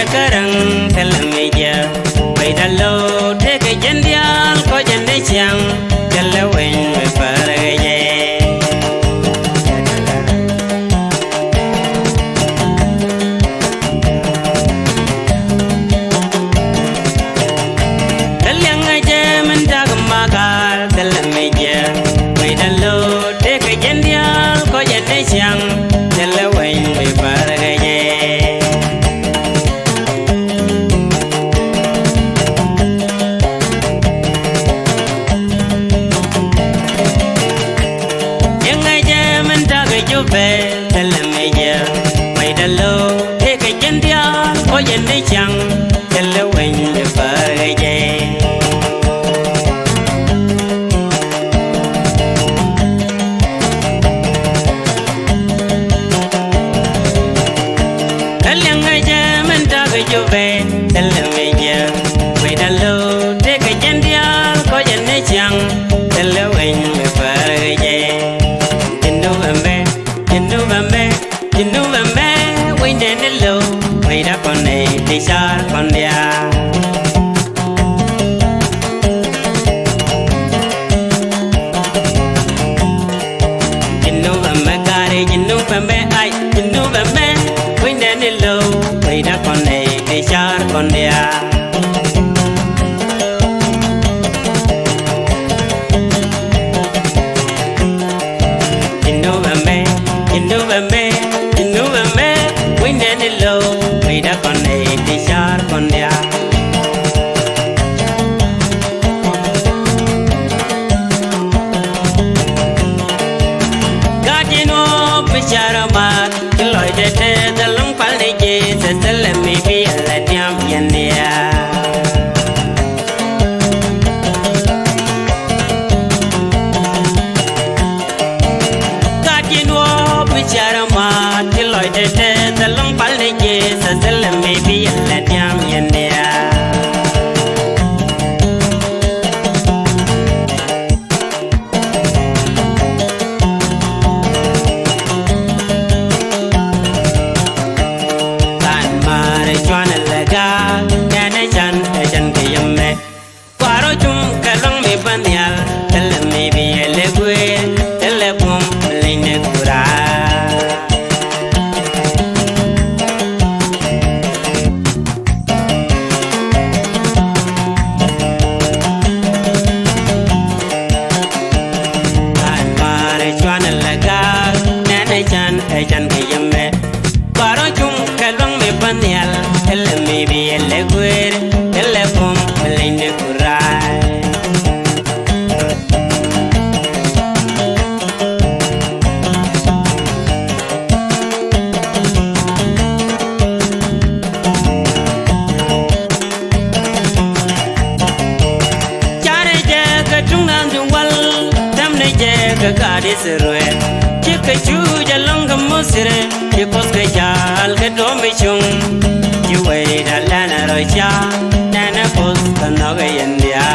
karang talameja bai dallo te ke jendial ko jende siang jalla wen me parage dalyang aje men dagmagal talameja bai dallo te ke jendial ko jende siang jalla wen me parage talameja bai dallo te ke jendia ko jende chang jalla wen le parage dalyang aja men daga jobe talameja bai dallo te ke jendia ko jende chang jalla wen le parage Jindu bambe, we didn't low, wait up on the sharp on the Jindu bambe, gari, jindu bambe, I, jindu bambe, we didn't low, wait up on the sharp on the Jindu bambe, jindu bambe. Low, wait up on the sharp on the Gardino, Picharamat, Lloyd, the long palage, the let me be a latium yandia. Gardino, Picharamat, Lloyd, the long Sazala maybe a latiam yandia Tan mare chuana laga Yana chan ejan kiyame Kwaro chum kalong me banyal Tala maybe a legwe Tala pum line kura Ejan kiyame Kwaro chum kalong me banyal Tala maybe a legwe Tala pum line kura Gadi sirwe chika chuja longa musire chikos ke jal ke domi chung chiwe dalana rocha nana pos kanoga yandia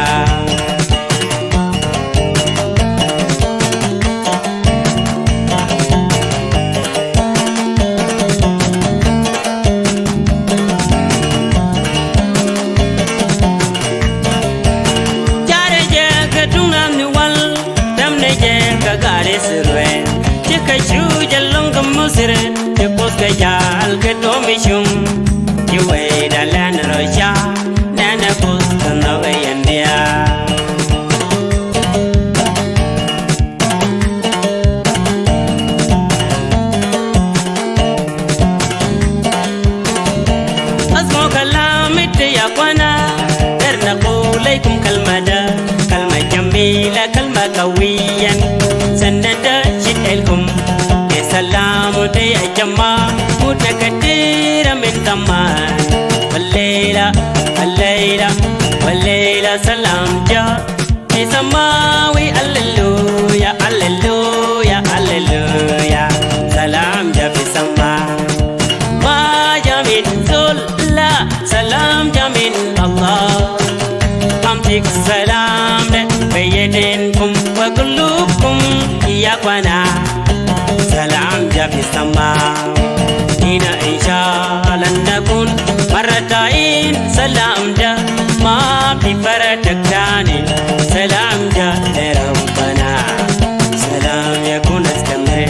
Gadi sirwe chika chuja longa musire chikos ke jal ke domi chung chiwe dalana rocha nana pos kanoga yandia Asmo kalamite ya kwana Erna kulaykum kalmada Kalma jamila kalma kawiyan Sanada shitelkum Ke salamu te ya jama Mutakatira min taman Wallayla, wallayla, wallayla salam ja Ke samawi alleluya, alleluya, alleluya Salam ja fi sama Ma jamin zulla Salam jamin Allah Amtik salam de Bayyadinkum wa kullukum Ya kwana Salam ja fi sama Ina insha Allah nakun Arratain salam da ma fi faratani salam da rabbana salam yakun astamre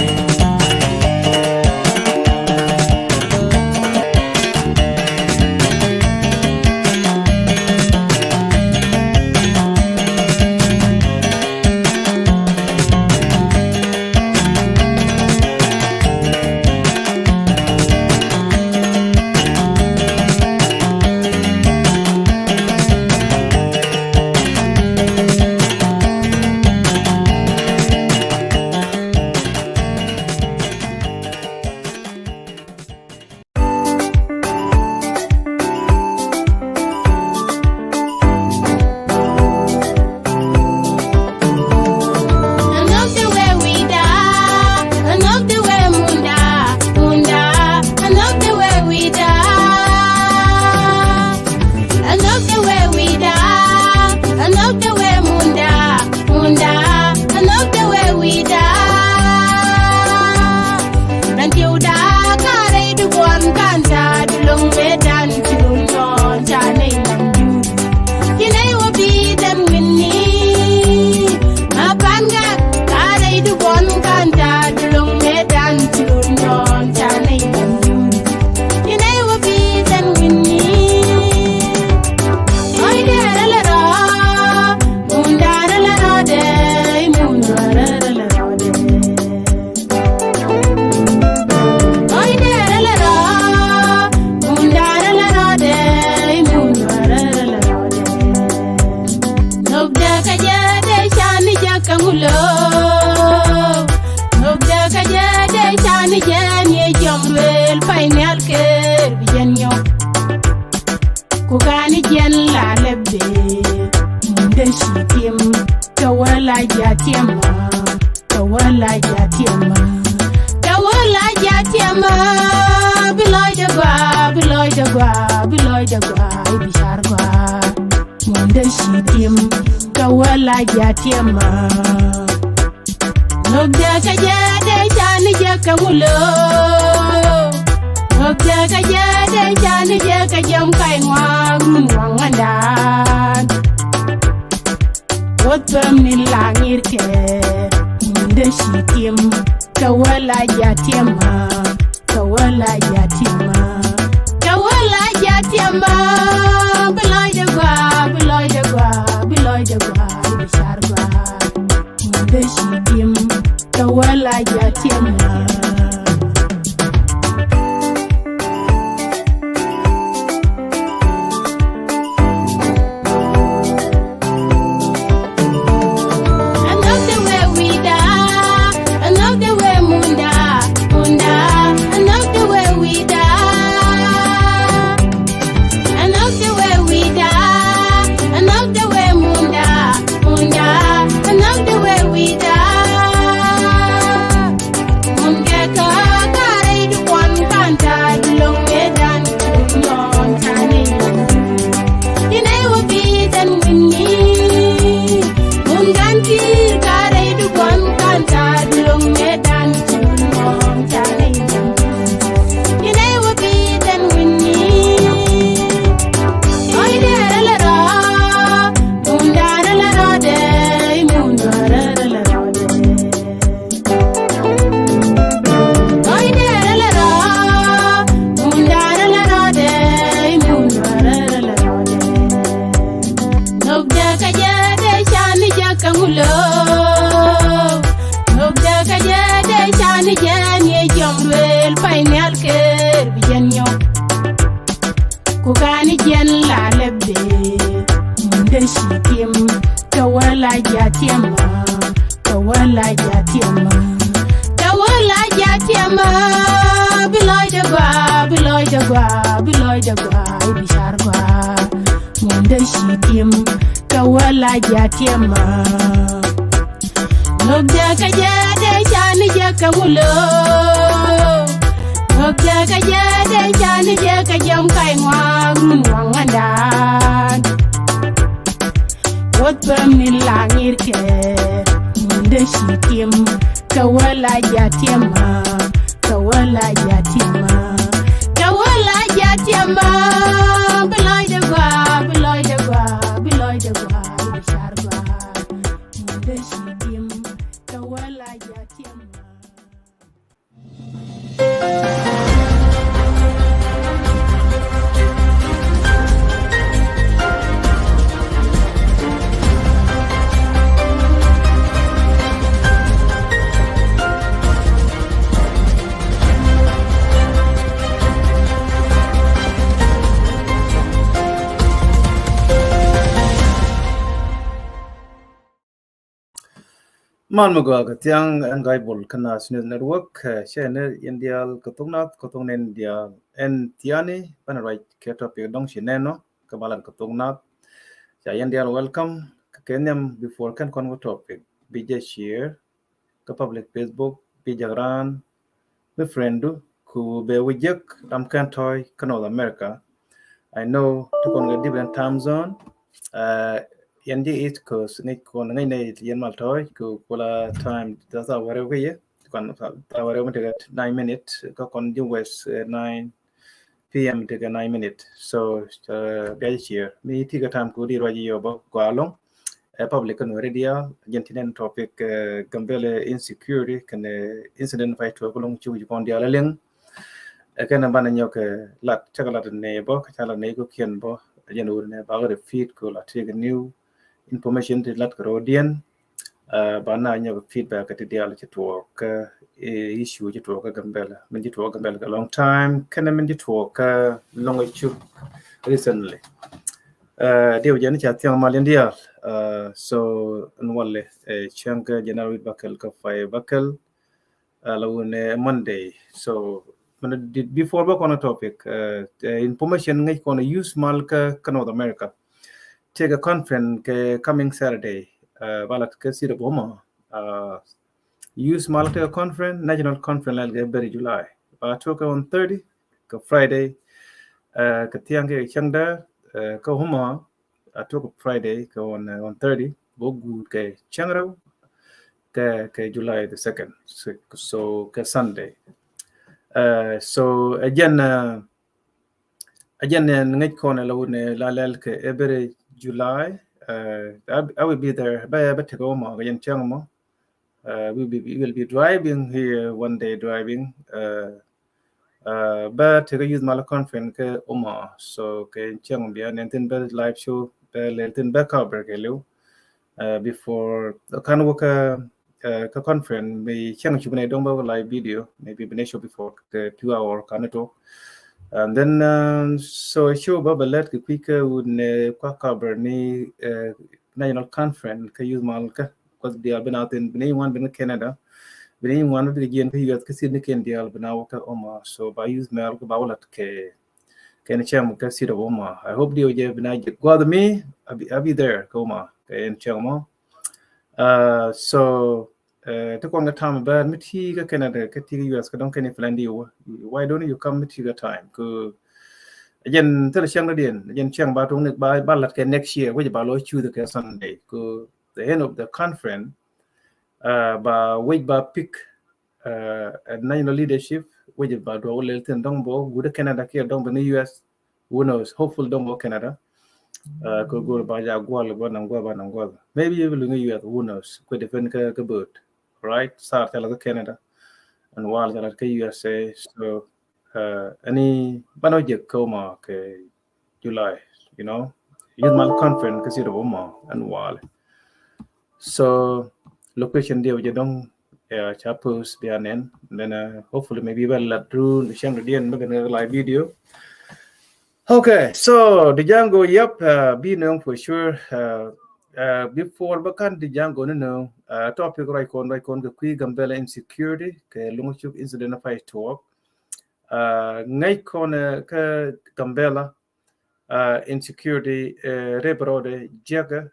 Kawala jatiama Man magaga tiang an gaibol kana snet network shene indial kotong nen dia en tiani pan right keto pe dong shineno kabalan kotongnat ya indial welcome kenyam before kan kon topic bije share ka public facebook bijagran be friendu ku be wujek am kan toy kano America. I know to kon different time zone. Uh, Yendi East Coast ni kon ngai nei yen mal toy ku kola time ta ware ke ye kon ta ware mo 9 minutes ka kon di west 9 p.m. to 9 minutes. So guys here me tiga time ku di roji yo ba kwalong public kan radio gentinen topic gambele insecurity kan incident fight to kolong chu ju kon dia leng kana bana nyoke lat chakalat ne bo chala ne ko kien bo yenu ne ba ga feed ko la take new information to lat ko dien bana nyoke feedback at dia la to ka issue to ka gambela min to gambela a long time kana min to ka long issue recently dia jan cha tiang malen dia so anwalle chanka general bakal ka fai bakal lawne Monday. So before back on a topic, information ngay kono use malka North America. Take a conference coming Saturday. Balat ke sira boma. Use malka conference national conference like every July. Took on 30 ka Friday. Ka tiang ke changda ka homa. Took Friday ka on 30. Bogu ke changrau ke July the 2nd. So ke Sunday. So again ngay kona lawne lalel ke every July I will be there ba to go mo again changmo we will be driving here one day driving but to use mal conference ke oma so ke chang bia nenten ba live show ba lenten ba cover ke lu before kan work ka conference may chang chubne dong ba live video maybe been show before the 2 hour kan talk and then so show ba let ki quick would ne kwa cover ni national conference ka use mal ka because they have been out in been one been Canada been one of the again ka US ka sin ken dia been out ka oma so by use mal ka ba wala ke ken cham ka sira oma I hope dia je been I go with me I'll be there ka oma ken cham so to kon ga time ba miti ka Canada ka ti US ka don ken Finlandia why don't you come miti ga time ko again tell chang da den again chang ba tong nek ba lat ke next year we ba lo chu the Sunday ko the end of the conference ba we ba pick national leadership we ba do le ten dong bo good Canada ke dong the US who knows hopeful dong bo Canada ko go ba ja gwal ba nang gwal maybe you will US who knows ko defend ka bird right start tell Canada and while tell ka USA so any bano je ko ma ke July you know use mal conference ka sira bo ma and while so location dia je dong chapus dia nen then hopefully maybe well la through the shang dia magan live video. Okay, so the Django, yep, be known for sure. Before bakan the Django, no, topic right on the quick gambella insecurity, ke lungchuk incident of talk. Ngay kon ka gambella insecurity rebrode jaga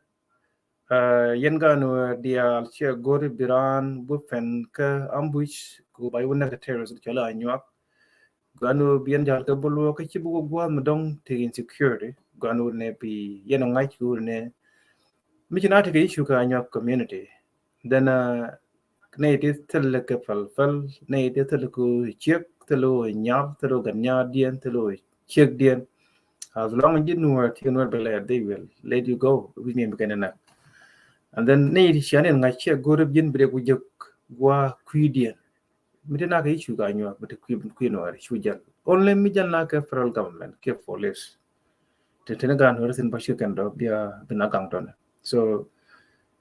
yengano dia chia gori biran bufen ka ambush ku bayuna ka terrorist chala anyak ganu bian jal ka bulu ka chibu gwa madong te insecurity ganu ne bi yeno ngai chu ne michina te issue ka anyak community then ne it is tel ka fal ne it is tel ku chek telo nyap telo ganya dien telo chek dien as long as you know what you know they will let you go with me beginning and then ne shane ngai che gorib jin bre ku jek gwa kuidien midena ka issue ga anyak but ku no ari chujan only mi janna ka federal government ke police te tenagan horasin bashir kan do bia binagang don so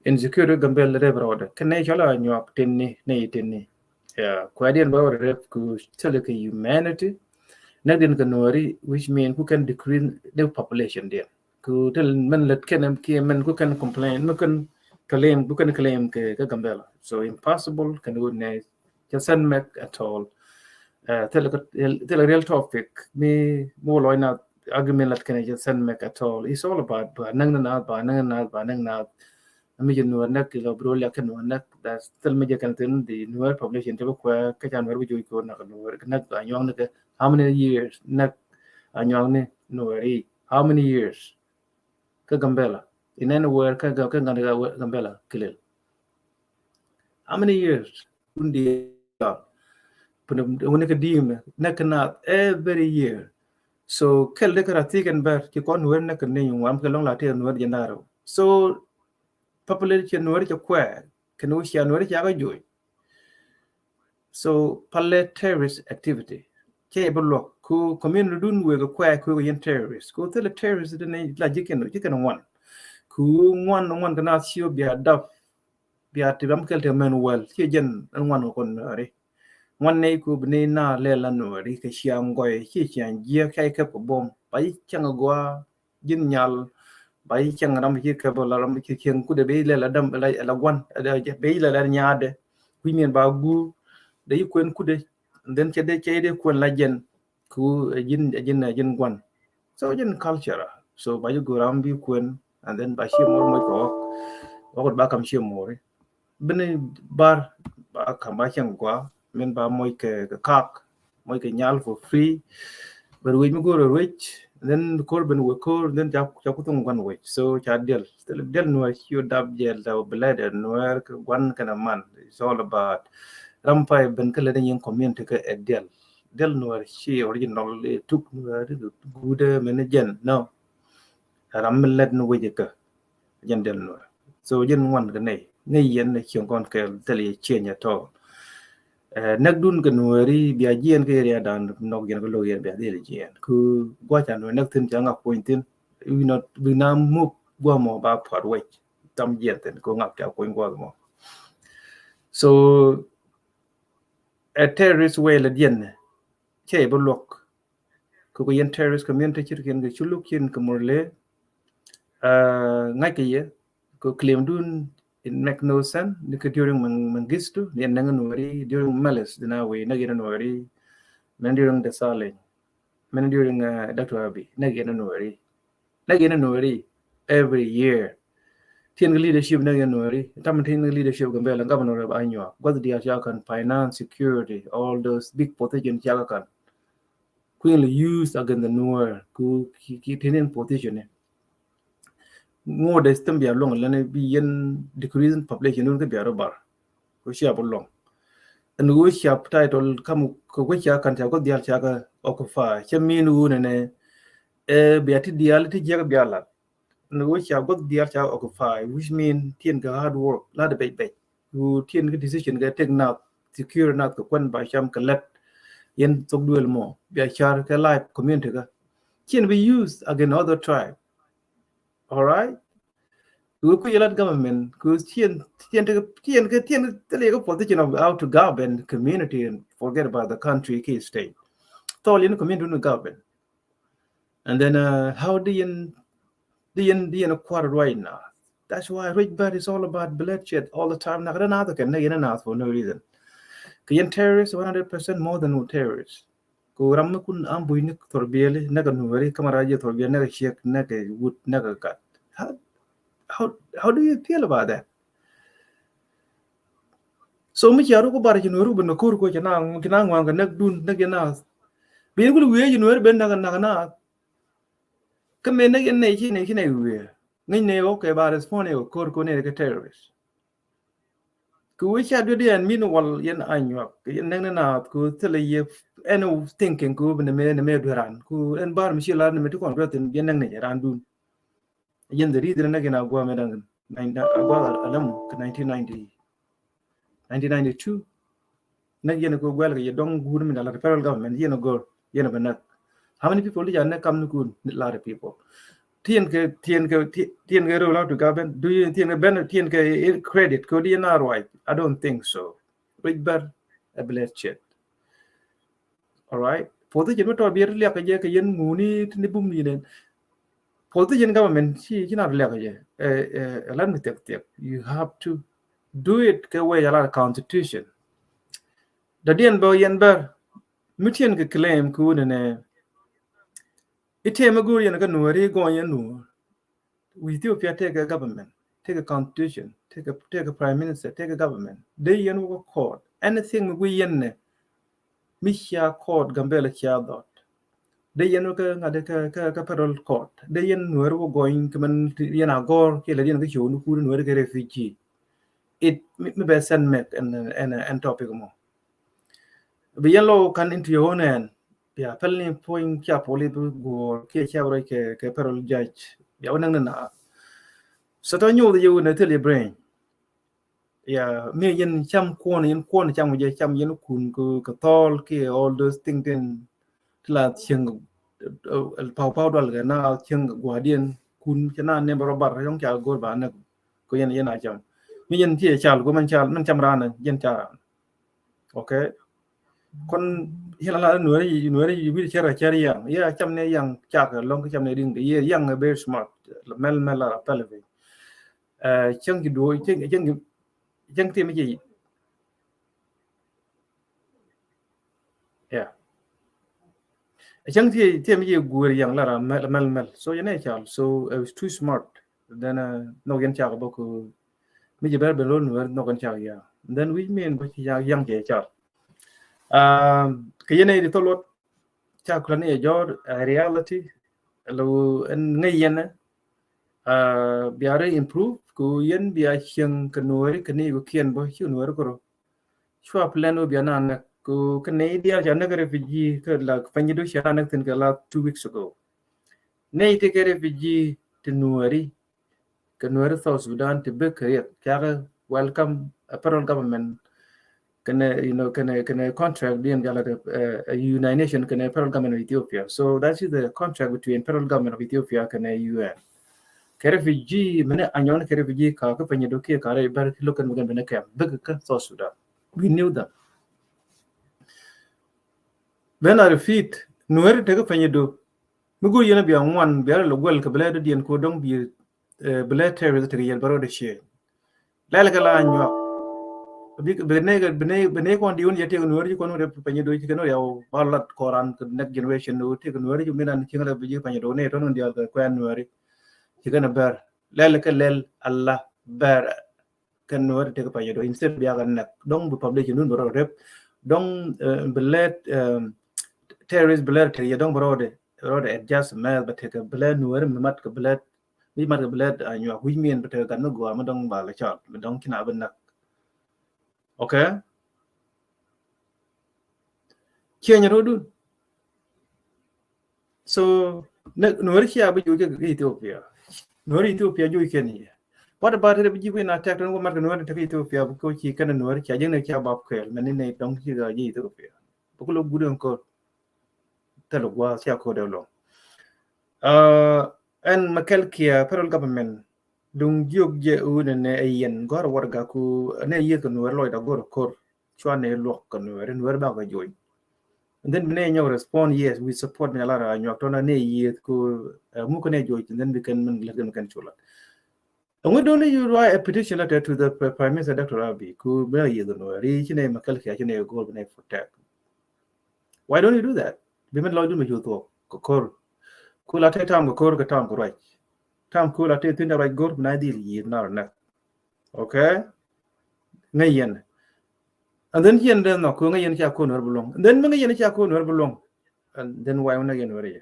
insecurity gambel rebrode kene chala nyak tenni ya kwadian ba rep ku tele ka humanity nadin ka nori which mean who can decrease the population there ku tel men let kenem ki men who can complain men kan claim ke Gambela. So impossible can do ne just send me at all. Tell a real topic me more loina argument that can just send me at all. It's all about nang na mi jin nuar nak lo bro la kan nuar nak da still mi kan tin the nuar population to ko ka jan nuar ju ko na nuar nak anyong nak how many years nak anyong ne nuari how many years ka Gambela in any word ka Gambela kilel how many years undi when ka dim nak na every year so kel de kara tiken ber ki kon nuar nak ne yung am ka long la te nuar janaro so population nuar cha kwa can we share nuar cha ga joy so palle terrorist activity ke bolo ku community dun we ga kwa ku yen terrorist ku tele terrorist de ne la jiken one ku one kana sio bia daf bia te bam kel te men well ke jen one kon ari one ne ku bni na le la no ri ke siam goy ke sian je kai ka ko bom bai chang gwa jin nyal bai chang ram ki ka bola ram ki ken ku de be le la dam la wan de be la nyaade ku men ba gu de yikuen ku de den ke de ku la jen ku jin gwan so jin culture so ba you go ram bi kuen and then ba shi mo ko ba kam shi mo bene bar ba kam ba chang gwa men ba moy ke kak moy ke nyal for free but we go to rich then kor ben we kor then ja ku tung gwan we so cha del no you dab del da bled no gwan kana man it's all about rampai ben kala den yin community ke del no she original took good manager no ram led no we ka jen del no so jen wan ka nei yen ne chiong kon ke tele chen ya to nak dun kan wari bia jien ke ria dan nok gen ko lo yen bia de jien ku gwa chan nak tin chang ak pointin we na mu gwa mo ba part way tam jien ten ko ngap cha ko gwa mo so a terrorist way la jien che bo lok ko yen terrorist community chir ken ge chuluk kin ko morle ngai ke ye ko claim dun it make no sense because during Mengistu yan nangan wari during Malis dinawi nagiran wari men during the Saleh men during Dr. Abi nagiran wari every year tien leadership nagiran wari tam tien leadership gambela governor of Anua what dia jakan finance security all those big position jakan queen use against the Nuer ku ki tenen position more the system bia long lane bi yen decreasing population nun ka bia robar ko sia bolong and go sia title kam ko sia kan ta ko dial sia ka occupy che minu ne bia ti dial ti jaga bia la no sia go dial sia occupy which mean tien ka hard work la de bay you tien ka decision ga take now secure not ko kwan ba sham ka let yen tok duel mo bia char ka life community ka can be used against other tribe all right we could let government because tien tele ko position of how to govern community and forget about the country key state tol in community no govern and then how do you quarter right now that's why rich bad is all about bloodshed all the time na kana to can na for no reason kayen terrorists 100% more than terrorists ko ram kun am buinik torbele na kan wari kamara je torbele na shek na ke wood na ka kat how do you feel about that so mi charo ko bar jinu ru ben ko kina ngwan ga nak dun nak yana bi ko we jinu ben na kame na yen ne we ngai ne o ke ba respond ko ne ke terrorist ku we cha do den min wal yen anyo yen na ku tele ye eno thinking ku ben me duran ku en bar mi shila ne me ko ko tin yen ne ran dun yen the reason na gina gwa me dan gwa alam 1992 na yen ko gwel ye dong gur mi la federal government yen go yen ba how many people did you come to a lot of people tien ke roll out to government do you tien ke credit ko di na right I don't think so which but a blessed all right for the general be le ka je ke yen nguni ni bum ni ne politician government she not like let me take you have to do it the way a lot of constitution the dien bo yen ber mutien ke claim ku ne ite magu yen ga nuori go yen nu we Ethiopia take a government take a constitution take a prime minister take a government they yen wo court anything we yen ne misha court gambele cha dot they yen ka ngade ka federal court they yen nuori wo going kaman yen agor ke le yen ga show ku nuori ke refugee it me be send me and topic mo be yellow can into your own hand ya pelni point kya poli go ke kya bro ke federal judge ya wonang na so to nyu you na tele brain ya me yen cham kwon cham je cham yen kun ko tol ke all those things then la cheng pau dal ga na cheng guardian kun chana ne barobar yong cha gor ba na ko yen a cham me yen tie chal ko man cham rana yen cha okay kon hela nuari bi chara yang ya cham ne yang cha ga long cham ne ding ye yang very smart mel la pelve cheng gi do cheng ti me ji ya cheng ti me ji gur yang la mel so ye ne cha so I was too smart then no gen cha ba ko me ji ber belon no gen cha ya then we mean ba chi yang je cha ke ye ne to lot cha ko ne jor reality lo en ngai yen biare improve ko yen bia chiang kanoi kani ko kien bo chu nuor ko chwa plano bia na ko kani dia ja na refugee ka la fanyido sha na tin ka la 2 weeks ago nei te ke refugee te nuori kanoi South Sudan te be ka welcome a federal government can contract the United Nations can federal government of Ethiopia. So that is the contract between federal government of Ethiopia and UN. Refugee mene anyon refugee ka ka penye doki ka re bar lokan mugan bene kam big ka South Sudan. We knew that. When I repeat, nuer te ka penye do mugo yena bi anwan bi lo gwel ka blade dien ko dong bi blade terrorist te yel baro de she. Lala kala anyo bene ko ndi on yete nuer ko no re penye do ko no yaw balat koran next generation no te nuer ju minan chinga bi penye do ne to no dia ko nuer gonna bear lel Allah bear kan nuor te pa yedo instead bi aga nak dong bu public nun bro rep dong belet terrorist belet te yedong bro de adjust mal but te belet nuor mat ke belet bi mat ke belet anyu wi mien te kan no go ma dong ba la chat dong kina ben nak okay kenya rodu so nuor kia bi ju ke Ethiopia nuor Ethiopia ju kenya. What about it if you win attack on what Martin to Ethiopia because he can know charging a cab of quail, many name don't see the Ethiopia. Pukulu good and code tell was Yakodelo. And Makelkia, federal government, don't you get wood and a yen, got a wargaku, and a year can wear Lloyd a go to court, Chuane lock and wear back a joy. And then when you respond, yes, we support Melara and you have done a year to Mukane joy, and then we can let them control it. And we don't you write a petition letter to the Prime Minister Dr. Abiy, who may you know, reaching a Makalka, gold name for tech. Why don't you do that? Women law do me you talk, Kokor. Cool at a time, Kokor, Tom, right. Tom cool at a thing that I go, Nadil, ye not. Okay? Nayan. And then he and then no Kunga and Chakun or belong. And then many and Chakun or belong. And then why again were you?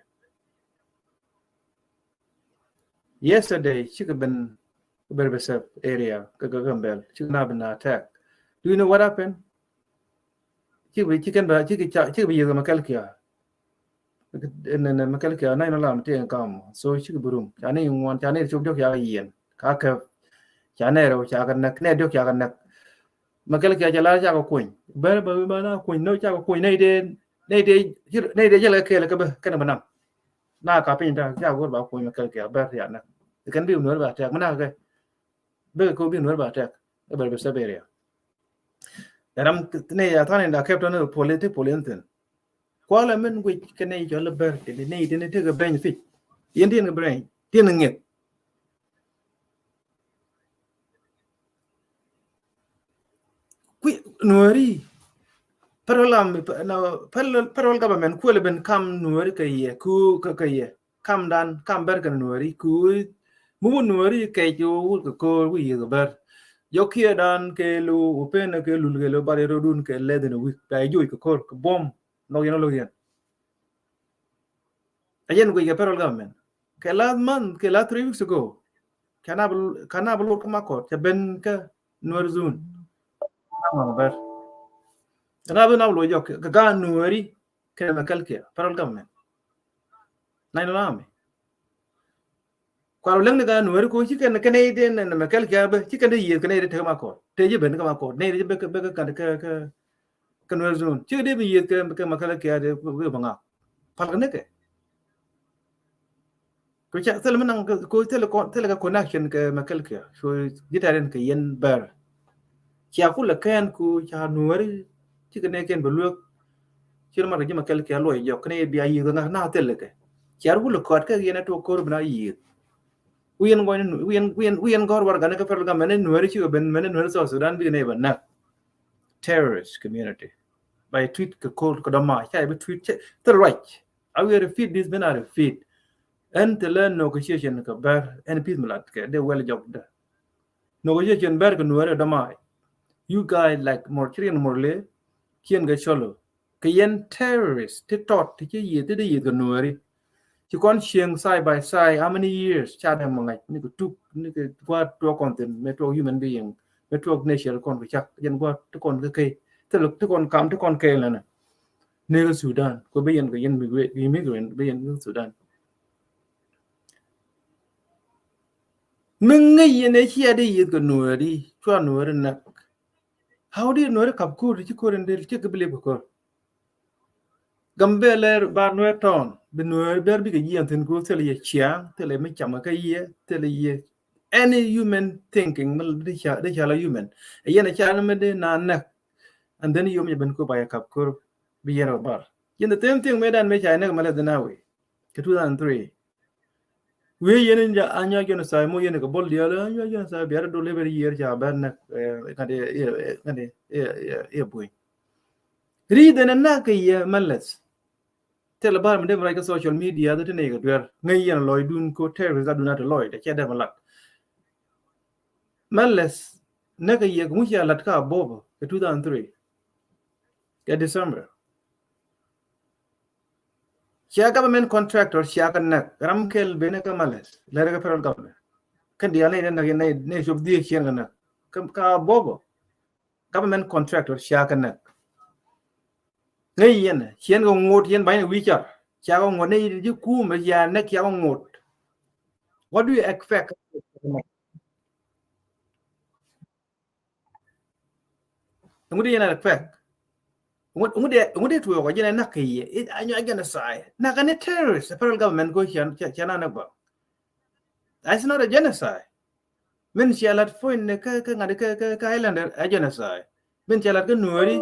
Yesterday, she could have been Berbesep area, Gagambel, she could have been attacked. Do you know what happened? She be the Makalkia. And then Makalkia, 9 alarm, take and come. So she could be room. Jani want Jani to do Yagan, Kaka, Janero, Chaganak, Nedok Yaganak. Makalkia Jala Queen. Berba Queen, no Jago Queen, they yellow Kalaban. Now, Capinta, Jago about Queen Makalkia, Bertiana. It can be no attack. Managa. Big could be no attack. A Berbesep area. And I'm telling I kept on a political intent. Qualaman which can age all the bird, the need and take a benefit. Indian brain. Tiene ngek. Qui nuori. Parol government ku le ben kam nuori ka ye ku ka ye. Kam dan kam ber kan nuori ku mu nuori ke ju ko wi ye ber. Yo kia dan ke lu upen ke lu ke lo bare rodun ke le den wi ka ju ko bom no yeno lo yen. Ayen ku ye parol government. Ke last month ke last 3 weeks ago. Kana bul kama ko ke ben ka nuori zun. Ama ber. Rabu na lo yo ka ga nuori ke ma kalke parol government. Nine lame. Kwa leng ga nuori ko chicken Canadian na ma kalke ba chicken de ye Canadian te ma ko. Te je ben ka ma ko. Ne je be ka nuori zun. Chi de be ye ka ma kalke de be banga. Pal ne ke. Ko cha tel man ko tel ka connection ke ma kalke. So gitaren ke yen ber. Cha ku la kan ku cha nuori chicken ne ken belu chi ma re ma kalke lo yo kne bi ayi na tel ke. Cha ku la ko ka yen to ko bna yi. Wiyan gor war gana ka federal government nuori chi ben men nuori so Sudan bi ne ban na terrorist community by tweet ka ko ko dama cha be tweet the right I will repeat this ben are repeat and to learn negotiation ka ber and peace milat ka de well job da negotiation ber ka nuori dama you guys like more Korean morle kien ga cholo ka yen terrorist ti tot ti ye ti de ye ka nuori chỉ con chieng side by side how many years cha dem mangai ni ko tuk ni ko qua to content metro human being metro nation con ko chak yen qua to con ke te luk to con kam to con ke la na ne Sudan ko be yen ko yen immigrant be yen Sudan mình ngai yen e chia de yit ko no ri chwa no ri na how do no ri kap ko ri ko ren de ke bele ko Gambele ba no ton be no ber bi ke yen tin ko tele ye chia tele me chama ka ye tele ye any human thinking mal de cha la human yen cha na me de na na and then you me ben ko ba ya kap ko bi yen bar yen the same thing me dan me cha na mala de na we ke 2003 we yen ja anya gen sa mo yen ko bol dia la anya gen sa bi ara do le ber yer cha ban na ka de e boy ri de na ka ye malas tell bar dem like social media that ne ga der ngai yan loy dun ko terrorist da dunata loy da ke da malat malas na ga ye mu ya lat ka bobo 2003 ke December sia government contractor sia kan nak ramkel bene ka malas la ga federal government kan dia ne shob di sia kan nak ka bobo government contractor sia kan nak ngai yan sia ga ngot yan bai wi cha sia ga ngot ne ji ku ma ya ne sia ga ngot what do you expect ngudi yana expect ngudi tuyo ko jina nakiye anyo agana sai nakane terrorist federal government go chana na ba that's not a genocide men chialat foin ne ka ngade ka islander a genocide men chialat ka nuori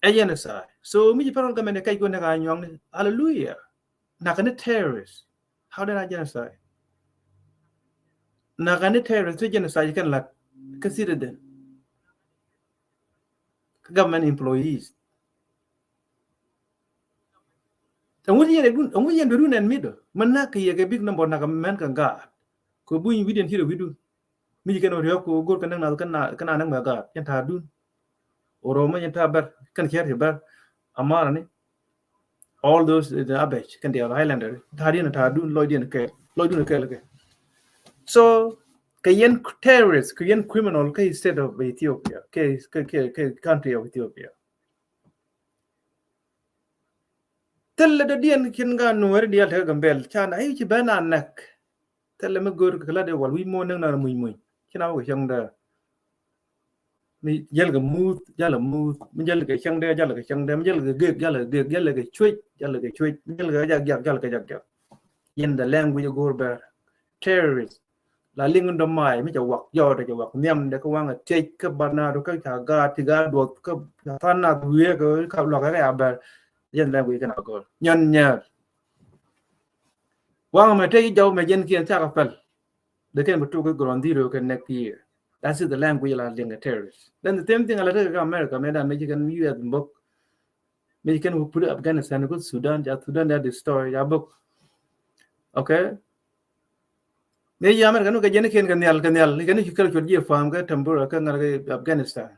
a genocide so mi federal government kai go na ka nyong hallelujah nakane terrorist how did I genocide nakane terrorist genocide kan lat consider them government employees Ongu yen beru nen mido mana ke ye big number na men kan ga ko bu yin video hiro vidu mi ke no ryo ko gor kan na kan na ga yan ta dun oro ma yan ta ber kan kher ber amara ni all those the abech kan dia highlander ta din ta dun loy din ke ke so ke yen terrorist ke yen criminal ke state of Ethiopia ke country of Ethiopia telle de dien kin ga nuwer dia ta gambel chan ai ci bana nak telle me gor kala de wal wi mo nang na muy kina ko chang da mi yel ga mut yala mut mi yel ga chang da yala ga chang da mi yel ga ge yala ga chwit yala ga chwit yel ga yala ga yen the language gor ba terrorist la lingun do mai mi ja wak yo da ja wak nyam de ko wanga take ka bana do ka ga ti ga do ka thana duye ko ka lo ga ya ba yen language kana gor nyan nya Wang ma take jaw me jen kien ta kapal. They can to go grandiro can next year. That's the language la linga terrorists. Then the same thing ala America me dan Mexican US book. Mexican who put Afghanistan go Sudan that the story ya book. Okay. Me ya America no ka jen kien kan yal ni kan hikal chod ye fam ka tambura ka ngal Afghanistan.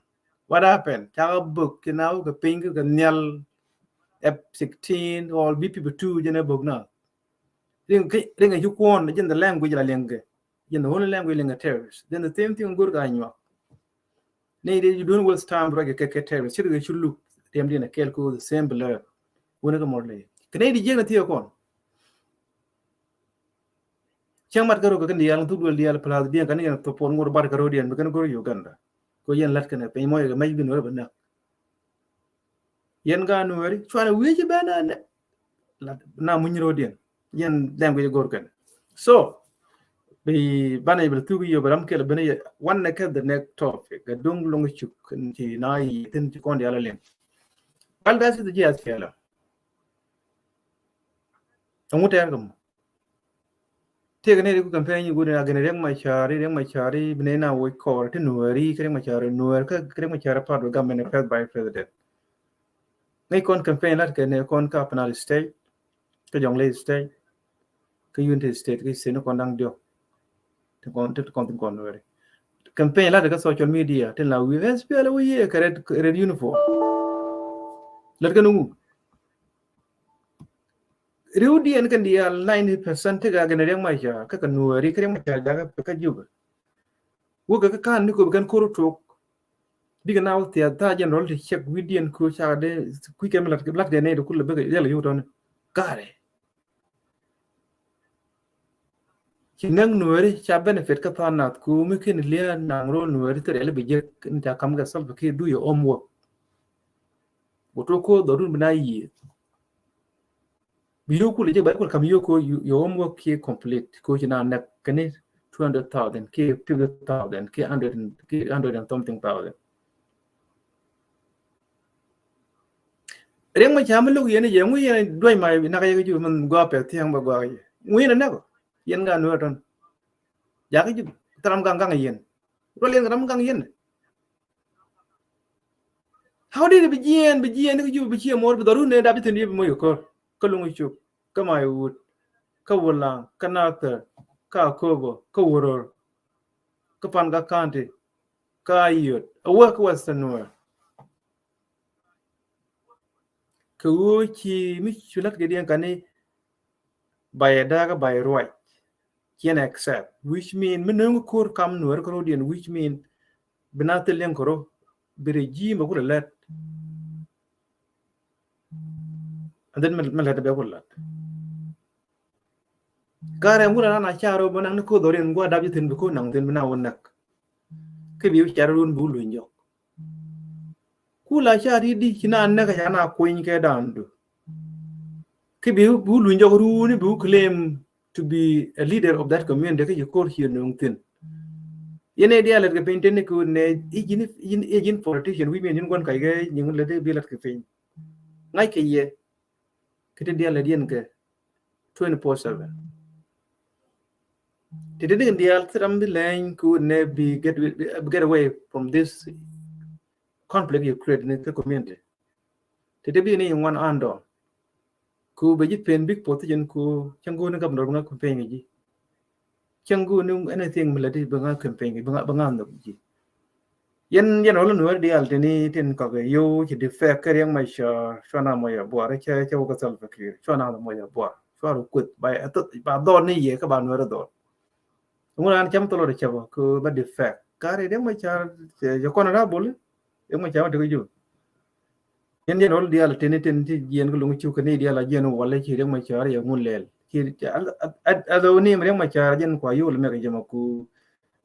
What happened? Ta book now ka ping ka nyal F16 or BP2 jene book na. Ring a yukwon in the language la linga. In the only language linga terrorists. Then the same thing good guy you don't waste time like a terrorist. You should look them in a kelko the same blur. Whenever more lay. Canadian jena theo con. Chang mat garo kan dial tu dua dial pala dia kan yang to pon ngor bar garo dia kan go Uganda. Ko yen lat kan pe moy ga may bin wala bana. Yen ga no wari chwana wiji bana na munyiro dia. Yen language gor kan. So be bana ibel tu yo baram kel bana one neck the next topic ga dung long chuk ti na yi tin ti kon dia la len. Well, that's the GS fella. And what are take a campaign good again, my chari, banana, we call it Nuari, Kremachari, Nuerka, Kremachara part of government held by president. They con campaign like a con capanal state, the young lady state, the unity state, is in a condang dio to content convery. Campaign like a social media, tell now we have spell away a red uniform. Let go. Rudy and Candia 90% take again a young Maja, Kakanuri, Kremaka, Pakajuba. Work can you can call talk. Big now the general to check with and coach are there quick and like black the native could be yellow you don't got it. Chinang Nuri, shall benefit Katanat, who make in Lear Nangro Nuri to elevate in the Kamga self do your own work. What to call the room na ye. You could come your homework here complete, coaching our neck, can it 200,000, K 50,000, K 100 and something thousand. Ring my chama look yen yen we do my naka man go up at Tiang Bagay. We never. Yen gan Norton. Yaki Tramgang yen. Rolling Ramgang yen. How did it begin? You became more with the rune David and even Moyoko, Kolungu, Kamai wood, Kawala, Kanata, Kakobo, Kowor, Kapanga County, Kayut, a work western Noor. Kawuchi, Michulat Gideon Kane by a dagger by right. Can accept, which mean Menungur come Noor Corodian, which mean Benatil Yankoro, be regime of let. And then Melata Bevolat. Gara Murana Charo Bananako Dorian Guadabitin Bukunang, then Benawanak. Kibu Charun Bulu. Kula Chari di China Nakayana Queen Kadandu. Kibu Bulu Yoruni Bu claim to be a leader of that community you call here Nungtin. Yen idea like a painting could agent politician, women in one Kaiga, you let it be like a thing. Like a year. Kitidia Ladianke 24/7. Didn't the Altram the line could never be get away from this conflict you create in the community. Did there be any one under? Could be pen big position could Chango and Governor campaign. Chango knew anything military Banga campaign, Bangando. Yen all know the alternate in Kagayo, he defect carrying my share, Shana Moya Boa, Chavoka Salvaki, Shana Moya Boa, Shara quit by a Donny Yakaban Verador. One came to the Chavo, but defect. Carry them my child, your corner bully, and my child to you. Yen all the alternate in Yen Lungu Canadian, like Yen Walla, he my child, your moon lel. He although name my child, Yen Quayu, Megamaku.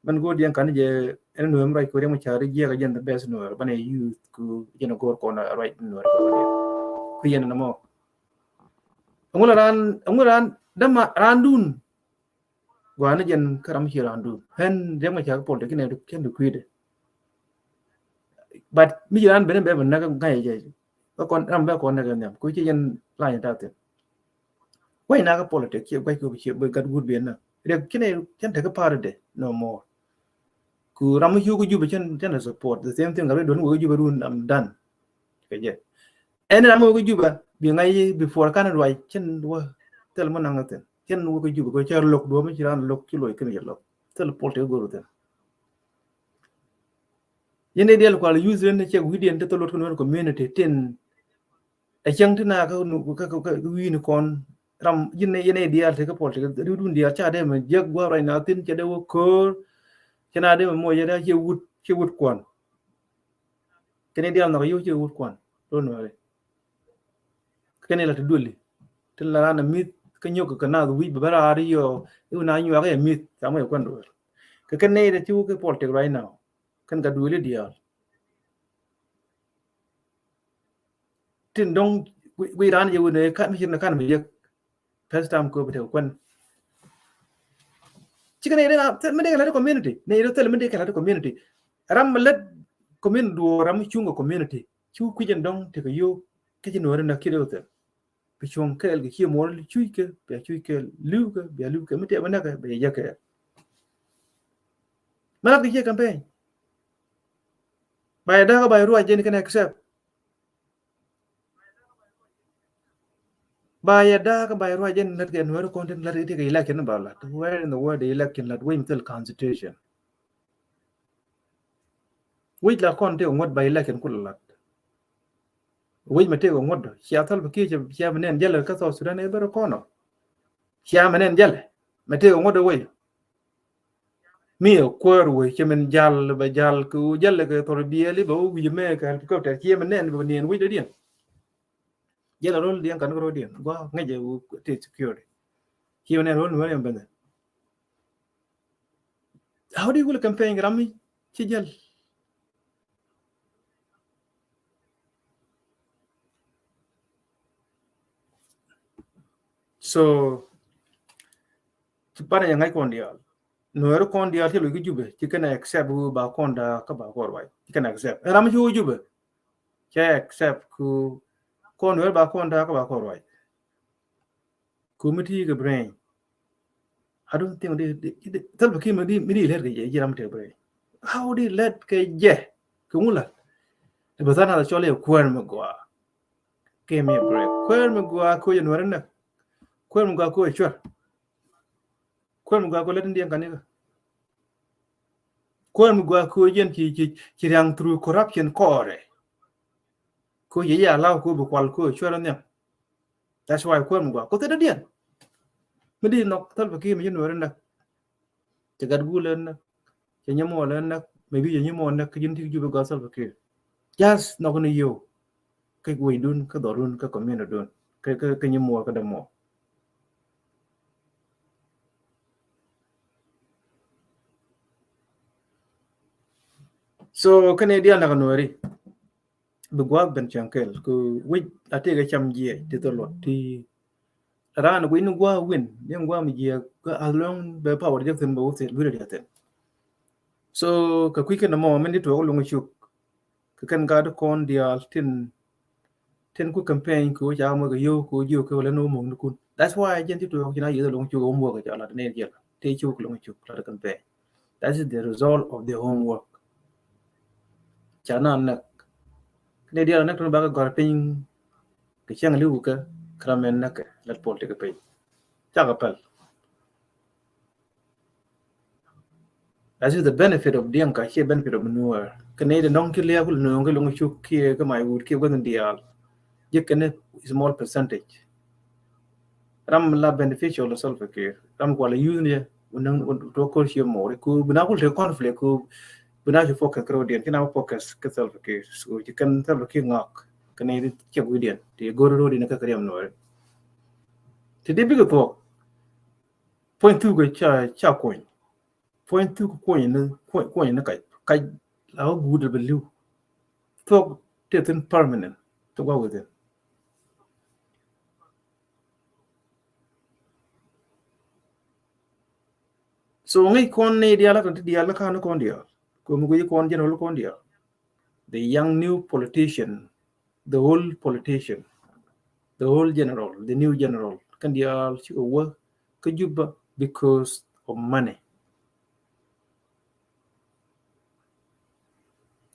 Man go diang kan je en no mrai ko remo chari je ga the best no bane youth ku go corner right no ko yen na mo nguran dama randun gwana jen karam hi randun hen remo chari pol de kine ken du kwide but mi jan bene be na ga je ko kon ram be ko na ga nyam ko ci yen la ta te why na ka politics ye why ko be gat good be na re kine chen ta ka part de no more ku ram yu ko juba chen support the same thing ga don wo juba run am done ke je en ram wo juba bi ngai before kan roi chen wo tel mo nang ten chen wo ko juba ko char lok do ma chiran lok ki loy ken ye lok tel politics go ten yene del ko use ne che widien de to lot ko community ten a chang tina ka nu ka wi ni kon ram yene dia te ka politics du dun dia cha de ma je gwa rai na tin che de wo ko chena de mo ye da che wut kon kene dia no yo che wut kon do no re kene la duli tin la na mit ka nyok ka na wi ba ra ri yo na nyu ga mit ta mo kon do ka kene de chu ka politics right now kan ga duli dia tin dong we ran ye ne ka mi na kan mi ye first time ko bete kon chicken ne na me de la community ne ro tel me de la community ram let community do ram chungo community chu ku jen dong te ko yo ke jen wora na kido te bi chung ke el ki mo li chu ke be lu ke me te bana ka be ya ke ma la ke campaign ba da ka ba ru jen kan accept ba ya da ka ba ru jen let ke no content let ke election ba la where in the world the election let we until constitution we la kon te ngot ba election kullat we mate ko ngod sia tal ba ki sia menen jale ka so sudan e bero kono sia menen jale mate ko ngod we mi ko we chemen jal ba jal ku jale ke tor bieli ba wi me ka ko ta sia menen ba nen we de dien jale rol dien kan ro dien go ngaje u te security sia menen rol no ben how do you will campaign rami ci jal so ci para yang ngai kon dia no ero kon dia te lo ki jube ci kana accept ba kon da ka ba ko wai ci kana accept rami ci jube ci accept ku kon wer ba kon da ka ba ko wai committee ga brain I don't think they tell the kim midi let ke je ram te brain how did let ke je kumula te bazana da chole kwer mo gwa ke me break kwer mo gwa ko yen warna kwer mo gwa ko chwa kwer mo gwa ko let ndien kanika kwer mo gwa ko yen ki rang through corruption kore ko ye ya law ko bu kwal ko chwa nya that's why kwer mo gwa ko te dien midi nok tell the kim yen warna te gad gulen na ke nyamo len na maybe ye nyamo na ke yin ti ju ga sal ke just no ko yo ke we dun ka dorun ka community dun ke nyamo ka damo so kane dia na kanori bugwa ben chankel ku we ate ga cham je ti to lot ti ran we nu gwa win nem gwa mi je ka along be power je ten bo te lu de ten so ka quick na mo men di to lo ngu ka kan ga do kon dia tin ku campaign ku ja mo ga yo ko le no mo ku that's why je ti to kina ye lo ngu go mo ga ja la ne je te chu lo ngu la campaign that is the result of the homework chana na ne dia na to ba ga garping ke chang lu ka kramen na ka lat pol te ka pe cha ka pal that is the benefit of diang ka che benefit of manure kane de nong ki le ku no ngi lo ngu ki ka mai wood ki go dia je kane small percentage ram la beneficial of self care ram ko la use ne unang to ko shi mo ku bina ku le conflict ku bina ju focus kro dia kina focus ka self care so je kan self care ngak kane che gu dia ti go ro di na ka kriam no ti de bi ko point tu go cha coin point tu coin na kai la gu de belu to te permanent to go with it so ngai kon ne dia la kan dia la kan kon dia ko mu go kon general kon dia the young new politician the old politician the old general the new general kan dial chi wo ka juba because of money.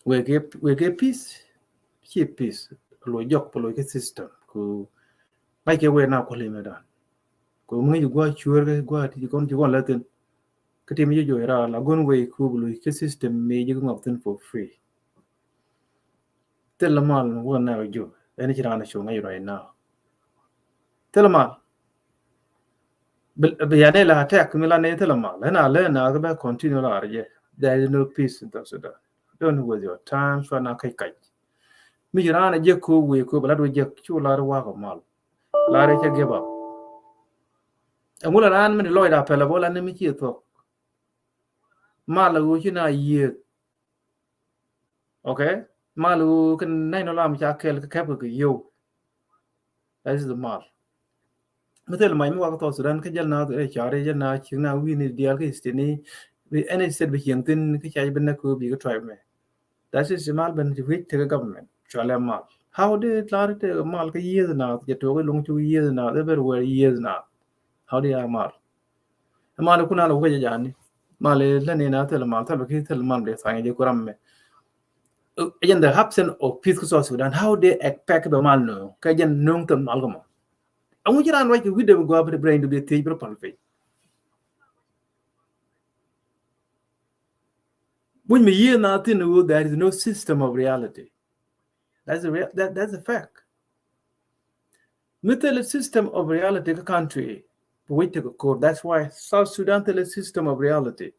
We get peace, cheap peace. Lo jok lo ke system ku mai ke we na ko le me da. Ku mu gwa chuer ke gwa ti kon ti kon la tin. Ka ti mi jo era la gon we ku lo ke system me ji ngop tin for free. Tel mal wo na jo. Any chi na show ngai right now. Tel mal biyane la attack mila ne tel mal na ga ba continue la arje. There is no peace in South Sudan. Don't waste your time for na kai kai. Mi jira na je ko we ko bala do je chu la wa ko mal. La re che give up. Angula ran mi lo da pela bola ne mi chi to. Mal u chi na ye. Okay? Mal u kan nai no la mi cha kel ka ko yo. That is the mal. Metel mai mi wa ko Sudan ka jal na e chare jal na chi na wi ni dial ka istini. We any said bi hintin ka chai ben na ko bi ko try me. That is the mal ben which the government. Chale mal. How did Larry mal ka years now? Get to long 2 years now. They were years now. How did I mal? A mal kuna lo waja jani. Mal le ne na tel mal tel ki tel mal de sang je kuram me. Again the absence of peace South Sudan. How they expect the mal no? Ka jen nung tel mal gamo. Amu jiran wa ki video go up the brain to be tej bro palpe. When me year na tin there is no system of reality. That's a fact. Middle system of reality country. That's why South Sudan tell a system of reality.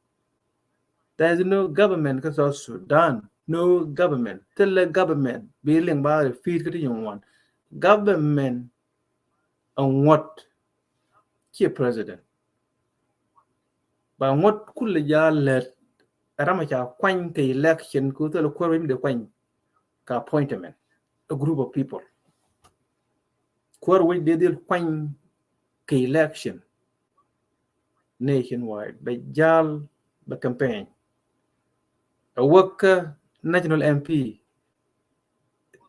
There is no government in South Sudan. No government. Tell the government. Building by the feet one. Government on what? Key president. But what could ya let Ramacha quanh the election go to the quorum the quanh appointment. A group of people. Quorum they did quanh the election nationwide. By Jal the campaign. A worker national MP.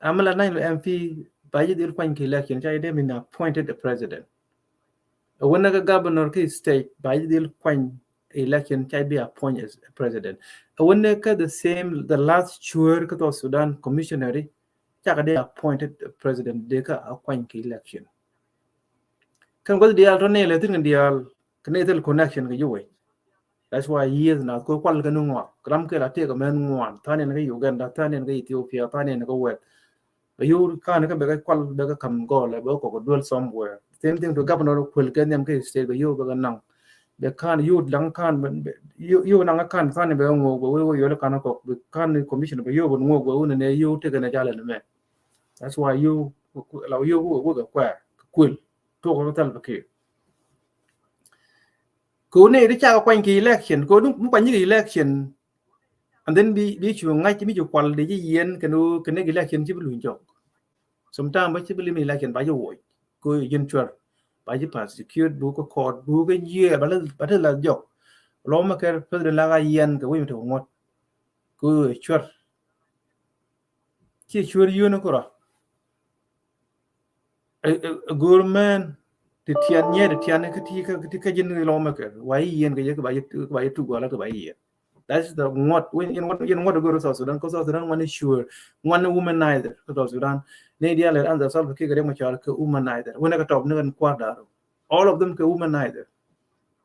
Amala national MP by the election, I dem appointed the president. When a governor of state by the election, I be appointed as president. When the same the last chur of Sudan commissionary, they appointed the president. They appoint election. Can go the alternate in the Canadian connection with you. That's why years now go qual ganungwa. Gramke la take a man one, Tanya Uganda, Tanya Ethiopia, Tanya go wet. But you can't come back qual bega come go like work or dwell somewhere. Same thing to governor will get them case state, but you go now. They can't you don't can't you nang can't find a bang but we you can can't commission but you would move and you take an agile man. That's why you allow you work a quack quill talk about the Go ne the cha quanh kỳ election go đúng quanh những election and then be chu ngay chỉ biết chu qual de yen cái election chỉ biết chọc sometimes chỉ biết election by your go yen chua by the prosecute bu ko court bu cái year ba là chọc lo mà cái president la yen cái we to ngot go chua chỉ chua you no ko a government the tian nye the tian cái yen lo mà cái why yen cái ba tu go la cái ba yen. That's the what when you want to go to South Sudan because South Sudan one is sure one womanizer South Sudan ne dia le answer solve ke gare machar ke womanizer when ka top ne quarter all of them ke womanizer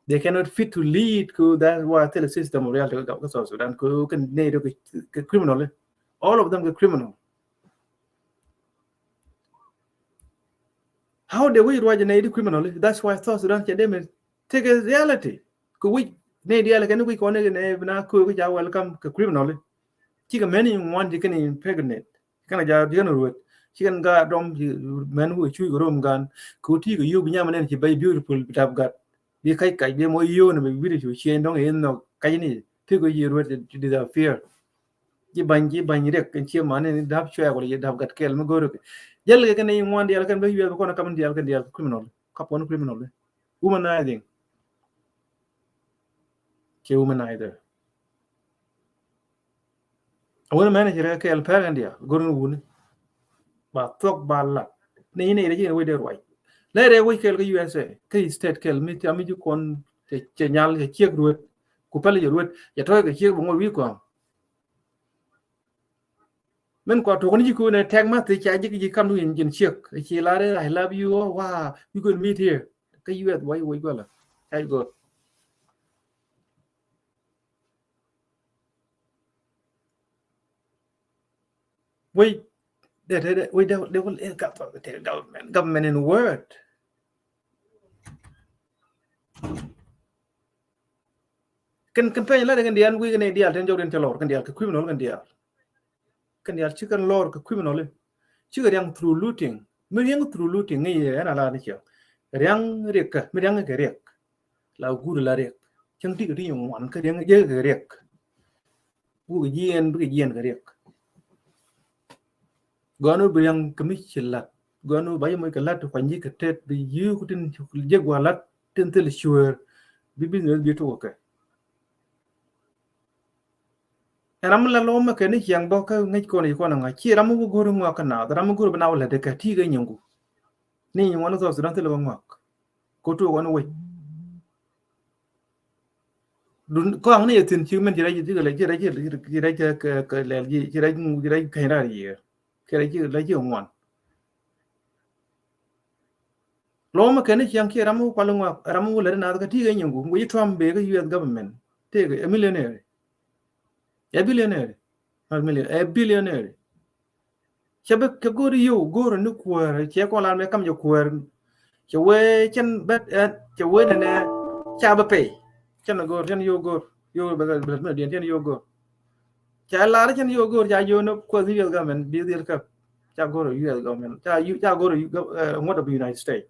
they cannot fit to lead ko that's why tell the system of reality ka South Sudan ko can ne do ke criminal all of them ke criminal how they way why ne do criminal that's why South Sudan can them take a reality ko we ne dia le kan we ko ne na ko ja welcome ke criminal chỉ cần many one chỉ cần impregnate cái này giờ điên rồi chỉ cần ga dom men who chui cái rom gan cụ thi cái yêu bây giờ mình chỉ bay beautiful đạp gạt đi khai cái đi mỗi yêu này mình biết được chuyện đó hiện nó cái này thì cái gì rồi thì là fear chỉ bánh như cái chuyện mà này đạp chơi hoặc là đạp gạt cái mà gọi được giờ cái này one đi cái bây giờ con cầm đi cái đi criminal couple criminal womanizing cái womanizer One manager ke alpagan dia gorun wun ba tok ba la ne ne re je we de roi lere we kel ga USA ke state kel mi ti ami ju kon che nyal ke chiek ruet ku pele ruet ya to ke chiek bo wi ko men ko to ni ku ne tag ma ti cha ji kam du in chiek chi la re I love you, oh, wow, we could meet here ke US why we go la I go we they will government in word kan pe la kan dian we kan dial ten joden telor kan dial ke criminal kan dial chicken lor ke criminal chi yang through looting me yang through looting ngi ana la ni che yang rek ka me yang ke rek la gur la rek chang ti ke ti yong wan ke yang je ke rek bu ke yen ke rek gonu bi yang ke mi chilat gonu ba yemo ke lat ko nyi ke tet bi yu ku tin je gwa lat tin tel sure bi business bi to ke ram la lo ma ke ni yang bo ka ngi ko ni ko na chi ram bu gur ngwa ka na ram gur ba na la de ka ti ga nyungu ni wona so sudan tel ba ngwa ko to wona we dun ko ang ni tin chi men jira ji le jira ka le jira ka ra yi ke ra ji le ji ngwan lo ma ke ni yang ki ram ko ngwa ram le na ka ti ga nyungu we tram be ga US government te ga millionaire a billionaire a billionaire chabe ke go ri yo go ro ni ko che ko la me kam yo ko che we chen bet che we ne cha ba pe chen go chen yo go yo ba ga me dien chen yo go cha la chen yo go ja yo no ko ri ga men bi dir ka cha go ro US government cha go ro what of the United States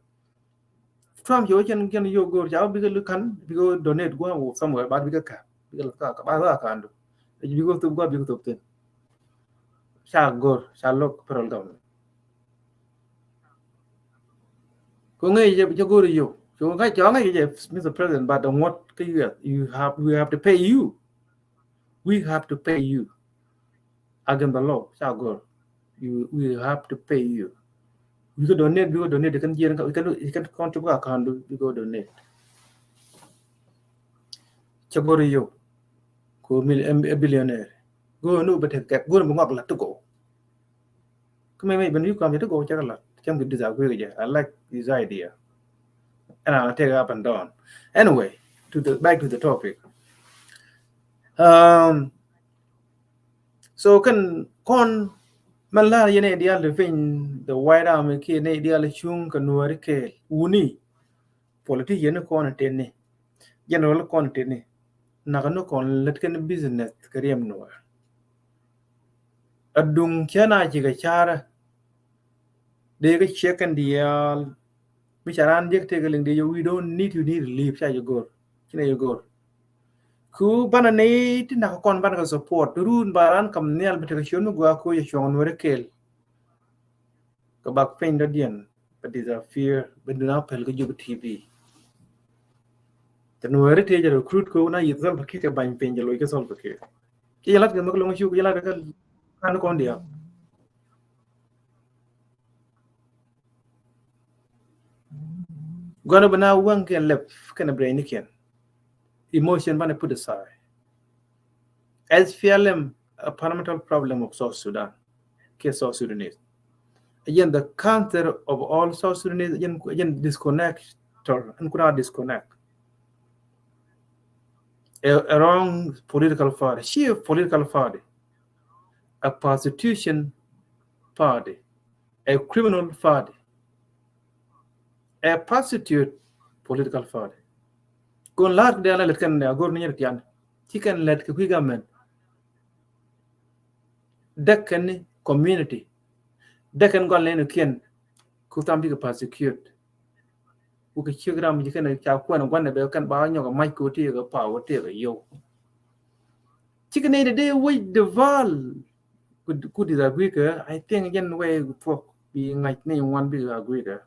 Trump yo chen yo go ja bi ga kan bi go donate go somewhere ba bi ga ka bi ga ka ba ga ka ando bi go tu go bi go tu tin cha go cha lok pro government ko ngai je go ro yo so ngai cho ngai je Mr. President but what we have to pay you we have to pay you against the law cha go we have to pay you you can donate you can get you can contribute account you go donate cha go ro yo ko a billionaire go no but go no ngok la to go come mai ben you come to go cha la cham good disagree with you I like this idea and I'll take it up and down anyway back to the topic so kan kon man la yene dia le fin the white army ke ne dia le chung kan nuari ke uni politician yene kon tenne general kon tenne na kan kon let kan business kariyam no adung chana ji ga chara de ga check dia mi charan je te ga ling de we don't need to leave cha you go kina you go ku bana ne ti na kon bana support run baran kam nel betekation go ko ye chon nuari ke ka bak fen da dien but is a fear but do not pel go TV tan wari te jaro recruit ko na yizal bakite ban pen jalo ke sol bakite ki yalat ga maglo ngi yalat ga kan ko ndia gona bana wan ken lep kana brain ken emotion bana put aside SPLM a fundamental problem of South Sudan ke South Sudanese again the counter of all South Sudanese again disconnect and could not disconnect a wrong political party she political party a prostitution party a criminal party a prostitute political party kon lar de ala let kan agor ni tian ci kan let ko government dekan community dekan gon len ken ku tambi ko prosecute ku ke chigram ji kan cha ko na gon be kan ba nyo ko mai ko ti ko pa wo ti ko yo ci kan de we de val ku disagree ka I think yen way for bi ngai ni one bi agree ka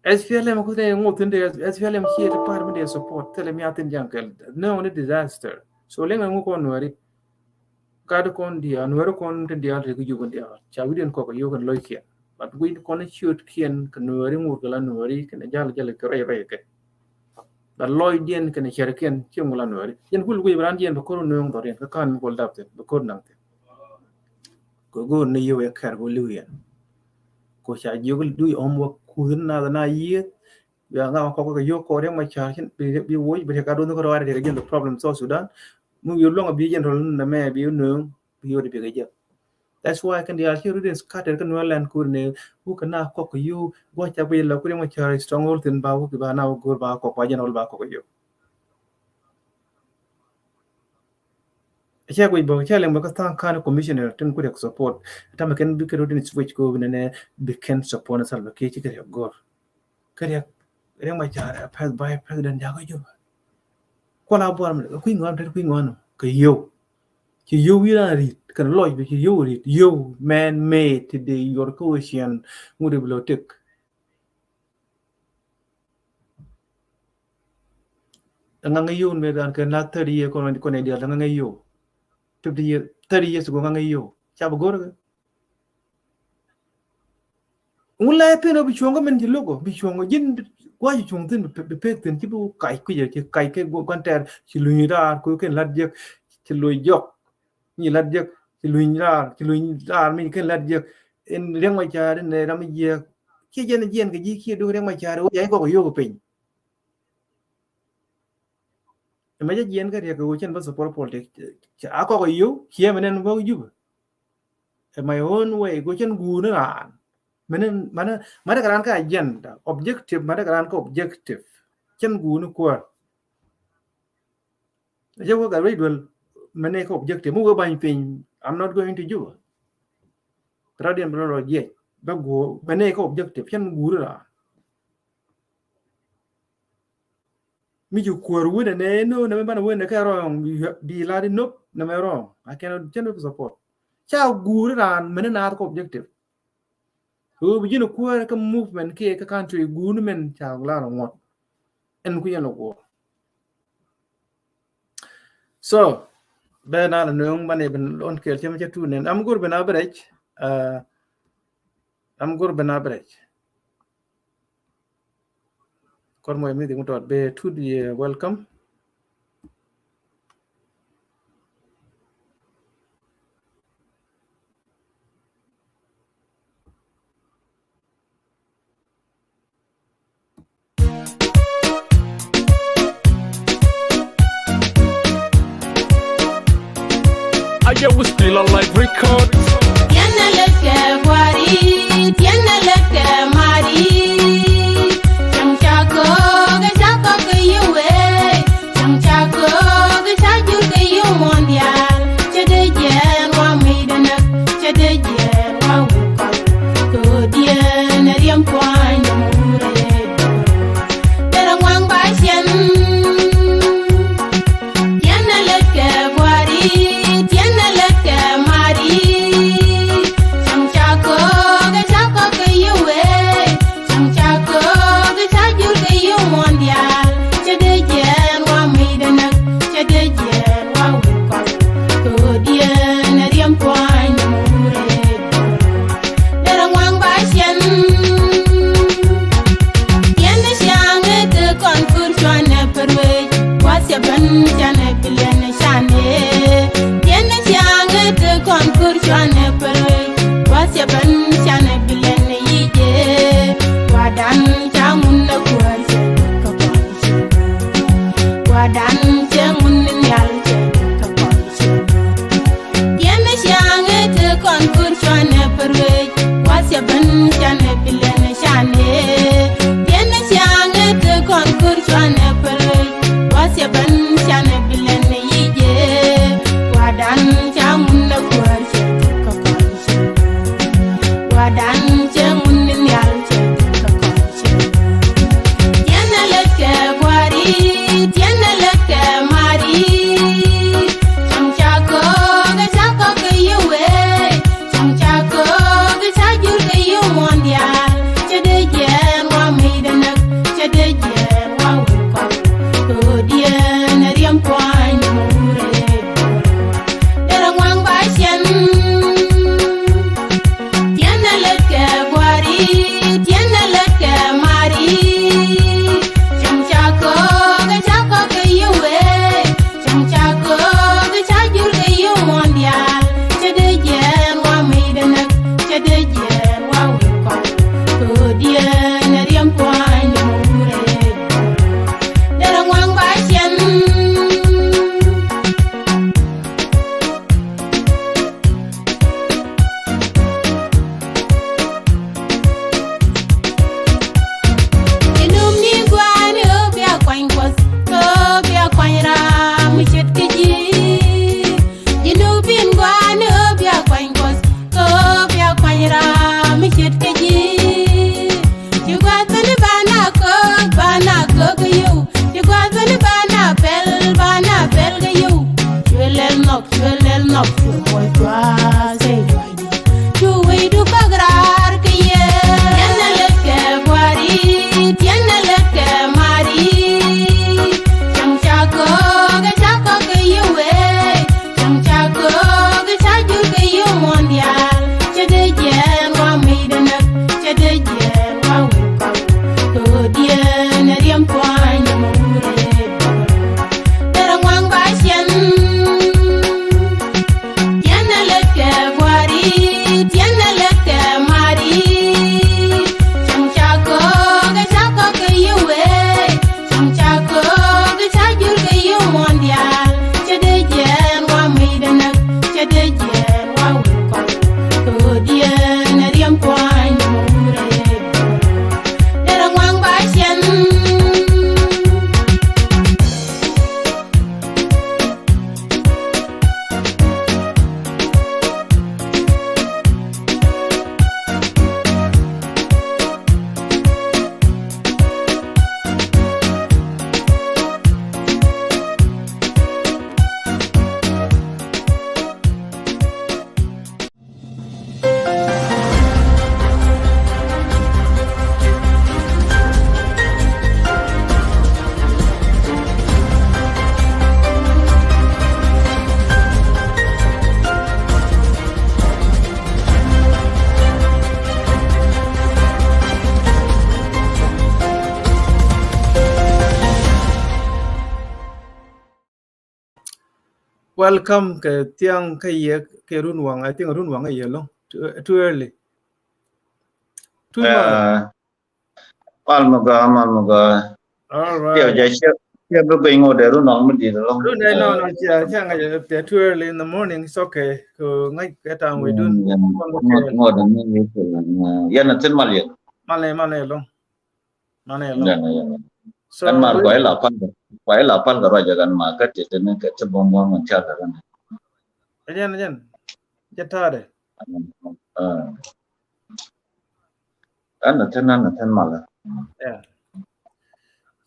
SPLM ko te ngotin de SPLM here department de support tele mi atin jankel no ne disaster so lenga ngo no ri ka de kon dia no ro kon te dia re gu gon dia cha wi den ko ko yo gon loikia but we con shoot kien kan nuri ngur kala nuri kan jala kare ke da loy dien kan chere kien chimula nuri yen kul wi bran dien ko no do ren ka kan ko dapte ko nang te go ne yo e kar go luyen ko sha yugul du homework kun na yi ya nga ko yo ko re ma cha hin bi wo bi ka do no ko ware de gen the problem so Sudan mu yo long bi gen rol na me bi no bi yo de bi ga. That's why kan dia hiru den scatter kan walan kurne bu kana ko you go cha bi la kurang cha stronghold tin ba ku ba na go ba ko pa janol ba ko yo cha ko bo cha leng ba ka tan kan commissioner tin ku rek support ta ma kan bi ka rodin switch ko ne bi kan support na salva ke chi ka go ka rek reng ma cha pas by president ja ko yo ko la bo am ku ngon ka yo ki yo wi la ri kan loy bi ki yo ri yo man made today your cohesion ngudi bibliotek nga yo me dan kan na 30 year ko ne dia nga yo 30 years go nga yo cha bo gor ngula pe no bi chongo men ji logo bi chongo jin kwa ji chong tin be pe tin ki bu kai ku ye ki kai ke go kan ter ki lu ni da ko ken lat je ki lu yok ni lat je ki lu ni da mi ken lat je en reng ma cha ne ram je ki jen ke ji ki do reng ma cha ro ya ko yo ko pin ma je jen ka re ko chen ba support politic a ko yo ki men go yu my own way go chen gu na mana karan ka agenda objective mana karan ka objective chen gu nu ko je ko ga redwell mana ka objective mu go ban pin I'm not going to you radian bro je ba go mana ka objective chen gu ra mi ju ko ru ne no na ba na ka wrong bi la di no na me wrong I cannot chen support cha gu ra mana na ka objective bi jino ko ka movement ke ka country gunu men cha la no ngot en ku yan ko so be na no bane ben on kel chama cha tu nen am gur ben average kor mo mi ding tot be tu di welcome Yeah, we still on live record. Tiene leke wari, tiene leke mari. Chang chako ke yuwe, chang chako ke yu mondial. Chede jen wa midana, chede jen wa wuka. Kodien riem kwany mure. Terang wang basyen. Tiene leke wari. Jane bilen shane yene jange de konkur jane pere wasya ban shane bilen yije wadan jamun na kuarse ka konshi wadan jamun nyalje ka konshi yene jange de konkur jane pere wasya ban shane bilen shane yene jange de konkur jane pere wasya ban shane bilen yije wadan jamun na kuarse ka konshi wadan jamun nyalje ka konshi tiene leke wari tiene leke mari chang chako ke yuwe chang chako ke yu mondial chede jen wa midana chede jen wa wuka welcome ke tiang ke ye ke run wang I think run wang ye long too early too mal Malmuga. all Dia right jadi dia berbingung dari nong mesti long. run I know no cha nga too early in the morning it's okay ko ngai ke tang we dun Ngod ni itu. Ya nanti mal ya. mane long Ya ya. Kan so mal kau lapan kalau jangan makan itu ni kecebong-bong mencari kan. again jatade Kan nanti mal. yeah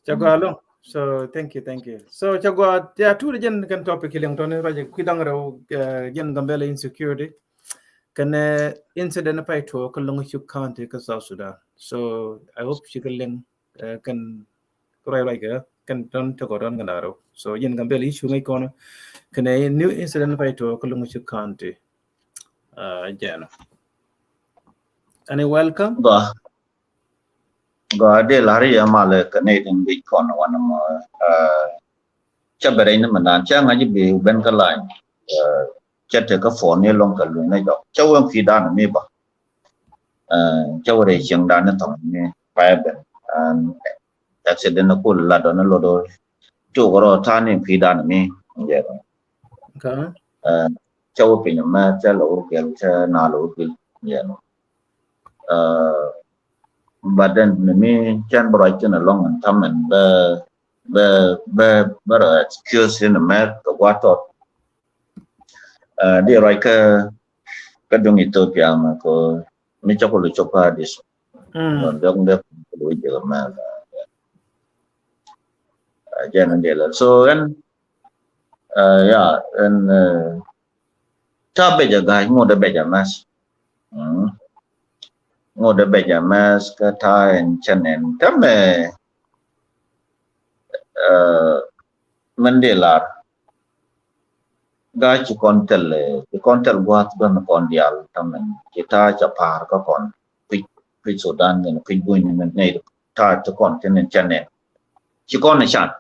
chagwa long so thank you so chagwa ya tu jen kan topic yang tone raje kidang raw jen gambele insecurity kan incident pai to ko long chu county ka South Sudan so I hope she can link kan right ga kan ton to ko don ganaro so jen gambele issue ngai kono kan new incident pai to ko long chu county jana and welcome Gak ada lari ya malah Canadian Bitcoin wana mo chabere ni manan cha ngaji be ben ka lain chate ka phone ni long ka lu na yo chawang fi dan me ba chawre chang dan na tong ni pa ben accident ko la do na lo do to goro ta ni fi dan me ye okay chaw pe ma cha lo ke cha na lo ke ye no badan ni chan bro chen long an tham and be excuse in America what dia right ka dong Ethiopia ma ko mi cho ko lu cho pa dis non dong de lu je ma jan de la so and yeah and ta be ja ga ngo de be ja mas ngo de be ja mas ka ta en chen en ta me man de la ga ci kontel buat ban kon dial tamen kita cha par ka kon pi Sudan ne pi buin ne ne ta to kon ten chane ci kon chan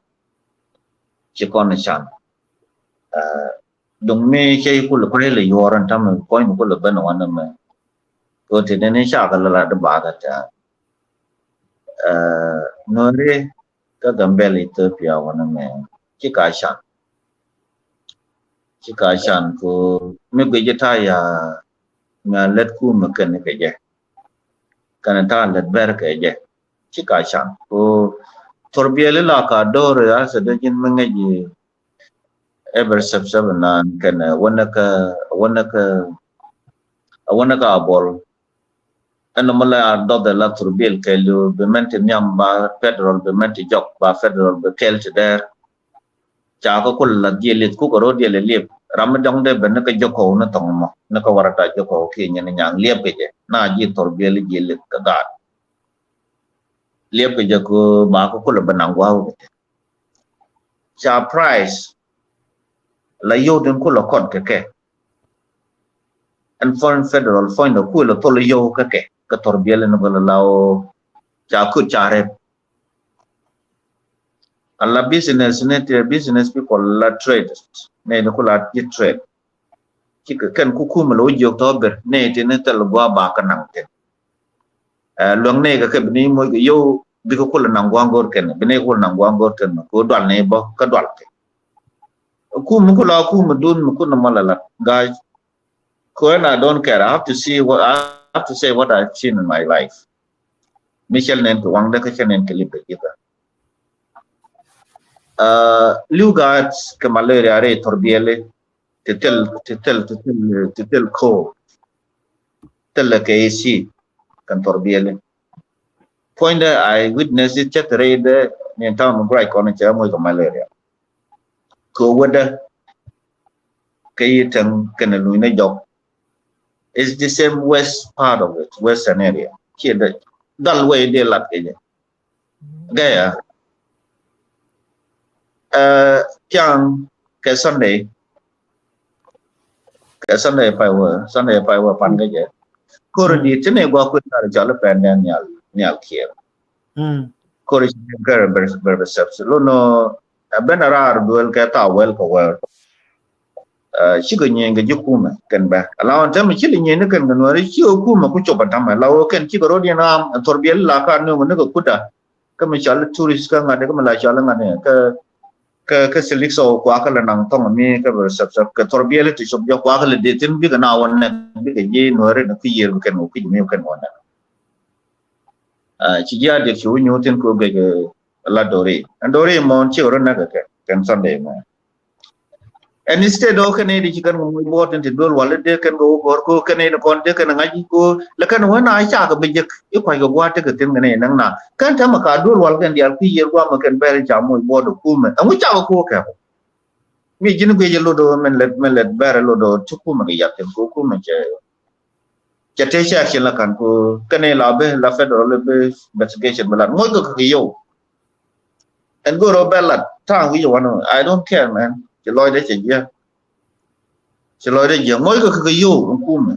dong me che ku le pre le yoran tamen point ku le ban wan me ko te ne sha ka la da ba ka ta no re ka gambele Ethiopia wan me ci ka shan ko me gwe ta ya nga let ku ma kan ke je kan ta let ber ke je ci ka shan ko torbiele la ka dor ya se de jin ma ngi ever sub na kan wana ka bol an mala do de la torbiel ke lu be mente nyam ba federal be mente jok ba federal be kel te der cha ko kul la dielit ku ko ro diele liep ram dong de ben ka joko na tong mo na ka warata joko ke nyen nyang liep ke je na ji torbiel dielit ka ga liep ke je ko ba ko kul benang wa cha price la yo den ko la kon ke and foreign federal fund ko la to yo ke ka torbiel no la lao cha ku cha re alla business people la trade ne ko la trade ki kan ku ma lo yo to ber ne te ne tel gwa ba ka nang te luang ne ka ni mo yo bi ko la nang gwa ngor ken bi ne ko nang gwa ngor ken ko dal ne bo ka dal te ku ma dun ko na mala guys ko na don't care I have to say what I've seen in my life Michel nen ko wang da ka chen ke libe kita lugat ke malaria re torbiele titel ko tel ke isi kan torbiele point I witness it chat read ni ta mo brai ko na cha mo ko malaria ko wada kay tan kan lu na jok is the same west part of it western area here the dal way de lat ke gaya chang ke Sunday pai wa pan ke je ko di tene gwa ku ta jala pen nyal kier ko ri ber lo no benarar duel ke ta wel ko wer chỉ có nhẹ cái dục kuma cần ba lao anh chăm chỉ là nhẹ nó cần cái nói chỉ kuma cũng chụp bắt mà lao cần chỉ có rồi đi nam thôi biết là cái nó mình nó cũng đã cái mình chọn tourist cái ngành cái mình lại chọn là ngành cái selection quá cái là năng thông mình cái sắp sắp cái thôi biết là thì sắp quá cái là để tin biết cái nào anh biết cái gì nói rồi nó cái gì cái nó cái gì cái nó chỉ ra được số nhiều tin của cái là Dori mon chỉ ở nơi cái Sunday mà and instead of cái này thì chỉ cần một bộ tin thì đôi wallet để cái go cái này nó còn để cái ngay go là cái nó nói cha cái bây giờ ít phải cái qua cái tin cái này năng na cái thằng mà cả đôi wallet cái dia cái year qua mà cái bè cha một bộ được cũng mà ông cha có cái mi chính cái giờ lo mình let bè lo chụp mà cái giặc cũng mà chỉ thế sẽ action là cần cái này là bên là federal investigation mà là mỗi cái yêu and go ro bella thang ví dụ anh I don't care man chỉ lôi đấy chỉ lôi đấy giờ mỗi cái yêu cũng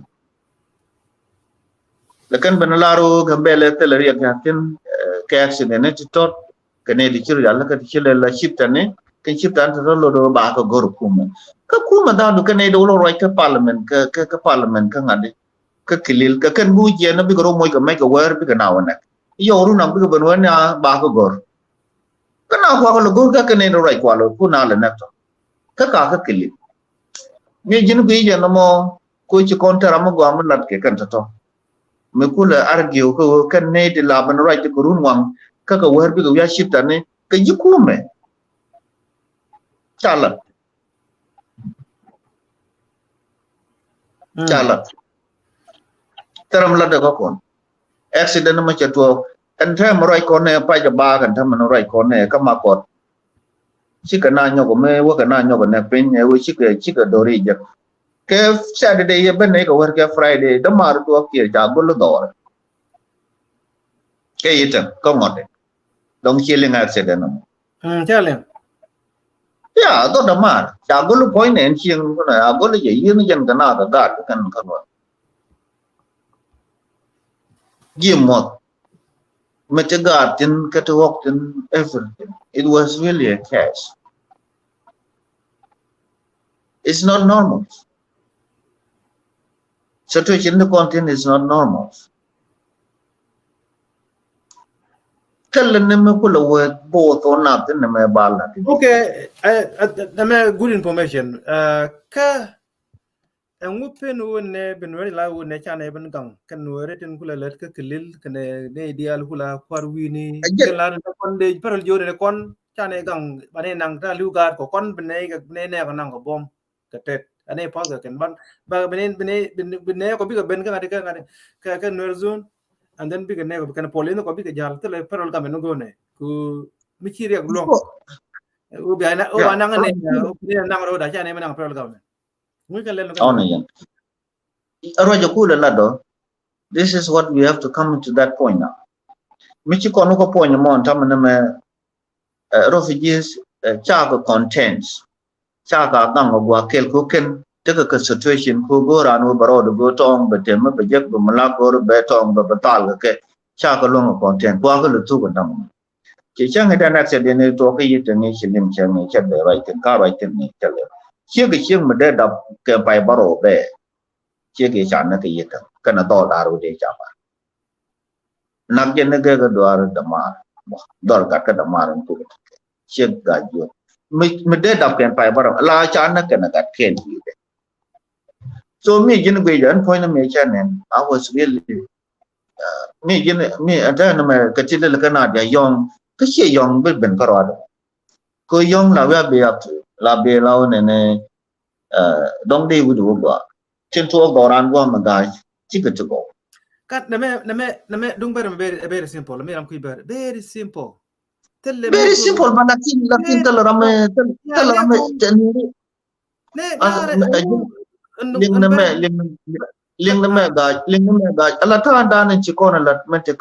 là cái bên là ro cái bella thế là riêng cái accident này tốt cái này thì chỉ là cái chỉ là ship này cái ship tan rồi lo ba cái goro cũng mà đó cái này đâu rồi cái parliament cái ngành cái kilil cái bui je nó bị cái rồi cái mấy cái word bị cái nào này yêu rồi nó bị cái bên ngoài ba cái goro cái nào qua cái logo cái này rồi qua lo cũng nào là nè cái cả cái kilil mình chỉ nói giờ nó mà coi chỉ còn theo mà qua mình lật cái cần sao mình cũng là argue cái này thì làm nó right cái run ngoằng cái word bị cái ship tan này cái gì cũng mày chả là teram la daga kon accident ma chato an the ma rai kon ne pa ja ba kan tham ma rai kon ne ka ma kot chika na nyo ko me wa ka na nyo ko ne pin ne wi chika dori ja ke Saturday ye ben ne ko war ke Friday da mar to ki ja gol do ke yita ko ngote dong chilling accident challenge ya to da mar ja gol point ne chieng ko na gol ye yin jan ka na da kan Gimot, Metagartin, Catawalkton, everything. It was really a cash. It's not normal. Situation in the content is not normal. Tell them to pull away both or not in the Mabala. Okay, good information. Ang upen ne benwari la ne chane ben gang kan wore ten kula let ka kelil kan ne ideal kula parwi ni kala na kon de paral jore ne kon chane gang bane nang ta lugar ko kon bene ga ne ka nang ko bom ka tet ane pa ga kan ban ba bene ko bi ga ben ka ka nwer zone and then bi ga ne ko kan polino ko bi ga jal tele paral ga men go ne ku mi chiri ak long u bi ana o anang ne nang ro da chane menang paral ga men This is what we have to come to that point now. Michiko no point among Tamaname refugees, Chaga contents, Chaga Gangwa Kel Cooken, take a situation who go around over the go tong, but them up a jack, but Malago, Betong, but Batal, Chaga long content, Waggle to them. Chichang had an accident to a nation in Chang, check the right and car right in tell them. Chia cái chiếc mà để đập cái bài bảo hộ về chia cái chán nó cái gì đó cái nó to đào để chạm nằm trên cái đồ đầm mar đồ cái đầm mar nó cũng chia cái gì mình để đập cái bài bảo hộ là chán nó cái nó cái khen gì đấy so me chính cái giờ point nó chán này I was really me ở đây nó mà cái chuyện là cái nào để yong cái gì yong biết bên cái đó cái yong là về la be lao ne dong de wu du ba chen to go ran go ma ga chi ke to go kat na me dung very simple me ram ku very simple very simple but lakin tel ram teniri ling na me ga ala ta da ne chi ko na la men te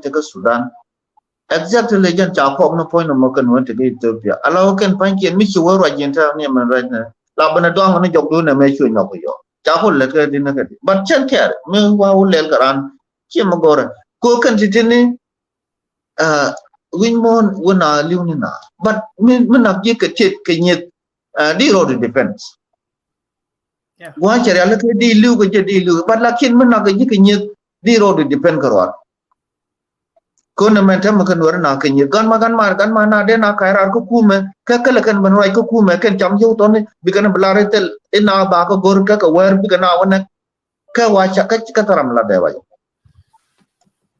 ka Sudan exactly jan cha khok no point no kan won te Ethiopia ala ken pan ken mi chi wo ra jin ta ne man ra na la bana dong no jok du na me chu no ko yo cha ko le ka din na ka but chen care me wa u le karan chi ma gora ko kan ti ni win mon wona liu ni na but min na ji ka tit ka nyet di road defense Yeah. Gua cari ala ke di lu ke jadi lu. But lakin mana ke jik nyet di road depend kerot. Kau nama macam makan luar nak nyet. Gan mana ada nak kairar ke kume. Kekal kan menuai ke kume kan jam jauh tahun ni. Bikan belari tel. Ina baca gor ke aware bikan awan ke wajah ke taram lah dewa.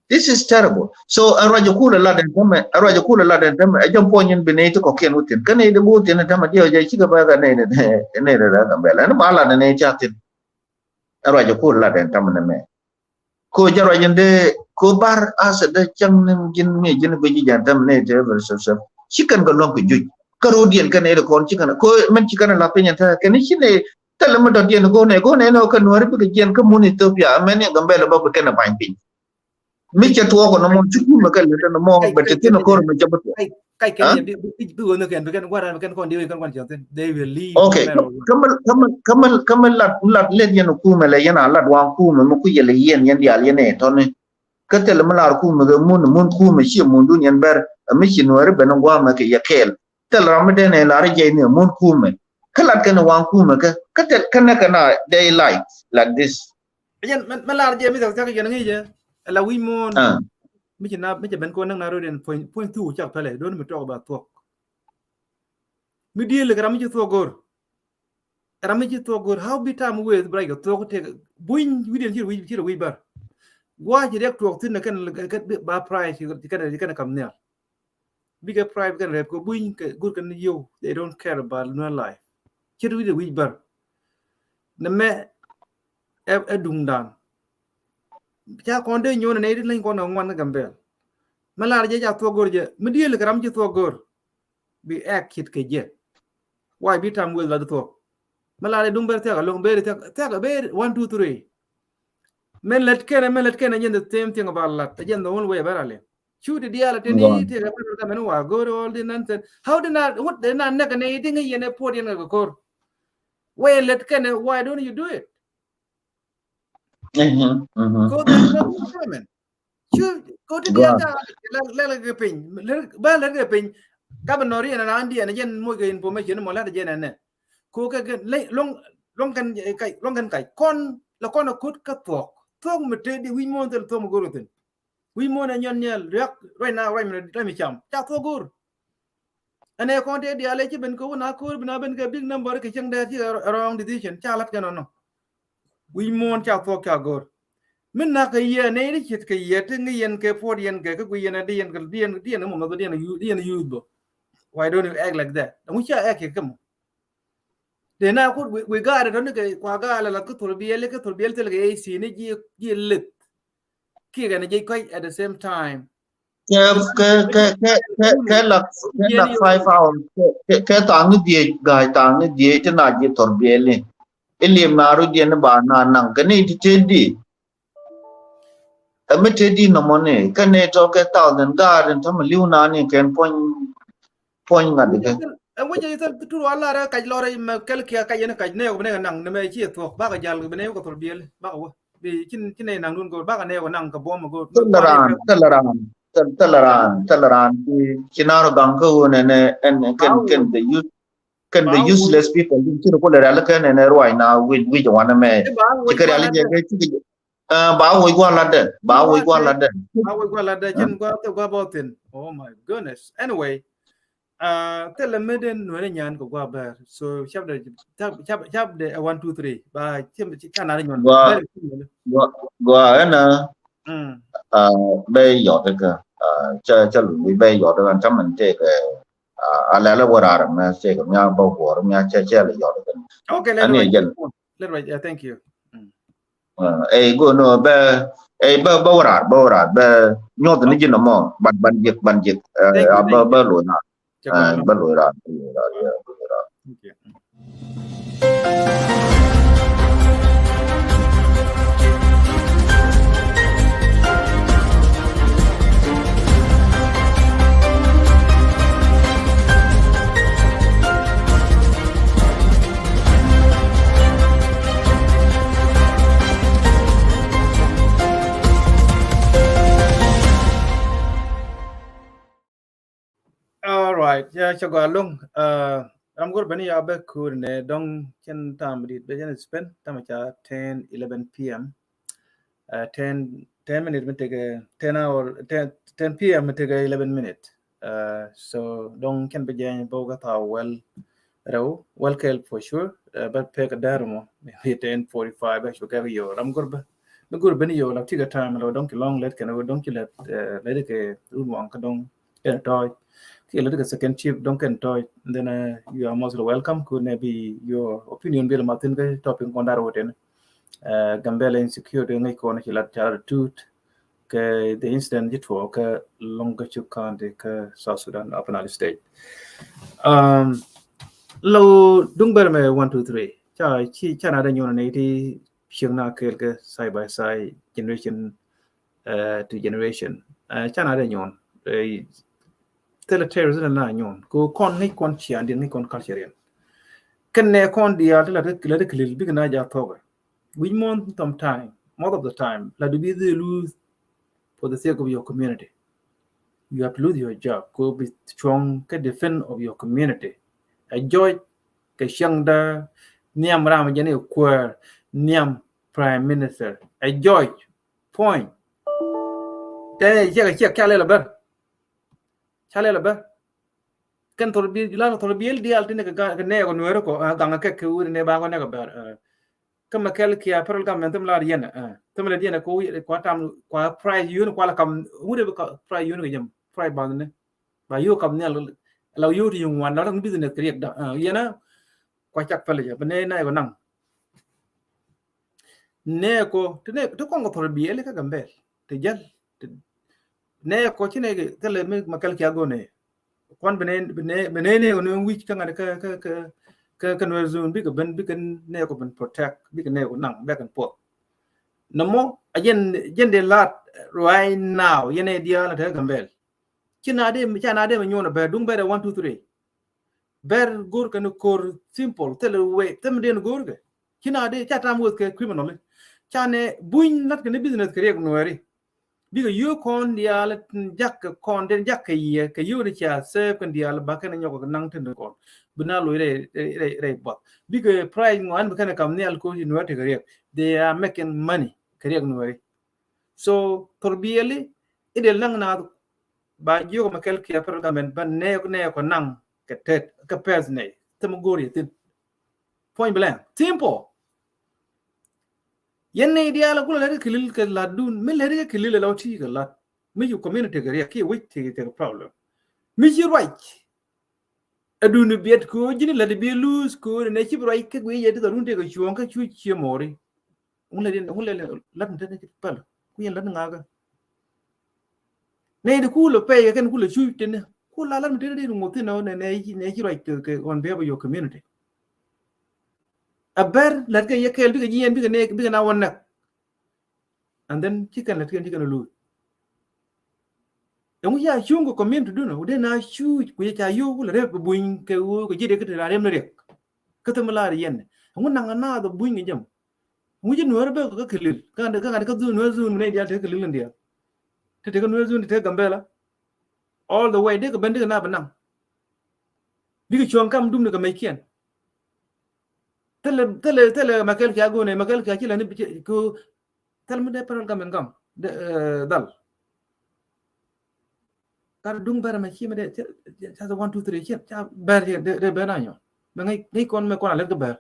This is terrible. So raja kula lah dan teme. Ajam pointin bini itu kokian utin. Kan ini butin teme dia jadi cika baga ni dah kambela. Ini malah ni catin. Raja kula lah dan teme nama. Ko jara jende ko bar as da chang nem jin beji jantam ne je versus chikan ko long ko juj. Karodian kan ele kon chikan ko men chikan la penya ta kan chine talam do dien go ne no kan wari bi gen ko mun Ethiopia men gambela ba kan pa pin. Mi cha tuo ko no mo chuku ma kan le no mo betetino ko me jabat. Kai kan bi no kan gua kan kon dia kan kon jantan. They will leave. Okay, kamal lat len yan ku me le yan lat wang ku me ku ye le yen yan dia le ne to ne. Ka tel malar ku me mun ku me chi mun dun yan ber mi chi no re ben gwa ma ke ya kel. Tel ram de ne la re je ne mun ku me. Ka lat kan wang ku me ka tel kana they like this. Yan malar je mi ta ka yan ngi je. La wi mon. Mi chi na mi je ben ko nang na ro den point tu chak pale don mi talk about talk. Mi deal le ram chi to gor. Ramiji to good how be time with break to take buin we didn't we bar why direct to tin kan ba price you can come near bigger price can rep go buin good can you they don't care about no life chir we bar na me e dung dan cha kon de nyon ne din kon ngwan gambel malar je ja to gor je mi diel gram je to gor bi ek kit ke je why be time with la to malade dum ber tega long ber tega ber 1 2 3 men let ken and the same thing about lat again the only way barale shoot the diala teni tega ber men wa go all the nonsense how did not what they not neck and eating yen port yen go kor way let ken why don't you do it go to men shoot go to the let pin ba let pin gabanori and andi and yen mo information mo la jen and cô cái long kan kai con là con akut ka tok me te di wi mon tel to mo goroten wi mon nyon nyel right now right me cham ta to gor ane kon te di ale ci ben ko na ko bina ben ka big number ke chang da ci around decision cha lat kan no wi mon cha to ka gor min na ka ye ne ri chit ka ye te ngi yen ke for yen ke ku yen di yen mo ma di yen yu bo why don't you act like that mu cha act ke kam de na ko we ga da don ke kwa ga la ko turbiel tel ge AC ne ji lit ki ga ne ji kai at the same time ke lak 5 hours ke tang ni die gai tang ni die te na ji turbiel ni ilim na ru die na ba na nang ke ni ti di me te di no mo ne ke ne to ke ta den ga den to ma liu na ni ken point ngad ke we je ta tu wala ra kaj lore ma kel kia kaj ne kaj ne ko ne nang ne me chi to ba ga jal ne ko turbiel ba ko bi chin ne nang nun ko ba ga ne ko nang ka bom go tolerant kinaro gang ko ne ken the useless people din ko le ala ken ne roi na we jwana me tikari ali je ke ba wo gwa ladde chen gwa botin oh my goodness anyway tell me den no ne nyan ko gwa ber so chap de 1 2 3 ba chem kana nyon gwa na bây giờ cái cho lùi bây giờ cái anh chấm mình chơi cái là qua ra mà chơi cái nhau bao của nhau chơi là giờ cái okay anh này dân let thank you go no bao ra nhau từ những nó mò ban dịch bao lùi ra bao lùi ra all right yeah cho gà lung ram gor bani ya be kur ne dong chen tam dit be chen spend tam cha 10-11 p.m. 10 minutes me take 10 hour 10 p.m. me take 11 minutes. So dong chen be jan bo ga ta well kel for sure. But pick a darmo maybe 10:45 actually carry yo ram gor ba me gor bani yo la tiga time lo dong ki long let kan dong ki let ke room on ka dong ken toy ki let ke second chip dong ken toy then you are most welcome could maybe your opinion bil matin ke topic on dar woten gambele insecure ngai ko na ki lat tar tut ke the incident it for ke longa chu kan de ke South Sudan upon state lo dung ber me 1 2 3 cha na da nyon ne ti chiang na ke side by side generation to generation cha na da nyon teleters na nyon ko kon ni kon chian din ni kon culture ken ne kon dia la de klil big na ja toga we want some time most of the time la do be the lose for the sake of your community you have to lose your job go be strong ke defend of your community enjoy ke shangda niam ram jene ko niam prime minister enjoy point te je kale la ber chale la ber kan torbi la torbi el di altine ka ne ko nuero ko ganga ke uri ne ba ko ne ko ber kama kel kia peral kam mentum la yena tum la yena ko tam kwa price yun kwa la kam uri ka price yun ga jam price ba ne ba yo kam ne la yo ti yung wan na dang business kriek da yena kwa chak pale ja ne na ko nang ne ko to ko torbi el ka gambe te jal ne ko chine ke tele me makal kia go ne kon bene no wich ka ngada ka no zone bi ka ben bi kan ne ko ben protect bi ka ne ko nang back and forth no mo again de lat right now yene dia la ta gambel china de me nyona be dung be 1 2 3 ber gor kan kor simple tele we tem de gor ge china de cha tam ke criminal chane buin nat ke business ke rek no ri biga yo kon dial jak kon den jak ye ke yo ni cha se kon dial ba kan nyoko nang ten kon buna lo re bot biga price ngwan ba kan kam ne al ko ni wate gariek they are making money gariek no way so torbieli idel nang na ba yo ma kel ki apel gamen ban ne ko nang ke tet ke pes ne tem gori tin point blank simple yenne diala kula lari kilil ke ladun me lari kilil la uti ke lat me you community gari ke wait te problem me you right adunu biet ko jini la de bi lose ko ne ci right ke we yedi darun te ko chuon ka chu chi mori ulle lat te ke pal ku yen lat ngaga ne de ku lo pe ke ku lo chu te ne ku la lat te de ngoti no ne ci right ke on be your community aber lat ke ye kel bi ke yen bi ke na wonna and then chicken lat ke lose ngu ya chungo community do no de na chu ku ya yu ku re buin ke u ko jide ke ra rem rek ke te mala yen ngu nanga na do buin jam ngu je no be ko kelil ka ka du no zu ne dia te kelil ndia te ko no zu te gambela all the way de ko bende na banam bi ko chon kam dum ne ko mai kien tele makel ka go ne makel ka ci la ne ko tel mu de paral gam de dal kar dung ber ma chi me de cha 1 2 3 chi cha ber de ber na yo ma ngai kon me kon ale ke ber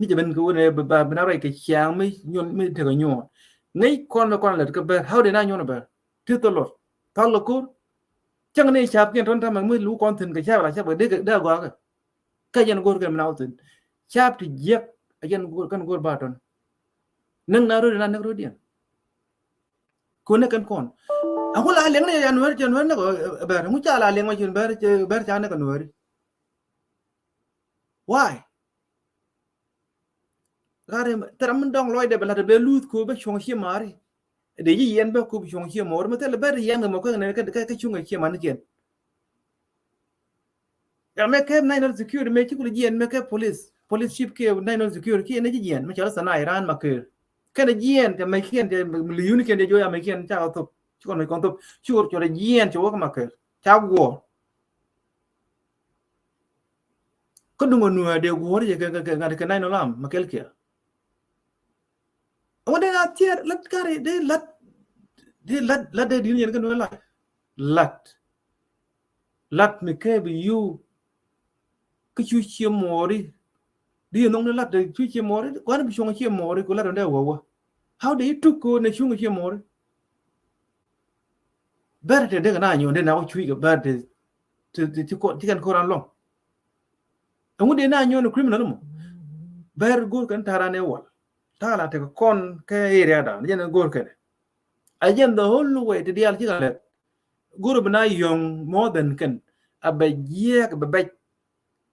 ni je ben ko ne ba na rai ke chiang me nyon me te ko nyon ngai kon me kon ale ke ber how de na nyon ber tu to lo tal lo ko chang ne chap ken ton ta ma me lu kon tin ke cha la cha ba de gwa ka yen gor ke na tin chap ti yek yen gor kan gor ba ton nang na ro na nang ro dian ko ne kan kon aku la leng ne januari ne ko ber mu cha la leng ma jun ber cha ne ko nuari why gare teram dong loy de bela de be lut ko be chong chi mari de yi yen be ko chong chi mor ma tele ber yen mo ko ne ka chung chi man ken ya me ke national security me chi ku yen me ke police chief ke national security ne ji yen me cha sana iran ma ke ne yen te me ken de liun ken de jo ya me ken cha to kon me kon to chur cho de yen cho ka ma ke cha go ko dungo nuwa de gore je ga ngade ka nay no lam makel kia wonde na tier lat kare de lat de din yen kan wala lat me ke bi you ku chu chi mori di nong lat de chu chi mori ko na bi chu chi mori ko lat de wo how do you took ko na chu chi mori ber de na nyo de na chu ga ber de ti ko ti kan ko ran long wonde na nyo no criminal mo ber go kan tarane wal tala te kon ke area da yen go ke again the whole way to deal chigale guru bana young more than can abaye abay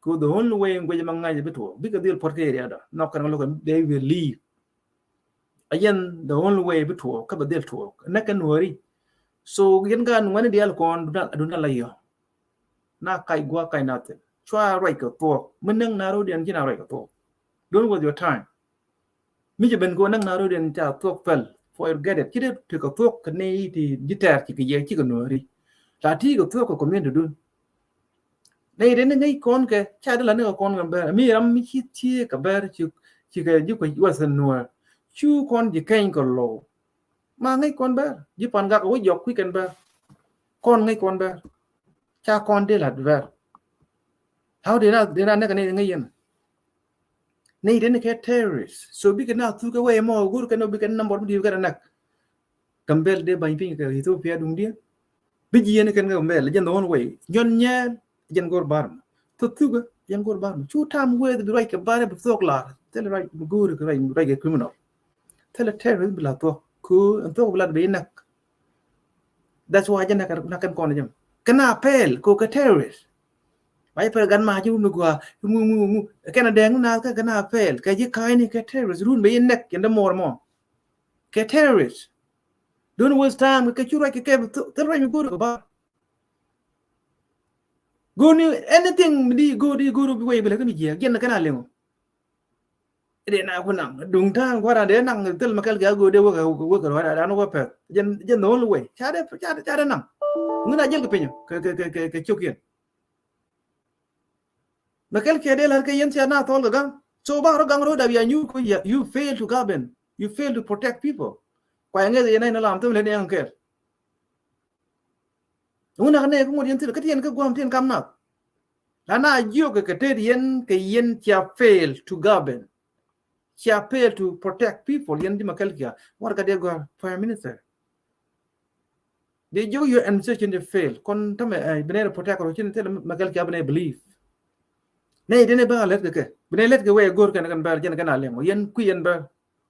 ko the whole way ngwe manga je beto big deal port area da no kan lo they will leave again the whole way beto ka ba deal to na kan wori so yen gan ngani deal kon duna la yo na kai gwa kai na te chwa right ko to meneng na ro den kina right ko to don't waste your time mi je ben ko nang na ro den cha to fel forget it kide to ko to ka nei ti gitar ki ye ki ko nori la ti ko to ko community dun nei den ngai kon ke cha de la ne ko kon ga ba mi ram mi chi ti ka ba chi ka ji ko wa san no chu kon ji kain ko lo ma ngai kon ba ji pan ga ko yok ku ken ba kon ngai kon ba cha kon de la ver how de na ne ka nei ngai yen nei den ke terrorist so bi kana tu ka way mo gur kana bi kan number di ka nak kambel de bain ping ka Ethiopia dung dia bi ji ne kan kambel jen don way nyon nya jen gor bar to tu ga jen gor bar chu tam we the right ka bar bi sok la tel right gur ka right criminal tel terrorist bila to ku to bila be nak that's why jen nak kan kon jam kana pel ko ka terrorist ai per gan ma ju nu gwa ngu kana deng na ka kana pel ka ji kai ni ka terrorist run be nek yanda mor mo ka terrorist don't waste time ka chura ka te ra mi go ba go ni anything di go bi way bele ka mi je gen kana lengo de na ku nang dung ta kwa ra de nang tel makal ga go de wo ka ra no wa pe jen no lu we cha de nang nguna jel ka penyo ka chokien Makel kede lar ke yen na tol ga so ba ro gang ro da ya you fail to govern you fail to protect people kwa nge ye na lam tum le ne anker una ne ko modien til ka tien ka gwam tien kam na la na yo ka te yen cha fail to govern cha fail to protect people yen di makel kya war ka de go prime minister de yo you and such in the fail kon tame bene protect ro chin tel makel kya bene believe nei dene ba let ke bene let ke we gor kan ba jen kan ale mo yen ku yen ba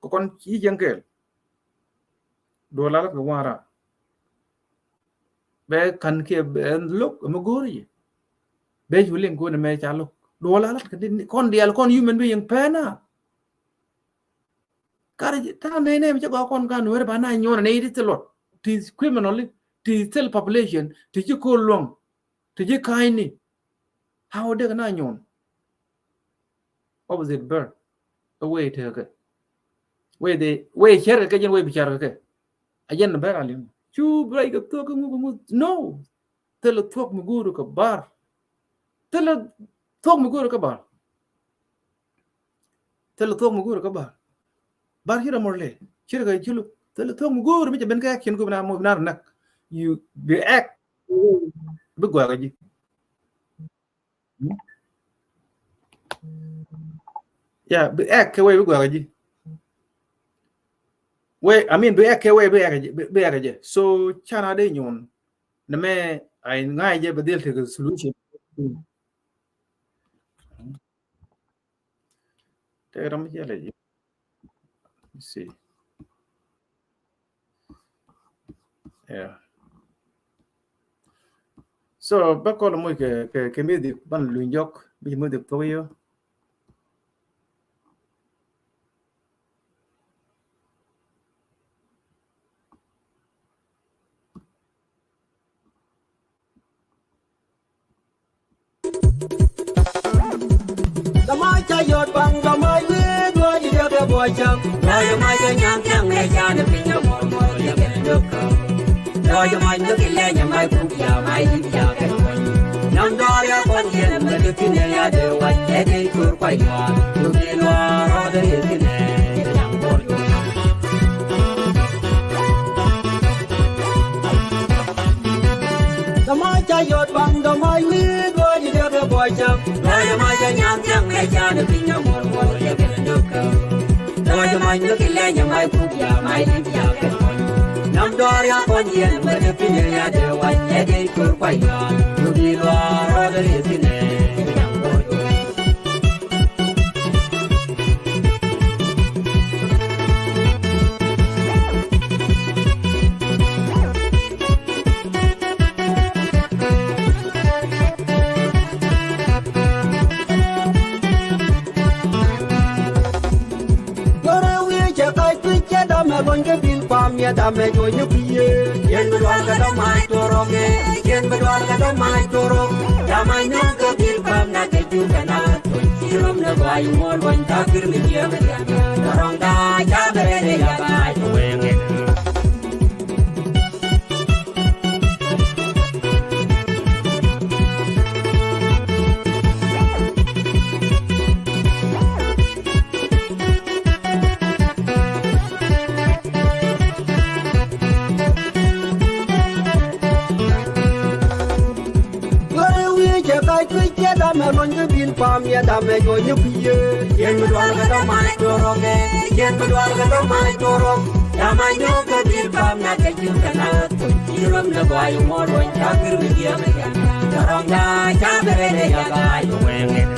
ko kon chi jen ke do la ko wara be kan ke ben lok mo gori be julen ko ne me cha lok do la ke kon dial kon human being pena kar ta ne me cha kon kan wer ba na nyon ne it lot ti criminally ti cell population ti ko long ti kai ni how de na nyon opposite bird away to ke way share ke jen way bichar ke ajen ba alim chu break to ko ngu no tel tok mu guru ka bar tel tok mu guru ka bar tel tok mu guru ka bar hira morle chira ga chulu tel tok mu guru mi ben ka action ko na mo na nak you be act be gwa ga ji yeah be ek ke we gwa ji we I mean be ek ke we be ek je so chana de nyon na me ai ngai je be del te solution te ram je le ji see yeah so ba ko mo ke me di ban lu yok bi mo de to yo Gamai cha yot bang gamai ye go di de boy chang na yo mai cha nyang chang ne cha ne pin yo mo ye ke duk na yo mai no ki le nya mai ku ya mai di ya ke no Nam Doria Pontian, but the Pinea de White Eddie Kur Paiwan, to be Lord of the Pinea, young boy. The Maja Yot Bang, the My Wig, or you get a boy jump. Lawyer Maja Yang, Majan, the Pina more, you get a look. Lawyer Maja looking like my Pukia, my Lydia. Nam Doria Pontian, but the Pinea de White Eddie Kur Paiwan, to be Lord of the Pinea, young boy. Going to be palm yet, I'm going to be here. Yen Bedwalga my Toro, Yen Bedwalga my Toro. Yamai no go bill palm not a juvenile. Serum the boy more one talker with you. The wrong guy, Jabber, Yabai, to wing it. I'm going to be palm yet, I'm going to be here. Yen Bedwalga my Toro, Yen Bedwalga my Toro. Yamai no go bill palm not a juvenile. Serum the boy more one talker with you. The wrong guy, Jabber, Yabai, to wing it.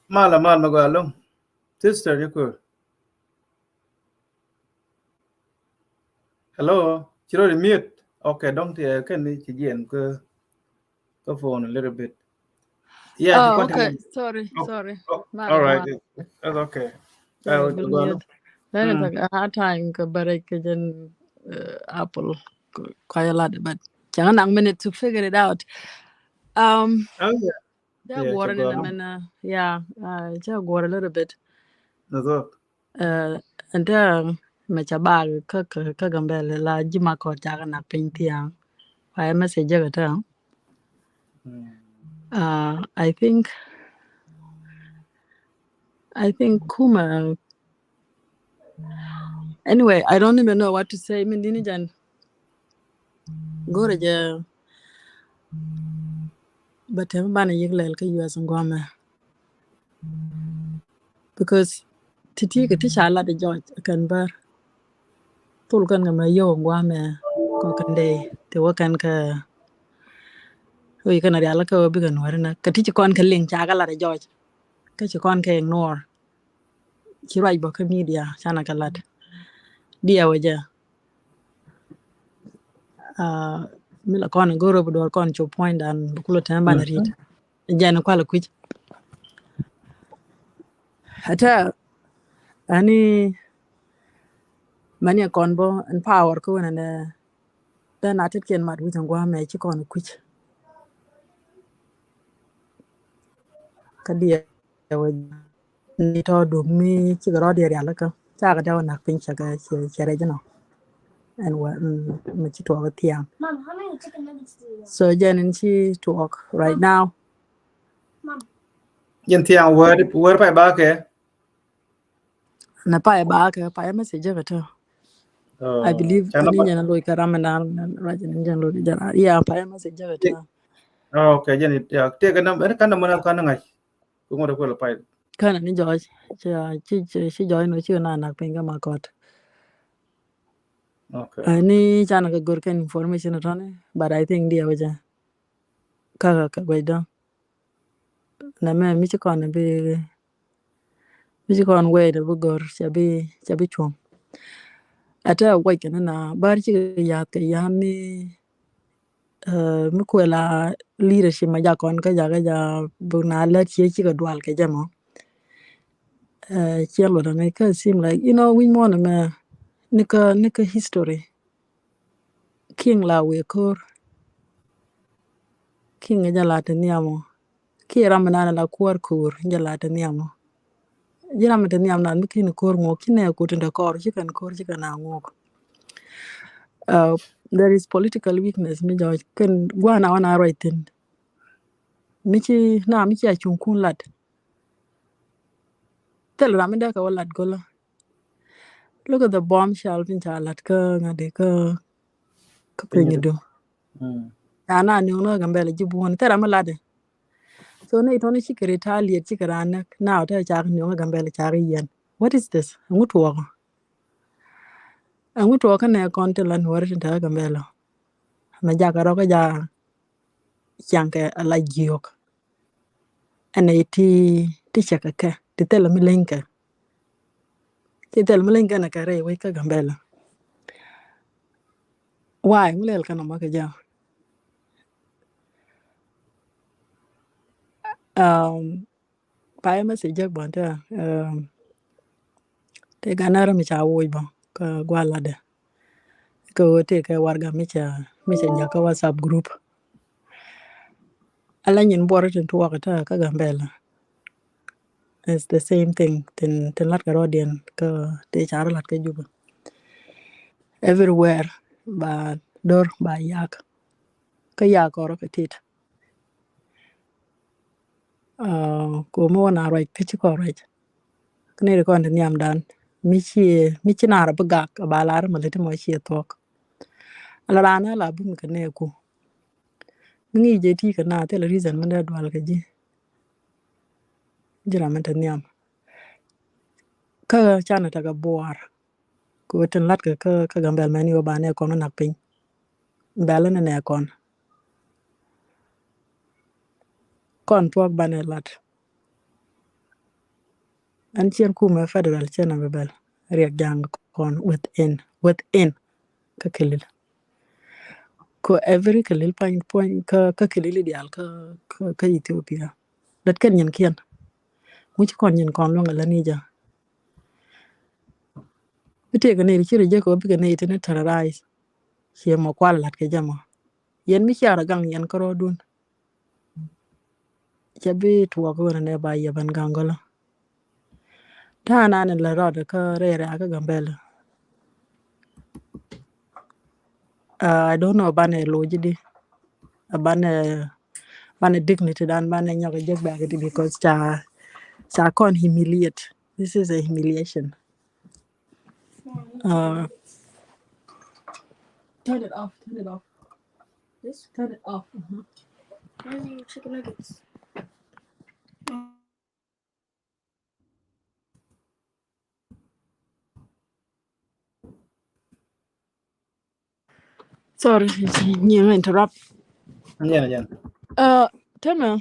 Mal magalo. Sister, you could. Hello, you're mute. Okay, don't can you go phone a little bit. Yeah, Oh, okay. Sorry. All right, that's okay. I'll go. Then it's a hard time to break it Apple quite a lot, but jangan a minute to figure it out. Oh yeah. Yeah, water in them and just water a little bit. That's all. And then machabal kagambel la jima ko jaga na pintiang. I message jaga I think Kuma. Anyway, I don't even know what to say. Mindini jan go to but everybody yiglel ka US ngwame because titi ka tisha la de George kan bar tul kan ngam yo ngwame ko kan de te wakan ka we kan ari ala ka bi kan warna ka titi kon ka ling cha la de George ka ci kon ka ignore ci right bo ka media chana ka lat dia waja mila kon goro bu dor kon cho point dan bukulo tamba na rit jana kwala kuj hata ani mania konbo and power ko na then atit ken mat wi ngwa me ci kon kuj kadia ni to do mi ci garo dia la ka ta ga daw nak pin chaga chere jano and what me ci to ga tiang mom how many chicken nuggets do you want so jen she talk right now mom Yen tiang word pa ba ke na pa ba ka pa message ga to I believe ani nyana loy karamana rajan jan lo jara yeah pa message ga to okay jen ya te ga nam kan nam na kan ngai ko ngoro ko la pa kana ni George ci joy no ci na nak pin ga ma kot okay ani chana ga gor kan information rone but I think dia waja ka gwaida na me mi ci kon we de bu gor chabi chong ata wai kana na bar chi ya ka ya mi ko la leadership ma ja kon ka ja bu na la chi ka dwal ke jamo chelo da ne ka seem like we want nika history king la we kor king ja la taniamo ki ramana la kwar kur ja la taniamo jira mata niam na mi kin kor ngo kine ko tunda kor chikan kor chikan ngo there is political weakness mi jo kan gwana wana right in mi chi achun kun lat tel ramida ka walat gola look at the bombshell in chalat ka ngade ka penyedo ana ni no gambele jibun tera malade so ne to ni chikere tali chikarana now ta chak ni no gambele chari yen what is this ngutu ka ne konte lan wori ta gambele ma jakaro ka ja chanke ala jiok ane ti chakaka ti tela milenka na kare we ka gambela why mulel kana maka ja pa message bonta te ganara mi cha wo ba ka gwala de ko te ka warga mi cha jaka WhatsApp group ala nyin boro tin to ka gambela it's the same thing tin lat ka rodien ka te char lat ka juba everywhere ba dor ba yak ka yak oro ka tit ko mo na right ka ko right kne ko ndan yam dan mi chi na ra bagak ba lar ma le mo chi tok ala rana la bu mi kne ko ngi je ti ka na te la reason man da dwal ka ji jira man tan yam ka chana ta ga bor ko tin lat ka gambel mani ba ne ko na pin bela ne kon tuok ba ne lat an chien ku me federal chena bebel riak jang kon within ka kelil ko every kelil point ka kelil ideal ka Ethiopia dat ken yen kien much kon yen kon lo ngala ni ja bite ga ne chire je ko bi ga ne itene terrorize che mo kwal lat ke jama yen mi chara gang yen koro dun chabi tuwa ko ne ba yaban gangola ta na ne la roda ka re ka gambela I don't know bane lojidi bane dignity dan bane nyaga jeg bagadi because cha kon humiliate. This is a humiliation. Turn it off. Just turn it off. Chicken nuggets. Sorry, you interrupt. Yeah. Tana,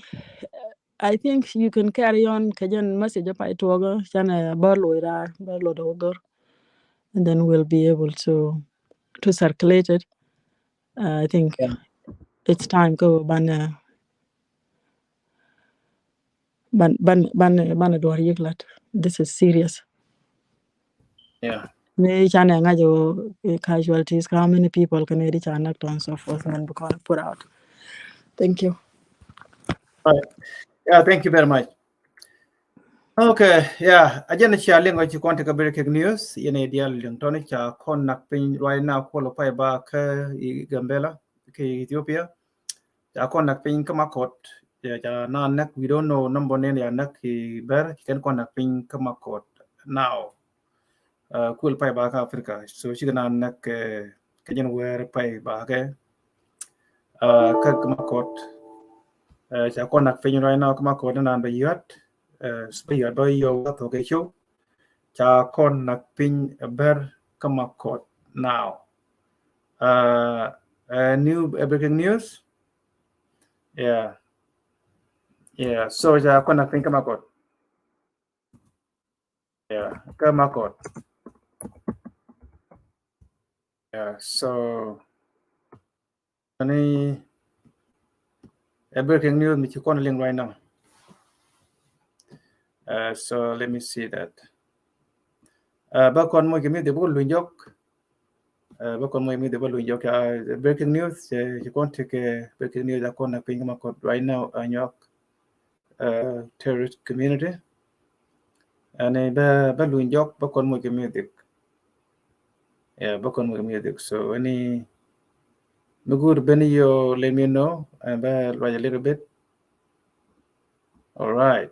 I think you can carry on kajan message up to Oga chana barlo da and then we'll be able to circulate it. I think it's time go ban door yiglat. This is serious. Yeah. Ne chana ngajo casualties, how many people can reach and so forth and because put out. Thank you. All right. Yeah, thank you very much. Okay, yeah, ajana cha lengo chi konta ka breaking news yene dial yung toni cha kon nak pin right now qualify ba ka Gambela ke Ethiopia cha kon nak pin kama kot ya cha na nak we don't know number ne ya nak ki ber ken kon nak pin kama kot now qualify ba ka Africa so chi na nak ke jen wer pai ba ke ka kama kot cha kon nak pin right now kama kot na ba yat spear ba yo to ke show cha kon nak pin ber kama kot now new breaking news yeah so cha kon nak pin kama kot kama kot So any breaking news which you calling right now. So let me see that. Ba con moi kimi de bu lu yok. Ba con moi mi de bu lu yok. Breaking news you can take breaking news akon na ping ma right now New York terrorist community. And ba lu yok ba con moi kimi de. Ba con moi kimi de. So any good Benny, you let me know and write a little bit. All right.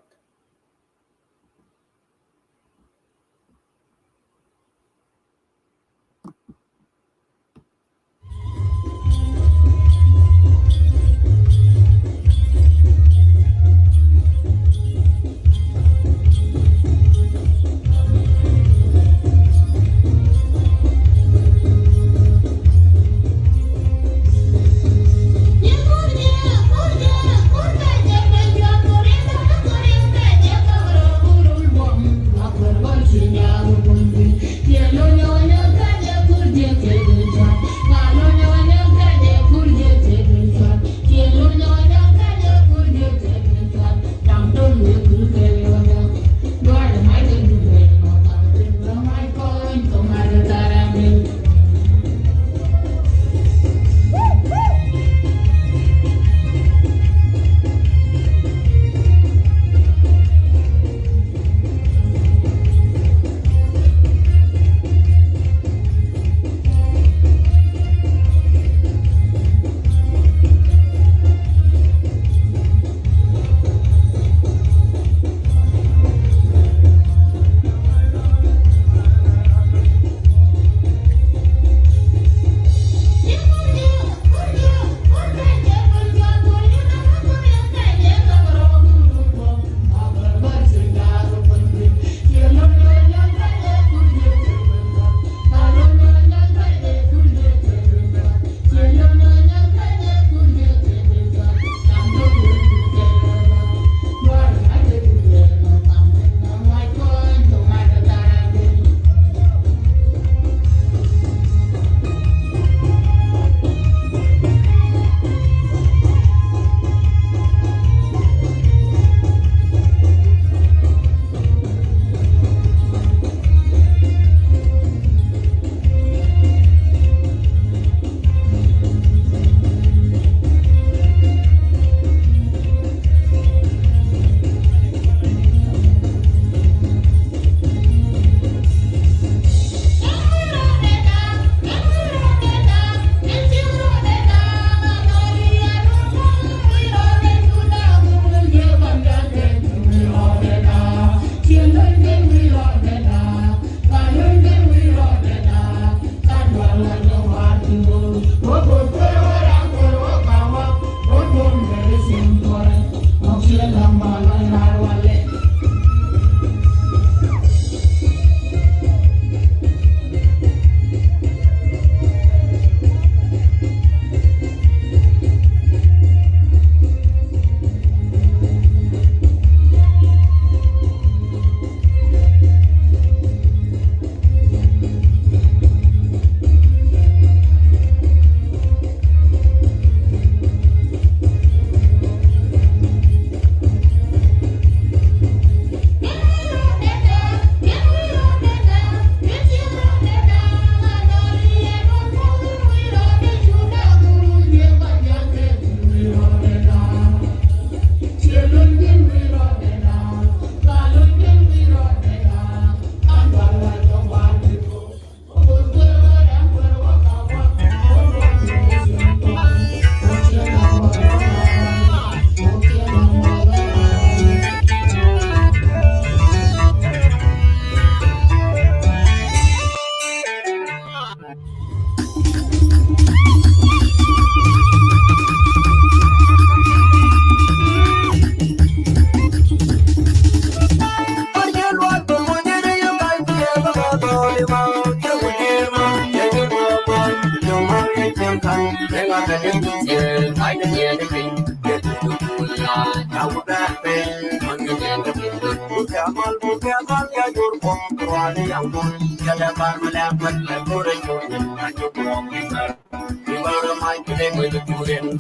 Burgamal ya jurbo Rwani yangun Jale barmala Badla kore jurbo Anjo buong Ibar Ibar mai kide Mwede turin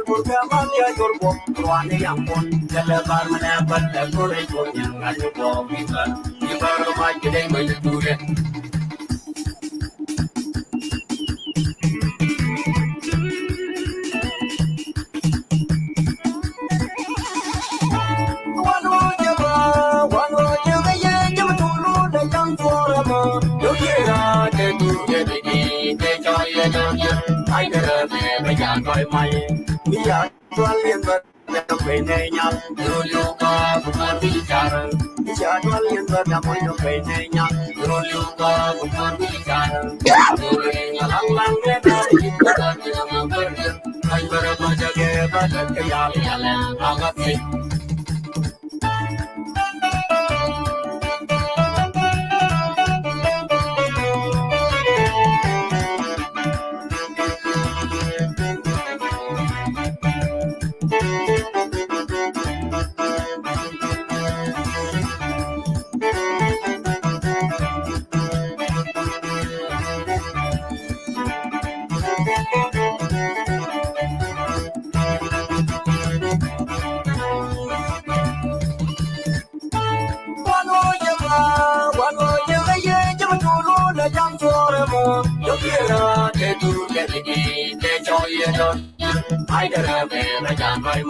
Burgamal ya jurbo Rwani yangun Jale barmala Badla kore jurbo Anjo buong Ibar Ibar mai kide Mwede turin I got a baby, I'm going my we are dwelling but never pay now. You go for the car. We are dwelling but I'm going to pay now. You go for the car. Doing a long I'm better put together, but I got it. I got a baby, I got my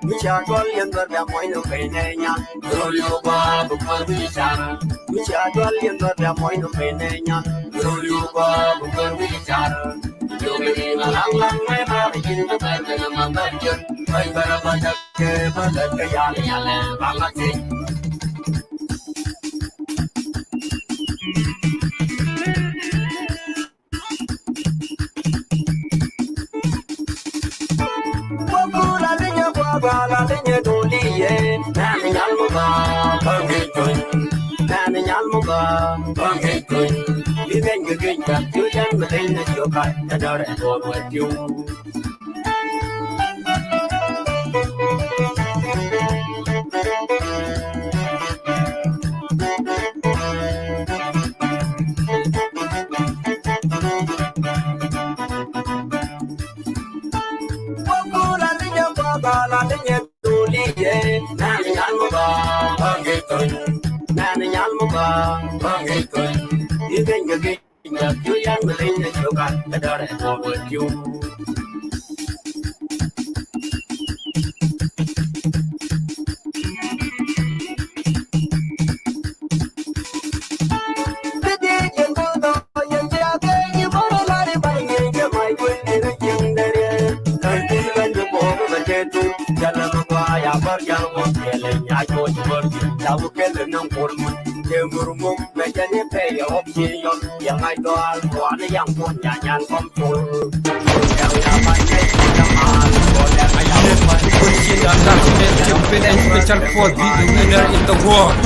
we are dwelling but I'm going to pay now. You go for the car. We are dwelling but I'm going to pay now. You go for the car. You live a long way, I'm in the bed and I'm a budget. I better but the yalla, I'm not saying. La leña doliye, nani almuba, pangitun, nani almuba, pangitun. You can get that you can maintain your car, and are at all with you. La leña doliye, nani almuba, pangitun, nani almuba, pangitun. You can get that you can maintain your car, and are at all with you. Special for the winner in the world.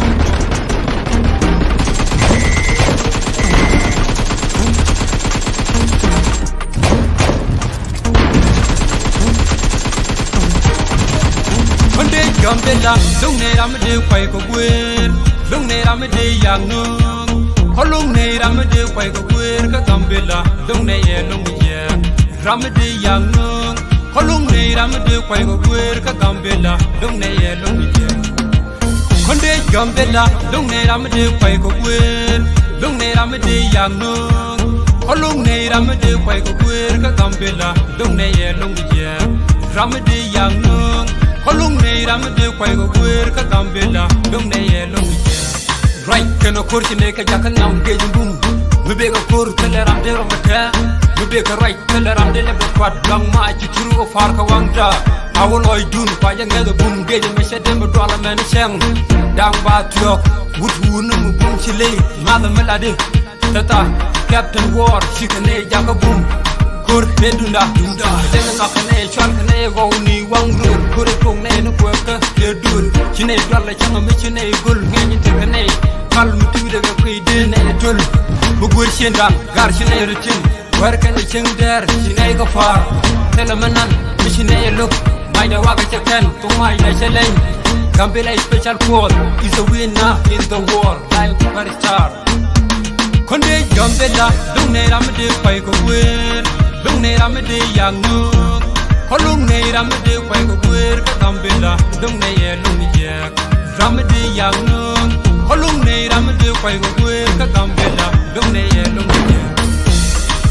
Gambela, long ne ramade kwai ko gwer, long ne ramade yang nung, holong ne ramade kwai ko gwer ka gambela, long ne ye long ye, ramade yang nung, holong ne ramade kwai ko gwer ka gambela, long ne ye long ye. Konde gambela, long ne ramade kwai ko gwer, long ne ramade yang nung, holong ne ramade kwai ko gwer ka gambela, long ne ye long ye, ramade yang nung. Holung ne ramade kwai go gwer ka gambela dong ne ye long ye right kana korti ne ka jakan nam ge jum me be a kur teleram de romata me be a right teleram de le kwat gang ma ci turu far ka wangta awol oy dun pa ya ngada bum geje me shede me dola men cheng dang ba tiok wut wunu mu bum ci le ma da melade tata captain war shikane jaga bum kur medunda dunda den na khane chal khane go ni wangru kur kong ne no ko ka de dul chine dola changa me chine gul ngeni te khane kal mu tude ga koy de ne dul bu gur shendan gar chine rutin war kan cheng der chine ga far telamanan chine look my da waga chekan to my da chelen Gambela special code is a winner in the war like superstar konde Gambela dung ne ramde pai ko wer dung ne ramde yang nu holung ne ramde pai ko wer ka Gambela dung ne ye lung ye ramde yang nu holung ne ramde pai ko wer ka Gambela dung ne ye lung ye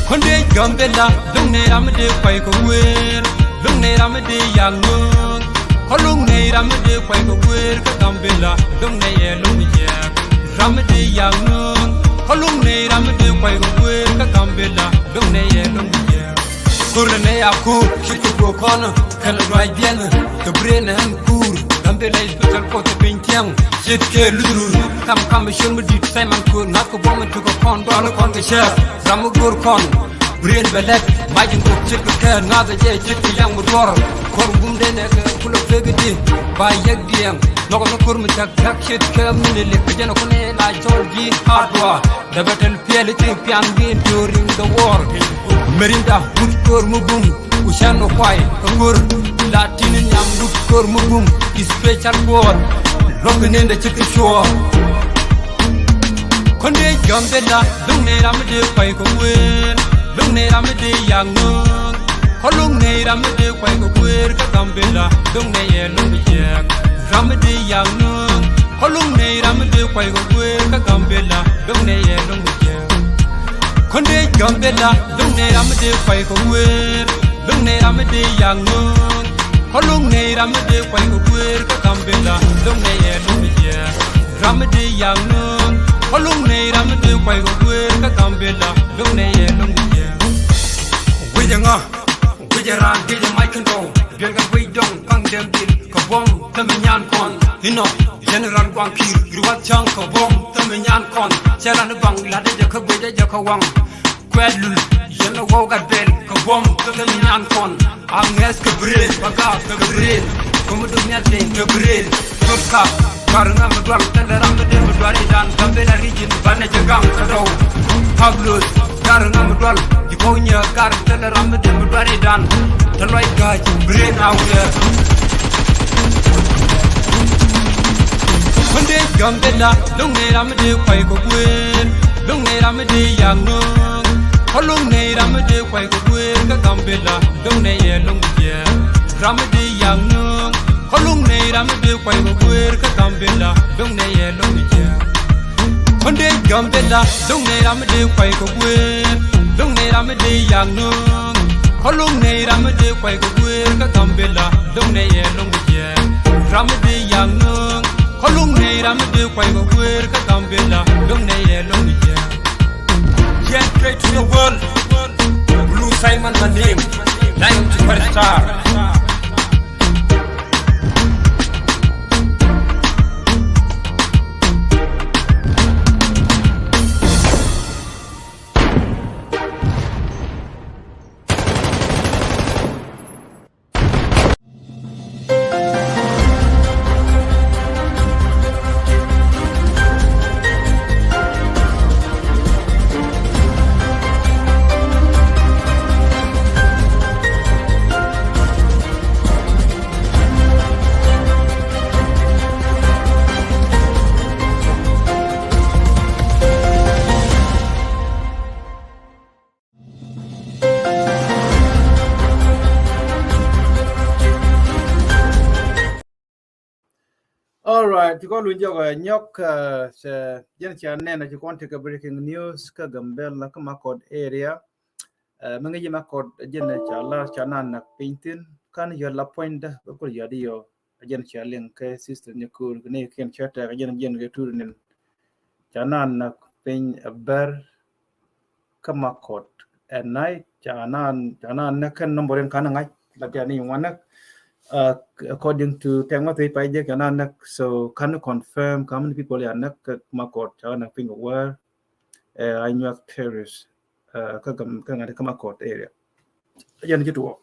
konde Gambela dung ne ramde pai ko wer dung ne ramde yang nu holung ne ramde pai ko wer ka Gambela dung ne ye lung ye ramde yang nu holung ne ramde pai ko wer ka Gambela dung ne ye lung ye kurne aku chiku ko kono kan roi bien to brene han kur Gambela special ko to pinkyang shit ke luru kam shun mu dit sai man kur na ko bom to ko kon do kon ke sha ramu gur kon brain belet majin ko chit ke na da je chit yang mu dor kon bum de ne ko lo fegdi ba yek diam no ko kur mu tak shit ke min le ke jeno ko ne la chol ji hardwa the battle field champion win during the war merinda good kur mu bum ushano kwai kur latin nyam good kur mu bum special war long ne de chit show konde Gambela dung ne ramde pai ko wer dung ne ramde yang nu holung ne ramde pai ko wer ka Gambela dung ne ye lung ye ramde yang nu holung ne ramde pai ko wer ka Gambela dung ne ye lung ye konde Gambela dung ne ramde pai ko wer dung ne ramde yang nu holung ne ramde pai ko wer ka Gambela dung ne ye lung ye ramde yang nu holung ne ramde pai ko wer ka Gambela dung ne ye lung ye wijanga wijaran de mai kando bien ga wijong pang dem dil ko bom tamanyan kon hino general kwang kir ruat chang ko bom tamanyan kon charan bang la de ko gwe de ko wang kwelul yeno wo ga bel ko bom tamanyan kon anges ko bre baga ko bre ko mu dunya de ko bre turka karna mu dwal teleram de mu dwal dan Gambela region bane jagang kado pablos karna mu dwal di ko nya kar teleram de mu dwal dan talwai ga bre now here konde Gambela dung ne ramde pai ko wer dung ne ramde yang nu holung ne ramde pai ko wer ka Gambela dung ne ye lung ye ramde yang nu holung ne ramde pai ko wer ka Gambela dung ne ye lung ye konde Gambela dung ne ramde pai ko wer dung ne ramde yang nu holung ne ramde pai ko wer ka Gambela dung ne ye lung ye ramde yang nu holung ne ramde pai ko wer ka Gambela dung ne ye lung ye get straight to the world blue Simon my name lion superstar All right, to go to Nyok, Jen Chanen, you want to take a breaking news, Kagambella, Kamakod area, Mangajimakod, Jen Chala, Chanan, painting, can you la point, Yadio, Jen Chalink, sister Nikur, Nakan Chatter, Jen Jen Gaturin, Chanan, pain a bear, kamakot at night janan nakan nomboren kanangai latiani wanak according to tengmati paje kanan so can you confirm how many people are nak kamakot jana finger where I knew terrorists kagam kangade kamakot area yan gitu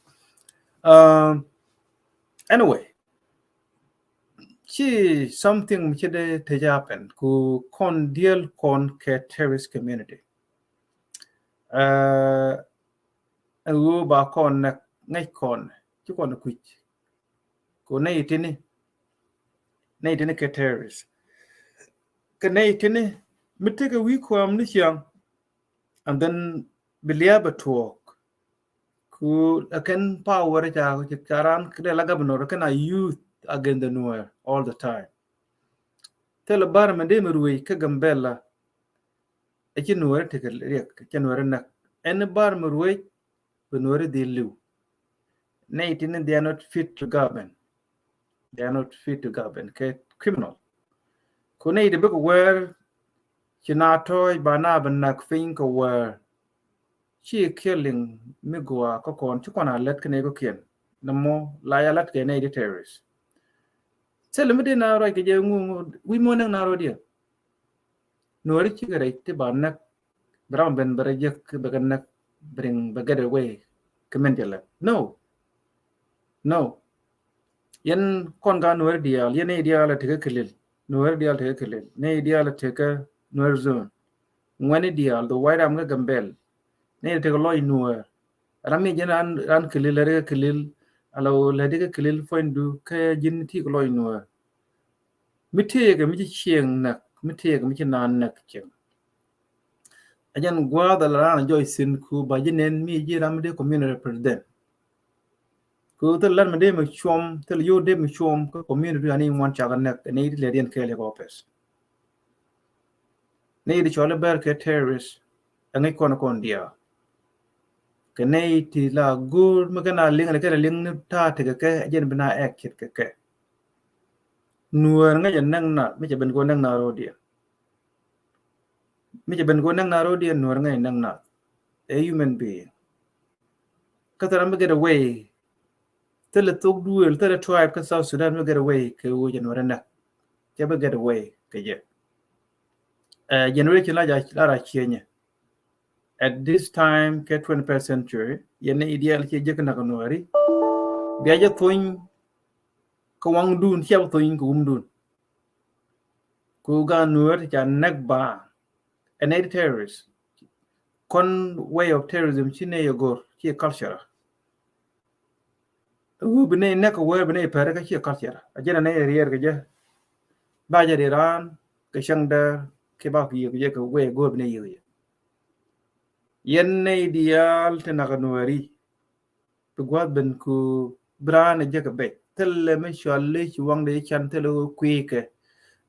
anyway she something which they happen ku con deal con ke terrorist community ngu ba con nak ngay con chứ còn quỷ của này thế này cái terrorist cái này thế này mình take a week from this young and then believe a talk ku akan power ja ku karan kede laga benor kana youth against the noir all the time tell bar me de ruwe ka gambella e ci noir te ke rek ci noir nak en bar me ruwe benor de liu nay tin they are not fit to govern ke criminal ku nay de big where ci na toy bana ban nak fin ko where she killing migwa ko kon ci kona let kene ko kien namo la ya lat ke nay de terrorist selum de na ro ke je ngu wi mo nang na ro dia nori ci gare te ban nak bram ben bare je ke bagan nak bring bagade way kementela no yen kon ga nori dia yen dia la te kelil nori dia te kelil ne dia la te ka nori zone ngani dia do wide am ga gambel ne te ko loy nuer rami jenan ran kelil re kelil alo la de kelil fondu ka jin ti ko loy nuer mite ga mi chieng nak mite ga mi nan nak chieng ajan gwa da ran joy sin ku ba jinen mi ji ram de community president ku te lan me de me chom te yo de me chom ko community ani wan cha nak ne le den kele ko office ne di chole ber ke terrorist angai kon dia ke ne ti la gur me kana ling le ke ling ta te ke jen bina ek kit ke nuer nga jan nang na me je ben ko nang na ro dia mi ben go nang naro dia nuar ngai nang na a human being katara me get away tele tok duel tele tribe ka South Sudan me get away ke wo janwara na ke be get away ke je generation la ra chienya at this time ke 21st century yene ideal ke je kana nuari biya je toin ko wang dun siap toin ko dun ko ga nuar jan nak ba an aid terrorist con way of terrorism chine yogor chi culture u bine nak wer bine pere ka chi culture ajena ne rier ke je ba je Iran ke shangda ke ba ki ke ko we go bine yi yen ne ideal te na kanwari to gwad ben ku brana je ka be tel me shalle chi wang de chan tel ku ke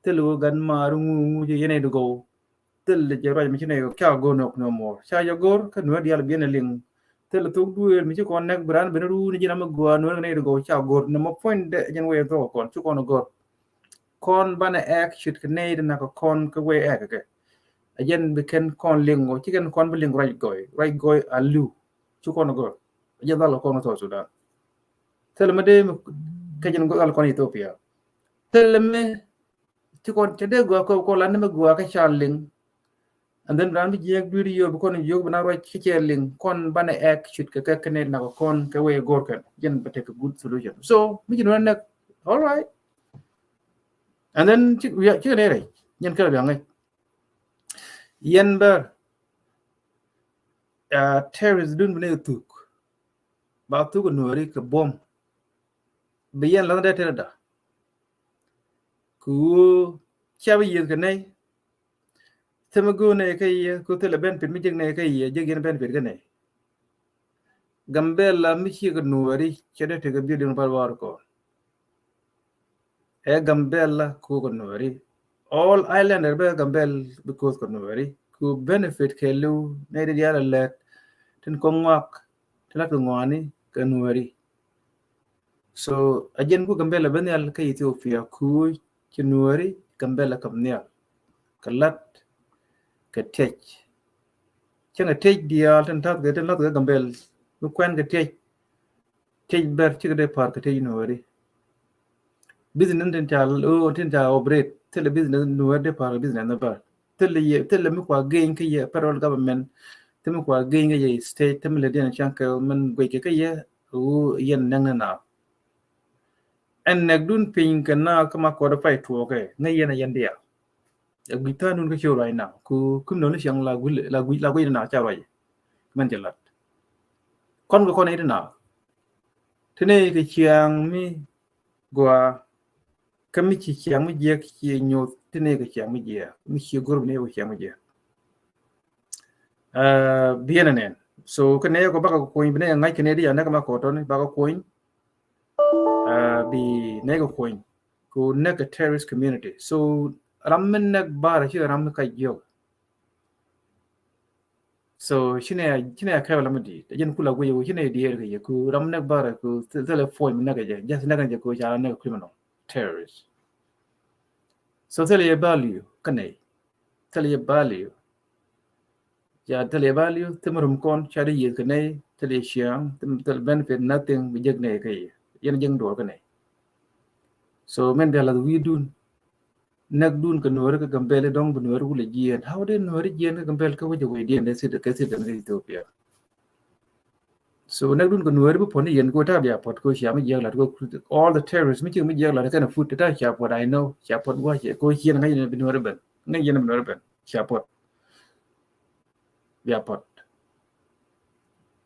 tel gan maru ngu je yene do go tel je ra mi chine ko ka go nok no more cha yo gor ka no dial bien ling tel to duel mi ko nek bran ben ru ni jina ma go no ne go cha gor no mo point de jen we to kon chu kon gor kon bana ek shit ke ne na ko kon ka we ek ke ajen be ken kon ling go chi ken kon be ling right goy alu chu kon gor ajen dal ko no to Sudan tel me de ke jen go dal kon Ethiopia tel me chi kon te de go ko lan me go ka charling and then ran bi jek duri yo ko ni jog bana ro ci ling kon bana ek chut ke kene na ko kon ke we gor kan jen ba take a good solution so mi jino nak all right and then ci ne re yen kala bi ngai yen ba terrorist dun bene tuk ba tuk no ri ke bom bi yen la da tere da ku chawi yen ke nei temago ne kai ko tele ben pin mi jeng ne kai je gen ben pin ne gambella mi chi ko nuari chede te ga bidin par ko e gambella ko nuari all islander be gambel because ko nuari ku benefit ke lu ne de yala let tin ko ngak tala ko ngani ka nuari so ajen ku gambella ben yal kai Ethiopia ku chi nuari gambella kam ne kalat ke tech chẳng take dia tan tat ga tan lat ga gambel bu kwen ga take ber chi ga par ka take no wari business den ta o tin ta operate tele business no wari par business na bar tele mi kwa gain ka ye federal government tele kwa gain ga ye state tele den chan ka man gwe ka ye o yen nang na en nek dun pin ka na ka ma ko da fai to ke ngai yen yen dia bi ta nun ka show right now ku kum no ni siang la gwi na cha rai man je lat con ko nei na thế này cái chiang mi gua cái mi chi chiang mi je ki nyo thế này cái chiang mi je mi chi group ne cái chiang mi je bien nen so cái này có bác có coin bên này ngay cái này đi anh cái mà có đó này bác có coin bi này có coin ku ne cái terrorist community so ram men nak bar chi ram ka yo so chine ka la mudi jen kula go yo chine di er ku ram nak bar ku tele form nak je just nak je ko cha nak criminal terrorist so tele value kanai tele value ya tele value temarum kon cha di yer kanai tele siang tele benefit nothing bi jeg ne kai yen jeng do kanai so men dala we dun nak dun ka nore ka gambele dong bu nore wule jien how de nore jien ka gambele ka waje we dien de sit ka sit in Ethiopia so nak dun ka nore bu pon yen ko ta bia pot ko sia ma jeng la ko all the terrorists mi ching mi jeng la ka na food ta sia pot I know sia pot wa che ko hien ngai ne bu nore ben ngai yen bu nore ben sia pot bia pot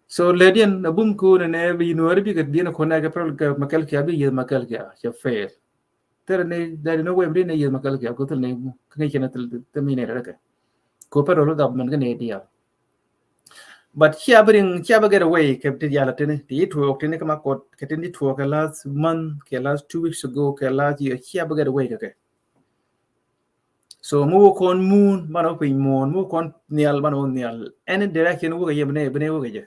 so ledien na bum ko ne bi nore bi ka dien ko na ka pro ka makal kya bi yen makal kya sia fail tere ne dari no way ne yen makal kya ko tel ne ngai chena tel mi ne ra ka ko pero lo government ka ne dia but here get away kept it yala tene ti to ok tene kama ko ketin to ka last month ke last 2 weeks ago ke last year here get away ka so mu kon moon mano pe mon mu kon nial mano nial any direction wo ga yebne bene wo ga je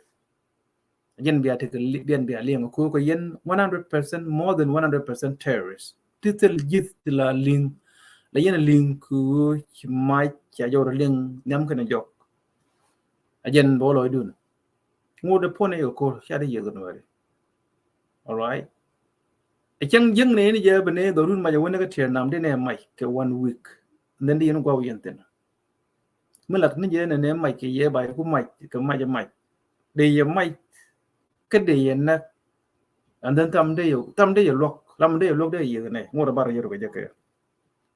yen biya te bien biya leng ko ko yen 100% more than 100% terrorists titel jit la link la yen link ku mai cha yo link nyam kana jok ajen bo loy dun ngo de pone yo ko sha de ye gon wari all right e chang jeng ne ni je bene do dun ma je wona ka tier nam de ne mai ke 1 week nen di no gwa yen ten melak ni je ne mai ke ye bai ku mai ke mai je mai de ye mai ke de ye na and then tam de yo lok lam de yo lok de ye ne ngo da bar ye ro ke je ke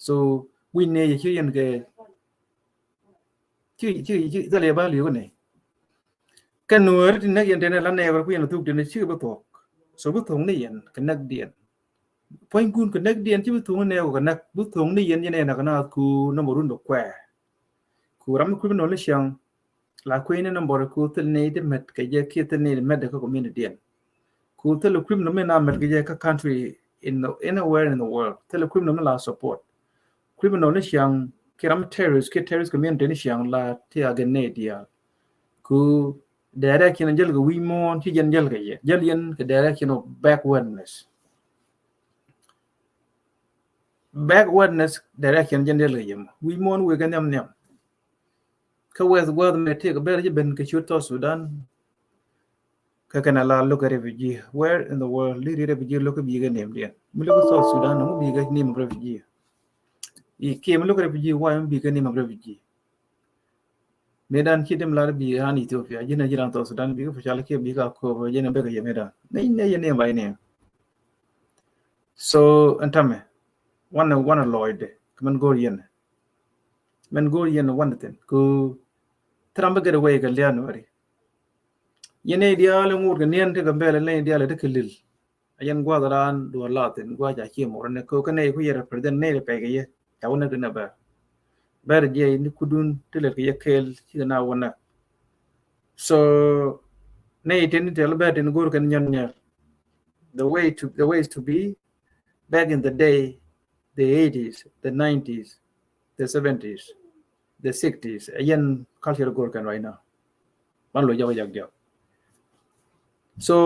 so win ne ye chi yen ke chi za le ba li ko ne cái nuôi thì nó hiện trên là nè và quyền là thuộc trên chưa bắt thuộc số bút thống này hiện cái nấc điện point kun cái nấc điện chứ bút thống này cái nấc bút thống này hiện như này là cái nào cu nó một run độc quẻ cu rắm cứ nói là xong là quên nó bỏ cu tên này để mất cái gì kia tên này để mất được cái community điện cu tên là quên nó mới làm mất cái gì các country anywhere in the world tên là quên nó mới là support quên nói là xong cái rắm terrorist community này xong là thì again này dia cu direction and jelga we mon ci jen jelga ye jelien ke direction of backwardness direction jen jelga ye we mon we ganam nyam ka wes gwad me te ka ber je ben ke chuto Sudan ka kana la look at refugee where in the world li refugee look bi ga nem dia mi look South Sudan mo bi ga nem refugee e ke mi look refugee wa bi ga nem refugee medan kidem la bi han Ethiopia jina jiran to Sudan bi ko chala ke bi ka ko jina be ga medan ne yene bay ne so antame wana lloyd man go yen wan ten ko tramba get away ga lian wari yene dia le ngur ga nien te ga bele le dia le de kelil ayen gwa daran do laten gwa ja ki mo ne ko kane ko yere president ne pe ga ye ta wona ga na ba ber je ni kudun tele ke yekel ci na wona so ne ten tel ber ten gor kan nyan nya the ways to be back in the day the 80s the 90s the 70s the 60s ayen culture gor kan right now man lo jaw jag so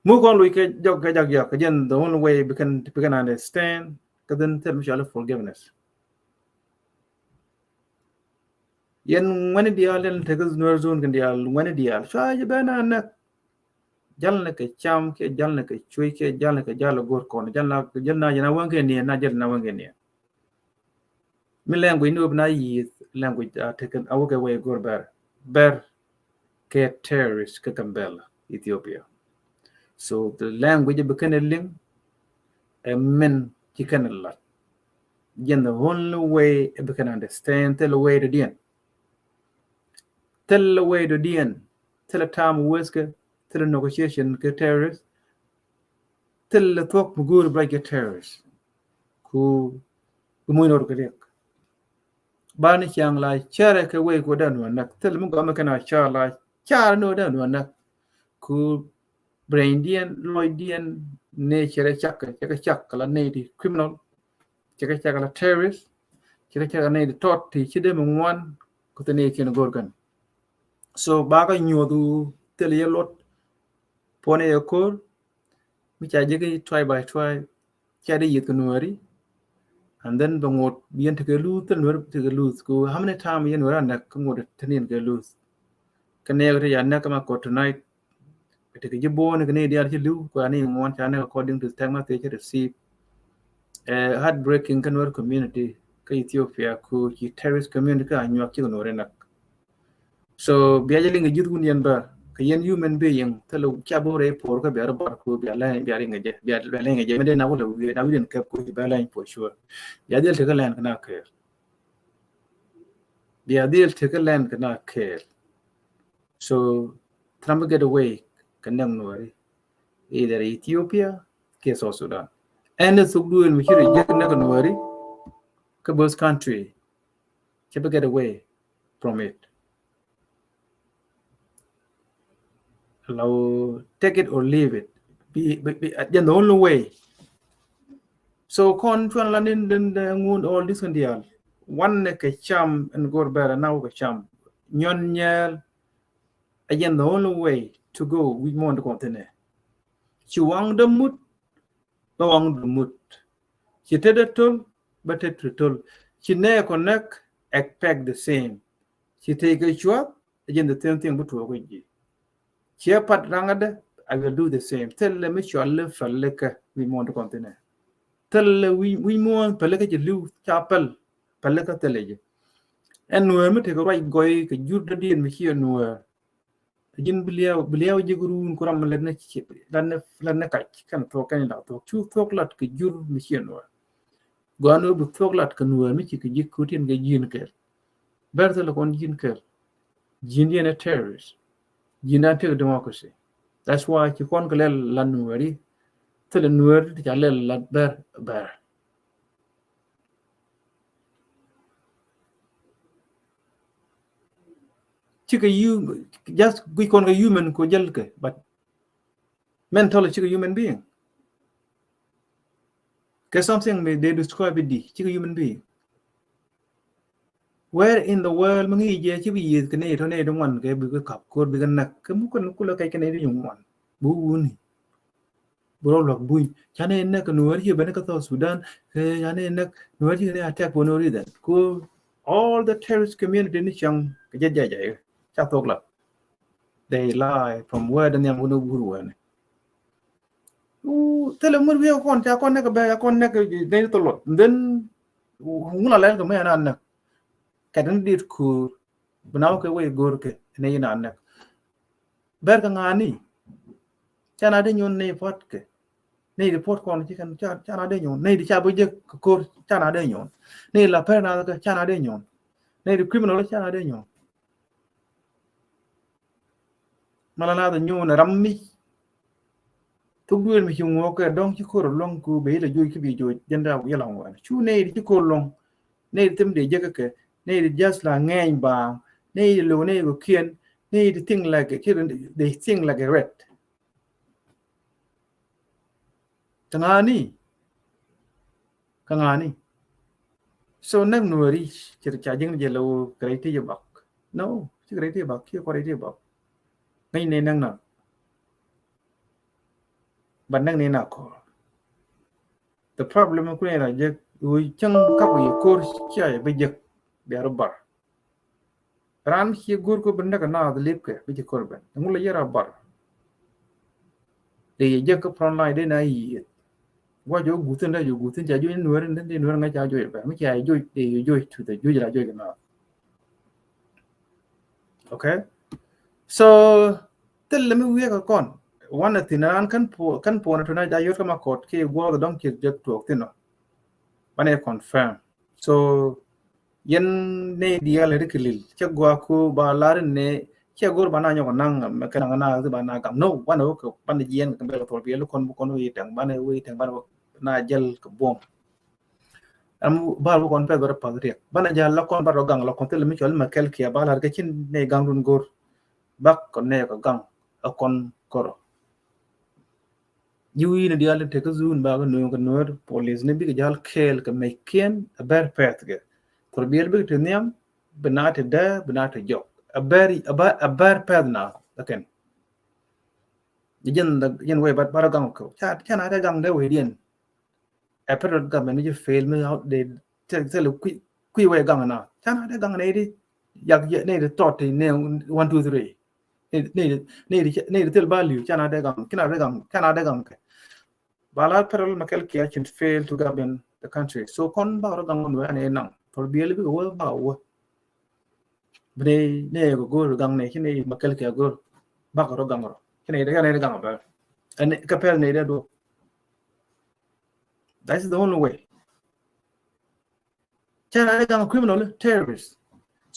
mu kon lo ke jog ga jag again the only way we can understand kadin tell me forgiveness yen wani dial len te gus nur zone kan dial wani dial cha je bana nak jalna ke cham ke jalna ke chui ke jalna ke jalo gor kon jalna jana wange ni na jalna wange ni mi language no na yi language taken awage way gor ber ke terrorist ke kambela Ethiopia. So the language became a link and men chicken a lot. Again, the only way it can understand, tell the way to the end. Tell the way to the end. Tell the time whisker, tell the negotiation ke terrorists. Tell the talk good break a terrorists. Who muy no kadiak. Bani chang la chara ke way go down one nak. Tell them go makana char la char no down one nak. Ku braindian, Lloydian, nature chak la native criminal. Chaka la terrorist. Chaka na taught ti chide mwan ko tane ken gorgan. So baga nyodu tel yelot pone yakor mi cha jege try by try cha de yit kunwari and then bangot bien te lu tel nur te lu ko how many time yen wara nak ngot tanin ke lu kane re ya nak ma ko tonight te ke jibo ne kane dia chi lu ko ani mon cha ne according to tagma te che receive heartbreaking kanwar community ka Ethiopia ko chi terrorist community ka anyo ki no re nak. So biajaling a youth union bar kayen human being telo chabore por ka biar bar ko bialang biaring aje bialang aje mede na wala na widen kap ko bialang for sure biadel te kalan kana care biadel te kalan kana care. So tram get away kanang nori either Ethiopia ke South Sudan and so duel mi chire je na nori ka both country to get away from it. Allow take it or leave it. Be the only way. So con chuan lanin den ngun all this and deal. One ke cham and go better now ke cham. Nyon nyel again the only way to go we want to continue. Chuang the mut bawang the mut. She tell tool but it tool. She ne connect expect the same. She take a chuak again the same thing but to here pat rangada, I will do the same. Tell them you live for liquor we want to continue. Tell we want palaka lu chapel palaka telege. And no me take a right goy ka jur the deal me here no. Jin bilia jiguru kuram lenne chip lenne kach kan talk any lot talk two talk lot ka jur me here no. Guano bu talk lot kan no me chik jikutin ga jin ker. Bertha kon jin ker. Jindian a terrorist. United democracy. That's why you can't get lanwari to the nuer to let bear. Chika you just we can a human ko jelke, but mentally chika human being. Because something they describe it chika human being. Where in the world mangi je chi bi yit kene to ne dong wan ke bi kap ko bi kan nak ke mu kan kula kai kene yung wan bu ni bro lok bu chane nak nuer hi ben ka to Sudan ke chane nak nuer hi ne attack for no reason ko all the terrorist community ni chang ke ja cha tok la they lie from where the nyam no buru wan tele mur bi kon cha kon nak ba kon nak ne to lot then ngula len ko me an nak kadang dit kur benaw ke way gor ke ne ina nak ber ka ngani chana de nyon ne pot ke ne report kon chi kan chana de nyon ne di cha bo je ko chana de nyon ne la pena ka chana de nyon ne di criminal chana de nyon malana de nyon rammi to duel mi chung ke dong chi ko long ku be le ju ki bi ju jenda wi long wa chu ne di ko long ne tem de je ke need just like ngang bang, need lo need go kien, need thing like a kid, they think like a rat. Kangani. So nang no reach charging yellow criteria buck. No, criteria buck, here quality buck. Nay nang na. But nang na call. The problem of we chung couple your course chia be biar bar ran ki gur ko benda kana da lip ke bi ko ben ngul yara bar de je ko front line de na yi wa jo guten da jo guten ja jo nuer de nuer nga ja jo ba mi ja jo de jo to the jo ja jo kana okay so tel mi wi ka kon wana tinan kan po na tuna ja yo kama kot ke go da don ke je to tino bane confirm so yen ne dia le kilil che gwa ku ba lar ne che gor bana nyo nang me kana na zu bana kam no wana ko pan yen ka be to be lu kon kon wi tang bana wi tang bana na jel ka bom am ba lu kon pe gor pa ri bana jal la kon ba ro gang la kon tel mi chol ma kel ki ba lar ke chin ne gang dun gor bak kon ne ko gang a kon koro yui ne dia le te ka zun ba no ko no police ne bi ga jal kel ka me ken a ber pet ge for biel bi te nyam benate da benate jok a ber pet na aken yen we bat bara gang ko cha na da gang da we dien a per ga me ni fail me out de te lu qui we gang na cha na da gang ne di yak ye ne de tot ne 1 2 3 ne de tel value cha na da gang cha na da gang bala peral makel ki achin fail to govern the country so kon ba ro gang no ane nang for biel bi wo ba wo bre ne go go gang ne kini makel ki go ba ro gang ro kini de ne gang ba ane kapel ne de do that's the only way chana gang criminal terrorists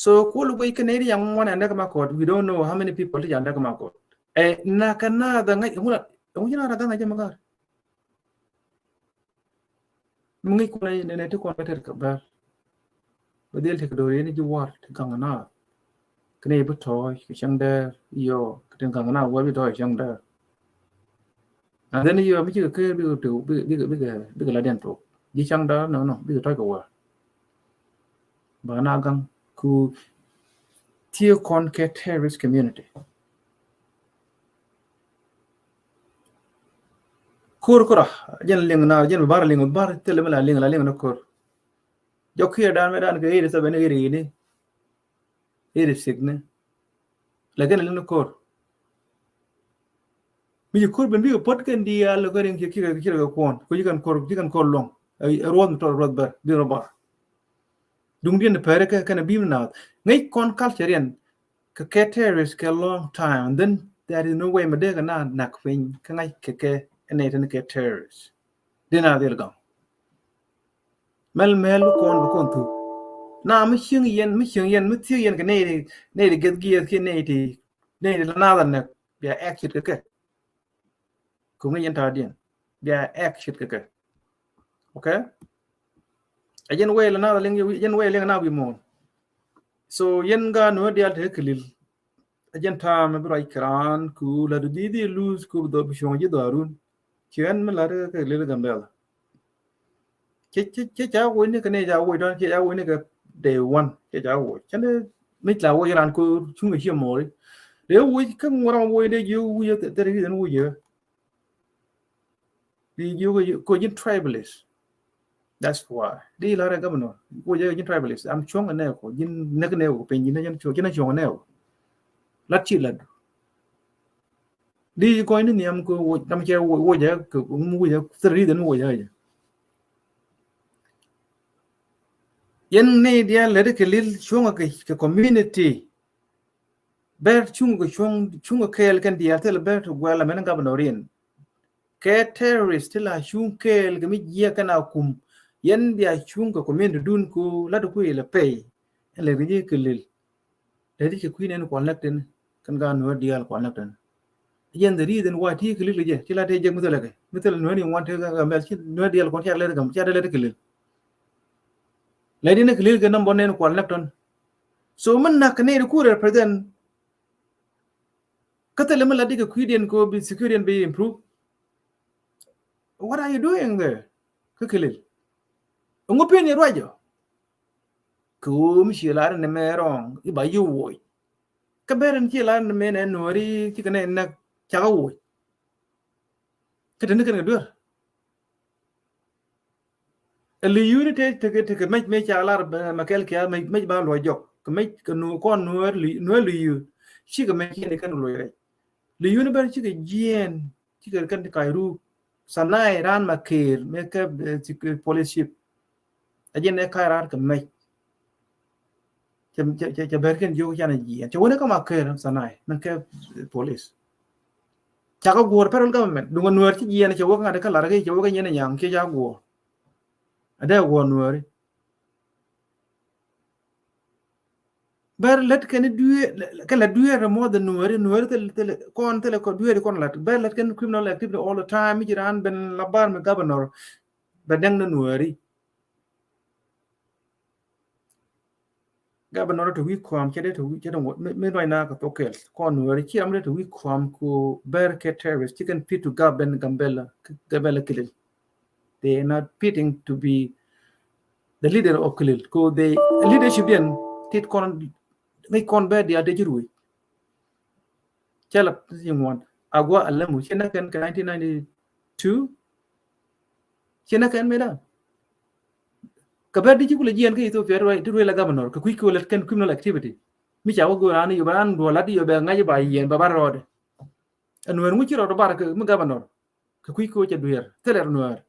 so cool way canadian yang one and ma court we don't know how many people ya and ma court na kana da ngai ngula na da ngai ma gar mungi ko ne te ko beter ka ba badel te do ni ji war te gang na kne bu toy ki chang da yo te gang na wa bi toy chang da and then you bi ke bi to bi la den to ji chang da no bi toy ko wa ba na gang ku tier con ke terrorist community kur kura jen ling na jen bar tele mala ling na kur jo khiya dan medan ke ire sabe ne ire ni ire signe lagen ling na kur mi kur ben bi pot ken dia lo garing ki ko kon ko jikan kor long ai ron to rod bar bi ro bar dung dien pere ke kana bim na ngai kon culture yen ke terrorist ke long time and then there is no way ma de na nakwin ka ngai ke ene ten ke terrorist dina del gam mel kon ba kon tu na mi xing yen mi ti yen ke ne de get gi ke ne de na da ne ya exit ke ku ngi yen ta dien ya exit ke okay ajen we la na len yen we len na bi mo so yen ga no dia te kelil ajen ta me bra ikran ku la di lose ku do bi shon ji darun chen me la ke le gambel che cha wo ni ke ne ja wo don che ja wo ni ke day one che ja wo chen me la wo ran ku chung ge mo de wo ke ngora wo de yu wo te ri den wo ye di yu ko yin tribalist that's why di la ra governor wo ye yin tribalist am chong ne ko yin ne ne ko pe yin ne chong ne la chi la đi coi nó niệm của năm chơi wo giờ cũng wo giờ three đến wo giờ yen ne dia le de kelil chunga ke community ber chunga kel kan dia tel ber to gwala men gabnorin ke terrorist la chung kel ke mi ya kana kum yen dia chunga community dun ku la do ku ile pay le ri kelil le di ke queen en connecten kan ga no dia connecten yen the reason why ti kelil je ti la te je mutel no ni want ga mel chi no dia kon cha le ga cha le kelil lady ne kelil ga number ne connecton so man na kane ku represent katale mala diga kuiden ko bi security be improve what are you doing there kelil ngo pe ni rojo ku mi chi la ne merong i ba yu wo ka beren chi la ne me ne nori chi kane na cha wo ka den ka dur eli unity te me cha la ma kel kya me ba lo jok ก็ไม่ก็นูก้อนนัวลิวชิก็ไม่เขียนในกันเลยลิวนี่เป็นชิก็เยียนชิก็กันที่ไกรูสนายร้านมาเคียร์ไม่แค่ชิก็ police อาจารย์เนี่ยใครร้านก็ไม่จะเบิร์กันอยู่ยันเยียนจะวันนี้ก็มาเคียร์สนายมันแค่ police จากก็กลัว federal government ดูกันนัวที่เยียนจะว่ากันได้กันหลายที่จะว่ากันเยียนอย่างแค่จะกลัวada gua nuari bar let kan duwe kala duwe more than nuari tel kon duwe kon lat bar let kan criminal activity all the time mi jiran ben labar me governor badang na nuari governor to wi kwam chede to wi chede me noi na ka tokel kon nuari chi amre to wi kwam ko bar ke terrorist chicken pit to gaben gambela kilil they are not pitting to be the leader of Kilil. Ko the leadership then tit kon may kon be dia de jirui. Chala yung one agwa alamu chena kan 1992 chena kan meda. Kabar di chikula jian ke itu fair right to la governor ka quick let kan criminal activity. Mi chawo go ani yo ban do la di yo be ngai ba yen ba barod. Anwer mu chiro do bar ka mu governor ka quick ko cha duer teler nuer.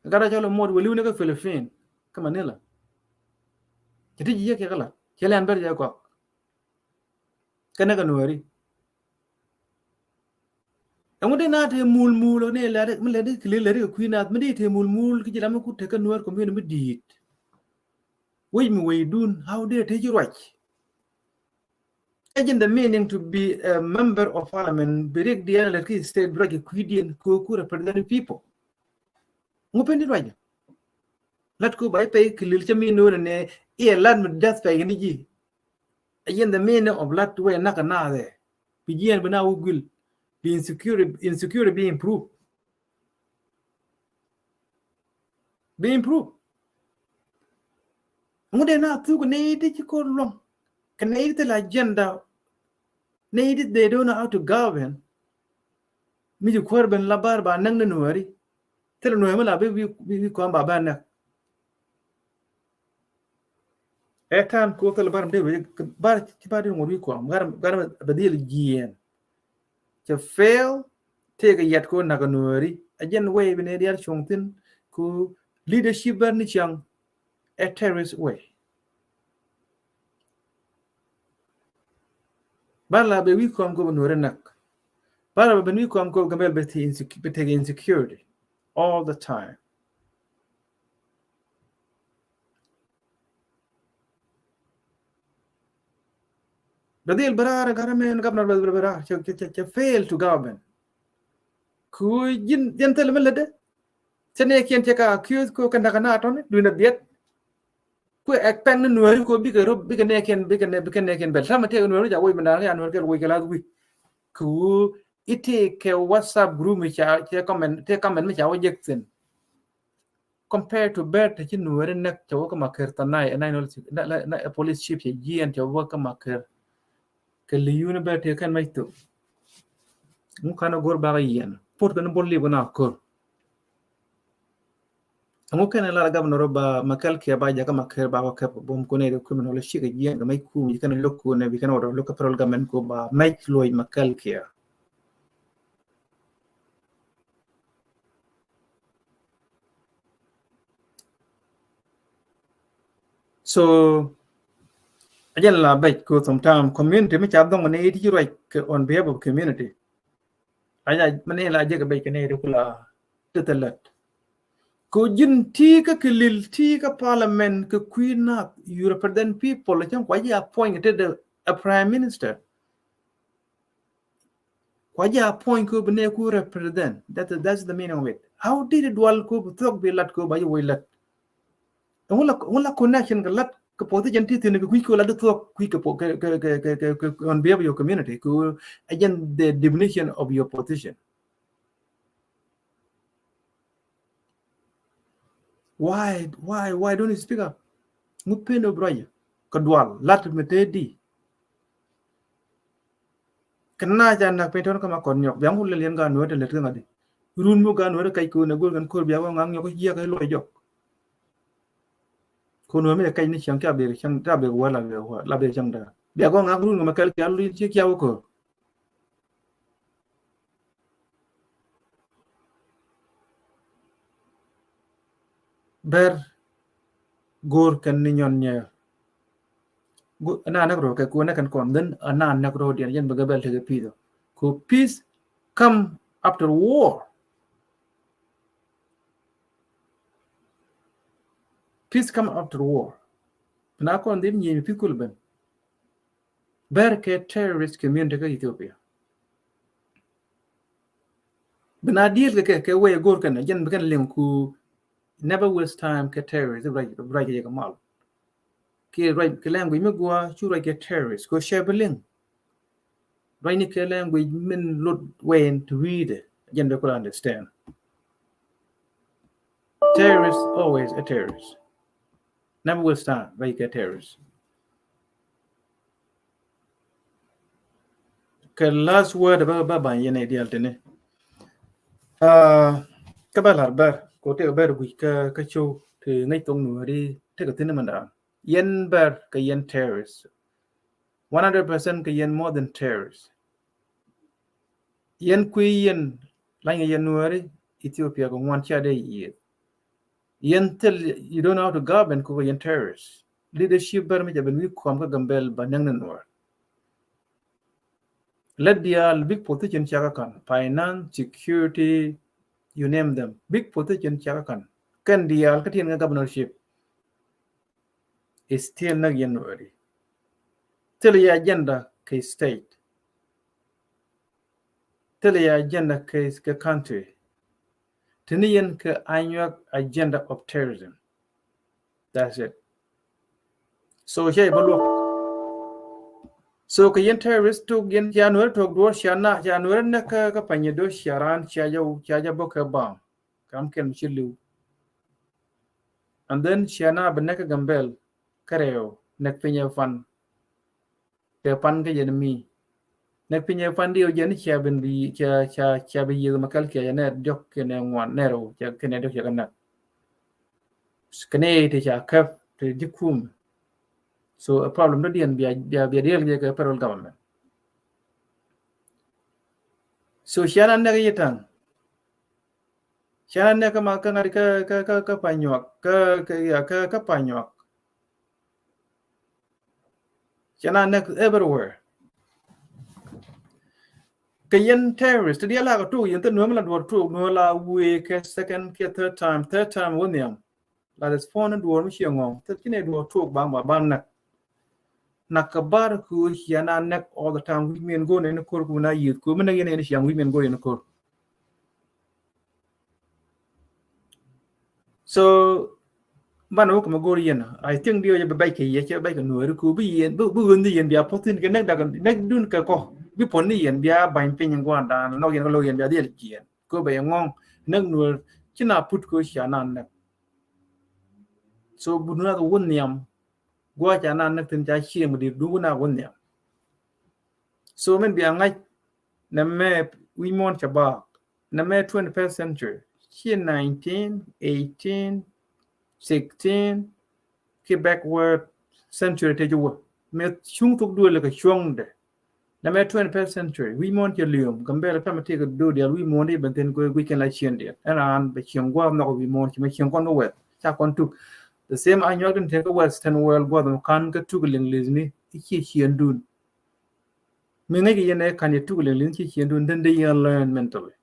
Gara jalo mod wali ne ka Philippine ka Manila kiti jiye ke kala kele an ber ja ko kana ka nuari amude na te mul ne la de mle de kile le de kuina mde te mul ki jira ku te ka nuar ko mi dit we mi we dun how de te ji right agent the meaning to be a member of parliament break the other ki state break equidien ko represent people ngupendi right lat ko bay pay kilil chami no ne e lad mit das pay ni ji again the meaning of lat we naka na de pigien bana ugul be insecure be improved ngude na tu ko ne de ko long kan ne de la agenda ne de they don't know how to govern mi ju korben labar ba nang na nuari tele no mala bi ko ba ba na ekan ko tele bar de bar ci ba de ngori ko gar badil gien to fail take yet ko na ganori ajen way be ne dia chongtin ku leadership bar ni chang a terrorist way bala be wi ko nore nak bala be wi ko gambel be insecurity all the time. Badil barar garamen governor barar che fail to govern. Ku jin tel melade. Chene kien che ka accuse ko kan kana atone duina biet. Ku ekpan nuari ko bi ka ne kien bel sama te nuari ja woi mandar ya nuari ke woi kala wi. Ku ite ke WhatsApp group mi cha comment mi cha wajeksen compared to bed te nuere nek chawo ka maker tanai anai no na police chief ye gien chawo ka maker ke liune be te kan mai to mu kana gor ba yen port kan bolli bona ko amu kan la governor ba makal ke ba ja ka maker ba ka bom ko ne ko no le shi ke gien mai ku mi kan lokko ne bi kan wado lokko parol gamen ko ba mai loy makal ke so again la bet ko sometime community me cha dong ne ti right on behalf of community aya mane la je ka bet ne de kula tetelat ko jin ti ka kilil ti ka parliament ka queen you represent people like why you appointed a prime minister why you appoint ko bene ko represent that's the meaning of it how did it wal ko tok be lat ko ba you lat wala connection ka lat ka position ti tin ko ko lat tok ko on behalf of your community ko again the definition of your position why don't you speak up ngupendo braya kadwal lat metedi kana jana peton kama konyo biang ul len ga no de let ngadi run mo ga no de kai ko na gol gan kor biang ngang yo ko ya kai lo jok ko no me kai ni chang ka be chang ta be wa la be chang da dia ko ngak run ma kal ka lu chi kya ko ber gor kan ni nyon nya ana nak ro ka ko na kan kon den ana nak ro dia yen ba bel te pi do ko peace come after war. Peace come after war. Na kon din yin pikul ben ber ke terrorist community ka Ethiopia bena deal ke way gor kan yen kan len ku never waste time ke terrorist right ke mal ke right ke language me gwa chu right ke terrorist ko shabeling right ni ke language min lot way to read it yen be ko understand terrorist always a terrorist never waste time right ke terrorist ke last word ba yen ideal tene các bạn là ber có thể ber gửi cái show thì ngay tông nửa đi thế cái tin mà đã yen ber cái yen terrorist 100% cái yen more than terrorist yen quy yen lại yen nửa đi Ethiopia có ngoan chia đây yen tell you don't know how to govern có yen terrorist leadership ber mới bên we come cái gambel banang nửa let the big position chaka kan finance security you name them big position chaka kan dia ka tin governorship is still not January till the agenda ke state till the agenda ke country tinian ke annual agenda of terrorism that's it so here balok so ke yen terrorist to gen January to do shana January na ka panye do sharan chaja boka bam kam ken chilu and then shana benaka gambel kareo nek pinya fan ke pan ke enemy nek pinya fan dio jen cha ben bi cha bi yu makal ke ne jok ke ne ngwan nero cha ke ne do cha kana skene te cha kaf te dikum so a problem do dien bia deal ke federal government so shana ne yetan shana ne ka ma ka ngari ka panyok ka panyok shana ne everywhere Kayen terrorist dia la tu yen tu no la do tu no la we ke second ke third time woniam la des phone do mi ngong te kine do tu bang nak kabar ku hiana nek all the time we men go ne ko ku na yit ku men yen siang we men go ne ko so bano ko go yen I think dio be bay ke ye che bay ka no ku bi yen bu ni yen bia potin ke nek da nek dun ka ko bi pon ni yen bia bain pin yang gwan da no yen lo yen bia dia kien ko be ngong nek nur china put ko hiana nek so bu na ko woniam gwa cha nan nek tin cha chi mu di du na woniam so men bia ngai na me we mon cha ba na me 21st century 19 18 16 ke backward century te ju me chung tuk du le ka chung de na me 21st century we mon che lium gambe la pama te ka do dia we mon de ben ten ko we can la chien dia an be chien gwa no we mon che me chien kon no we cha kon tuk the same annual den te ka western world gwa do kan ka tuk ling liz ni chi chien dun me ne ye ne kan ye tuk ling lin chi chien dun den de yan learn mentally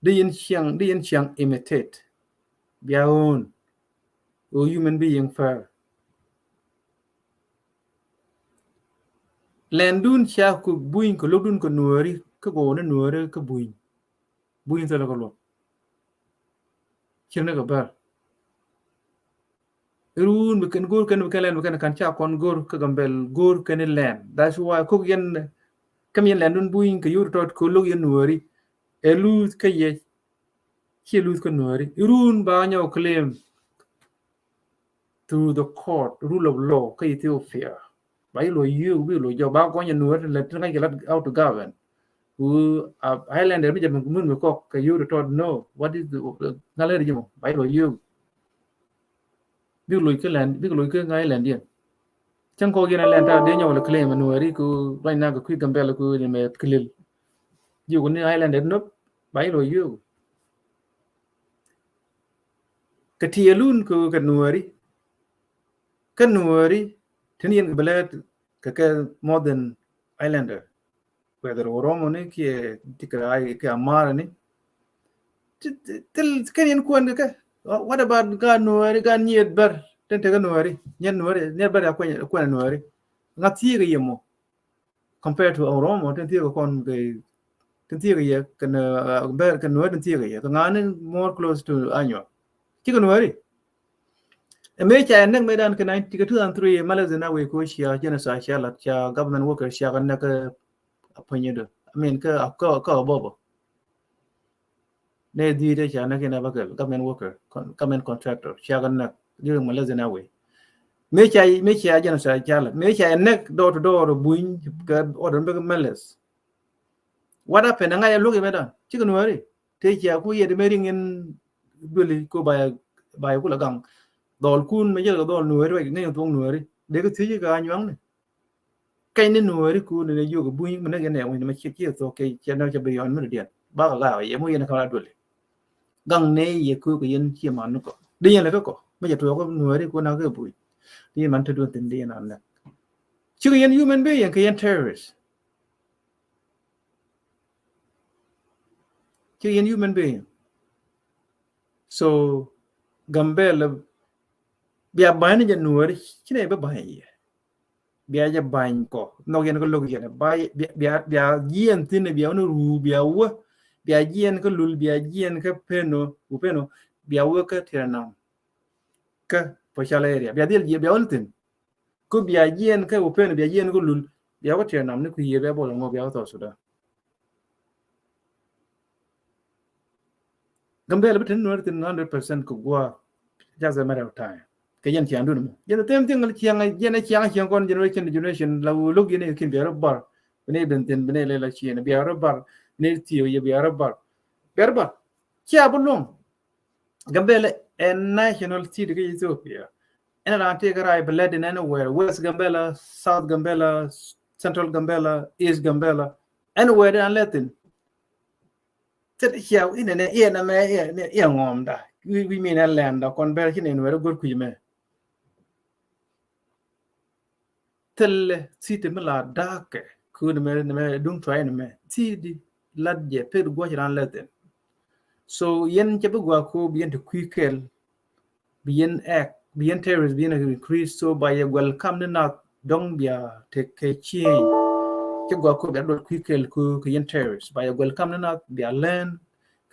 de yin chiang imitate biaon o human being fair lendun cha ku buin ko lodun ko nuori ko go na nuore ko buin sa ko lo chene ko ba run be ken gor kan cha kon gor ko gambel gor ken land that's why ko yen kam yen lendun buin ko yur tot ko lo yen nuori e lose ka ye chi lose ko nuori run ba nyaw claim through the court rule of law ka Ethiopia by lo you will lo jo ba ko yen nuori le tan ga out to govern who Highlander mi jamin mun ko ka you to know what is the ngale jimo by lo you big loy ke land big loy ke ngai land dia chang ko gina land ta de nyaw le claim nuari ku right now ku Gambela ku ni me klil you ko ni island no bai lo you katielun ku ka nuari tenien belet ka modern islander whether oromo ne ki tikrai ke amara ni til kenien ku an ka what about ga nuari ga niet ber ten te ga nuari nyen nuari ne ber ku nuari ngati ga yemo compared to oromo ten ti ko kon ke ten ti ga ye kan ber kan nuari ten ti ga ye ngane more close to anyo ti ga nuari America and Medan can 2003 Malaysia we ko shia jena sa shia la cha government worker shia kan ka appointed I mean ka bobo ne di de cha na ke na ba government worker government contractor shia kan na during Malaysia we me cha jena sa cha la me cha nek door to door buin ka order be Malaysia what happened nga ya look Medan chicken wari te cha ku ye de mering in duli ko ba ku la gang dol kun me jelo dol nuori ne tong nuori de ko tiji ga anywang ne kay ne nuori ku ne yo go buin me ne ne ma chi to ke chana cha be yon me dia ba ga ye mo yen ka la dole gang ne ye ku ko yen chi man ko de yen le ko me je to ko nuori ku na ko bui di man to do tin de na na chi yen human being ke yen terrorist chi yen human being so Gambela bia bani je nuori chi ne ba ba ye bia ja bany ko no yen ko log yen bay bia yen tin bia no ru bia wa bia yen ko lul bia yen ka peno upeno bia wa ka tiranam ka poshala area bia dil bia on tin ko bia yen ka upeno bia yen ko lul bia wa tiranam ne ku ye bia bolo ngo bia to suda Gambela bitin no tin 100% ko gwa just a matter of time ke yen tian dun yen tem ting al chiang yen kon generation la log yen kin bia bar bene ben tin bene le la chien bia bar ne tiyo ye bia bar chia bulong Gambela and national city ke Ethiopia and I take right bled in anywhere West Gambela South Gambela Central Gambela East Gambela anywhere and Latin tet chia in ne ye na me ye ngom da we mean a land da kon ber kin en wero gor ku me tel city me la dake ku me dung try me city ladje per go ran Latin so yen che gwa ko bien to quikel bien act bien terrorist bien increase so by a welcome na dong bia take change che gwa ko da dot quikel ku yen terrorist by a welcome na bia learn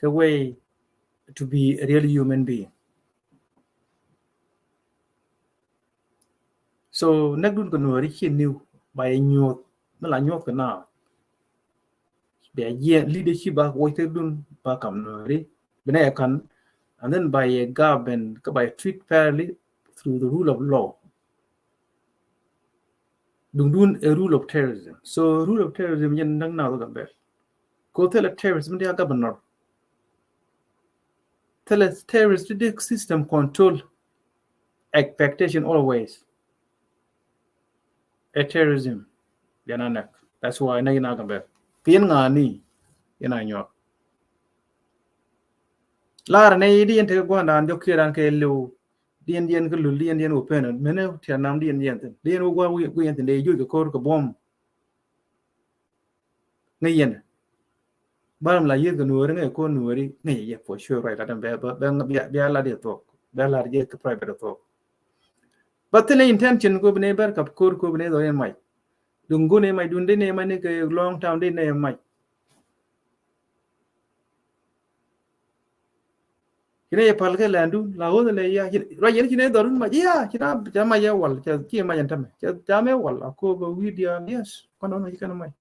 the way to be a real human being so nagdun ko no ri new by nyot la nyot ko na bia yen leadership ba wo te dun ba kam no ri bena kan and then by a government by treat fairly through the rule of law dung a rule of terrorism so rule of terrorism yen nang na ga ber ko tell terrorism dia governor tell terrorist the system control expectation always a terrorism yana that's why na ga ber kien ngani yana nyo lar ne di ente go nan jo kiran ke lu dien ko lu dien open mene tia nam dien ten go wi ente de ju ko bom ne yen baram la yeg nuori ngai ko nuori ngai ye for sure right adam be la de to be la de ke private to but the intention ko bne bar kap ko bne do yen mai dungu ne mai dunde ne mai ne ke long term de ne mai kine pal ke landu la ho le ya ra yen kine do ma ya kina jama ya wal ki ma yan tam jame wal ko ba video yes kono no ikana mai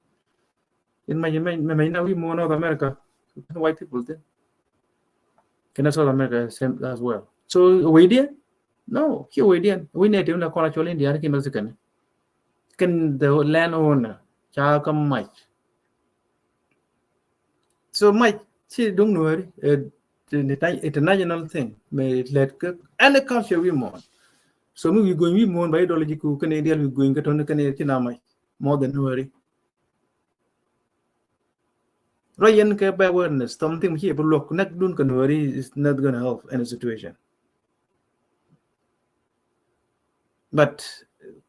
in mai na we more North America white people then can South America same as well so we did no we need to na kola chole India ki Mexican can the landowner cha kam mai so mai chi dung nuori the international thing may let any culture we more So we going we more biology ku Canadian we going to on Canadian amai more than worry. Ryan ke by awareness something here but look not dun can worry is not gonna help any situation. But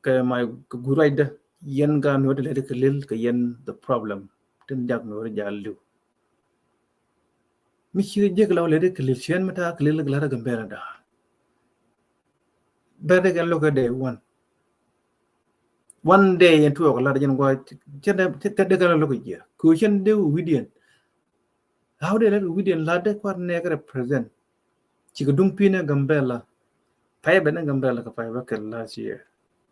my good idea yen gan what let it lil yen the problem tin jak no jalu. Michi jek law let it lil chen mata lil glara gambera da. Better can look at day one day and 2 o'clock jen go chen de kan look at here. Cushion de obedient. How they let obedient lad what never represent. Chikadung pina gambella. Pay ben gambella ka pay last year.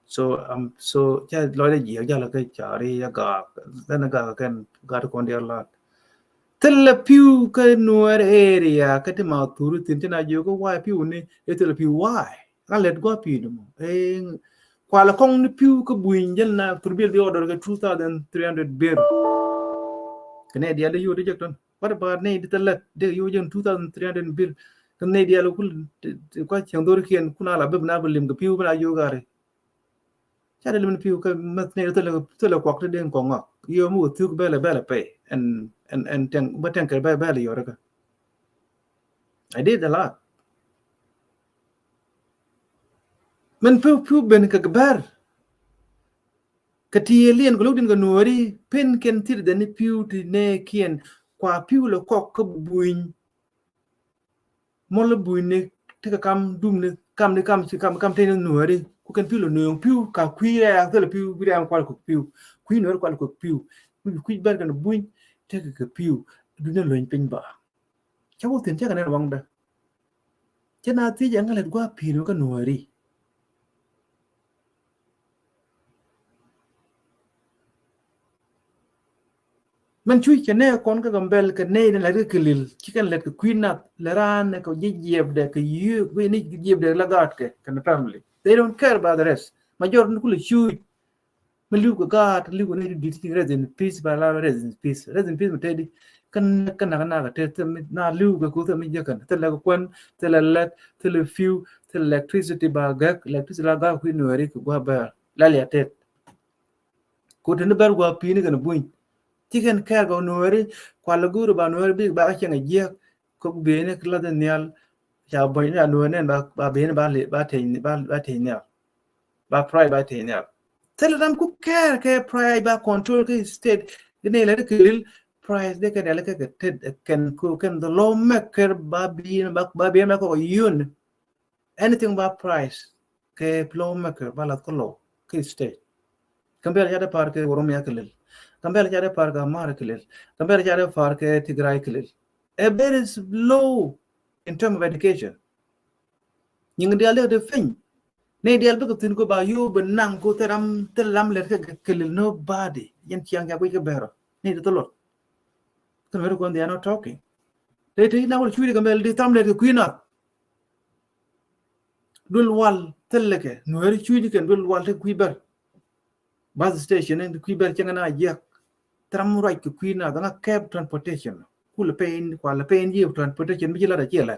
So so cha loy ji ja la kai chari ya ga then ga kan ga ko ndia lot tel piu ka nuer area ka te ma turu tin na jo ko wa piu ni e tel piu why ka let go piu mo e kwa la kong ni piu ka buin jel na turbil di order ka 2300 ber kene dia de yo de jekton what about ne de tel de yo jen 2300 ber kan ne dia lo kul ko chang dor kien kuna la beb na belim ka piu na yo gare cha de piu ka mat ne tel kwak de den ko ngak yo mu tu bele pe and ten but ten ka bele yo ka I did a lot men piu ben ka bar ka tielien ko lodin ga nuori pen ken tir de ni piu ti ne kien kwa piu lo kok ka buin mo lo buin ne te ka kam dum ne kam te nuori ku ken piu lo no piu ka kwi ya te piu bi am kwal ko piu kwi nuori kwal ko piu kwi bar ka buin te ka piu du ne lo pen ba cha wo tin cha ka ne wang da cha na ti ja ngalet gwa piu ka nuori man chui ke ne kon ka gambel ke ne la ke kilil chicken let ke queen up la ran ko jiyeb de ke yu we ni jiyeb de la gat ke kan family they don't care about the rest major nu kul chui me lu ko gat lu ko ne di ti resin peace ba la resin peace me tedi kan na te na lu ko te mi jakan te la ko kon te la let te le few te electricity ba gak electricity la ga ku no ri ko ba la ya te ko te ne bar go pi ni kan buin chicken care go nuori kwala guru ba nuori big ba chenga je ko bene kla de nyal cha boy na nuori ba bene ba te nyal ba pry ba te nyal tell them ku care ke pry ba control ke state ne le ke lil price de kan le ke can ku can the law maker ba bene ma ko yun anything ba price ke law maker ba la ko law ke state compare ya de par ke oromia ke lil compare jare par ga mar kilil compare jare par ke tigray kilil a very low in terms of education ning dial de fin ne dial be ko tin ko ba yo benang ko teram le ke kilil nobody yen chiang ya ko bero ne to lot kan wero ko they are not talking they na wol churi ga mel di tam le ke queen dul wal teleke no wero churi ken dul wal te kuiber bus station en kuiber changa yak tram right to queen na da cab transportation kul pain kwal pain yi transportation bi la da chela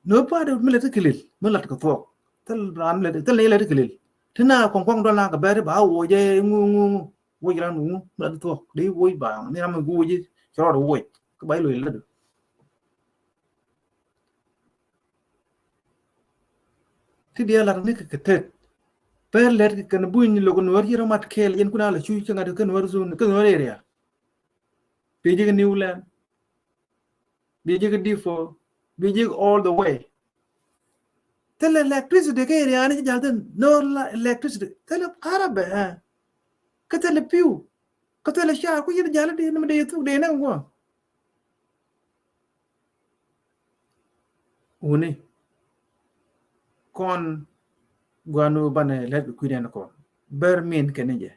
no pa de mele te kilil mele ka to tel ram le tel le te kilil tina kon do la ka ba ba wo je ngu wo ran ngu mele to de wo ba ni ram ngu ji cho do wo ka bai lo le ti dia la ni ka te per le ka na buin lo ko no ri mat kel yen kuna la chu changa de kan war zone kan war area Beijing Newland, Beijing D4, Beijing all the way. Tell electricity ke area ni jalten no electricity. Tell Arabe ka tell piu ka tell sha ku yin jala de na de tu de na ngo. Uni kon guanu bane let ku den ko. Ber min kenje.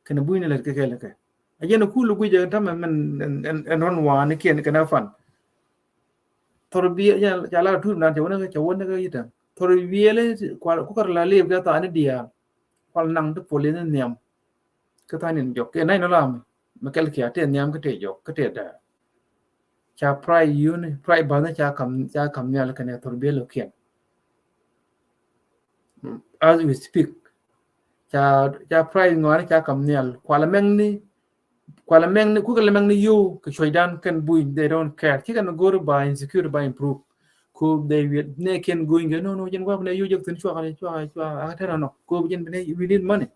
Kana buine let ke kele ke. Ajena kulu ku je tam men en ron wa ni ken kana fan. Torbiya jala tu nan je wona ke wona ke yita torbiya le kwal ku kar la le ga ta ni dia kwal nang de pole ne nyam ka ta ni jok ke nai no lam ma kel ki ate nyam ke te jok ke te da cha prai yu ni prai ba na cha kam nya le ke ne torbiya lo kien as we speak cha price ngwa cha kam nial kwala meng ni ku kala meng ni you ke choidan kan buin they don't care ki kan go by insecure by improve ku they will ne can going no jen wa ne you jek tin chwa a ta no ku jen ne we need money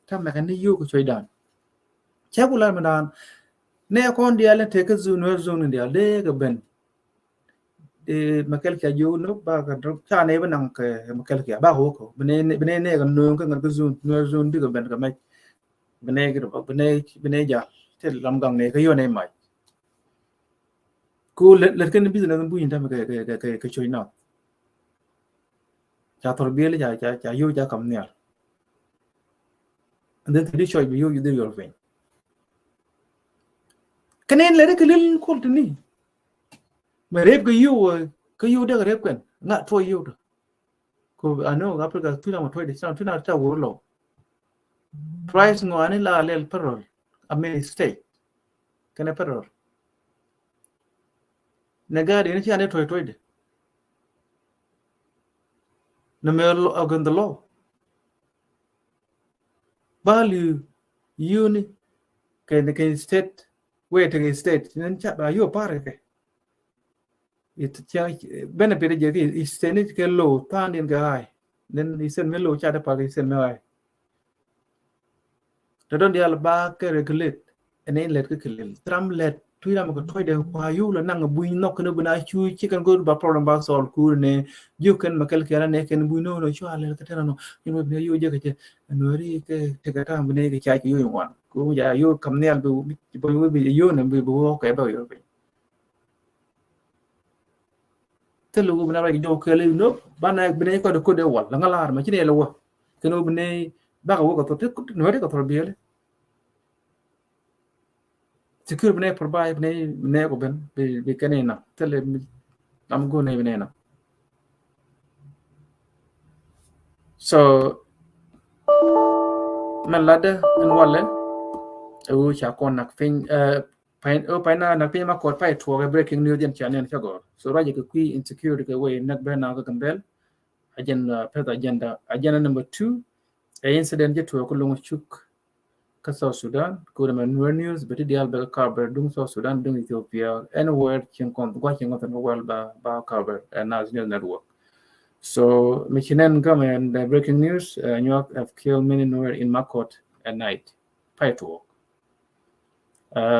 ta me kan ni you ke choidan cha kula madan ne kon dia le te ke zun dia le ga ben e makel ka yo no ba ka cha ne ban nang ke makel ka ba ho ko bene ne ga no ka ngar zun di ga ben ka mai bene ja te lam gang ne ka yo ne mai ku le ken business bu yin ta ke choi na cha tor bi le cha yo cha kam ne and then the choi bi yo you do your thing kenen le ke lil ko ni mà rep cái yêu đó rep quen ngã thôi yêu được cô anh nói gặp cái thứ nào mà thôi để sao thứ nào cho vô lộ price ngoài này là lên perol American state cái này perol nega đi nó chỉ anh thôi đấy nó mới against the law value uni cái state where cái state nên chắc là yêu pare cái it benefit je ki isteni ke lo tan din gai then isen me lo cha da pa isen me ai da don dia ba ke regulate ene let ke kelil tram let tuira ma ko toy de pa yu la nang bu nok ne buna chu chi kan go ba problem ba sol ku ne you can makel ke ne ken bu no no chu ale ka tera no you me yu je ke no ri ke te ka ta bu ne ke cha ki yu wan ku ya yu kam ne al bu bi yu ne bu ke ba yu te lu bna ba jo ke le no bana bne ko de ko de wal la ngalar ma ci ne la wo ke no bne ba ko ko to no de ko to biele secure bne provide bne ko ben be kenena te le am go ne bne na so man lada en wale u cha kon nak fin pain na nak pin ma ko pai thuo ke breaking news den channel cha go so ra je ke qui insecurity ke way nak be na ko kambel agenda number 2 a incident je thuo ko lungu chuk ka South Sudan ko de man news but dial be cover dung South Sudan dung Ethiopia anywhere chen kon ko chen kon well ba cover national network so michinen government the breaking news New York have killed many nowhere in Makot at night pai thuo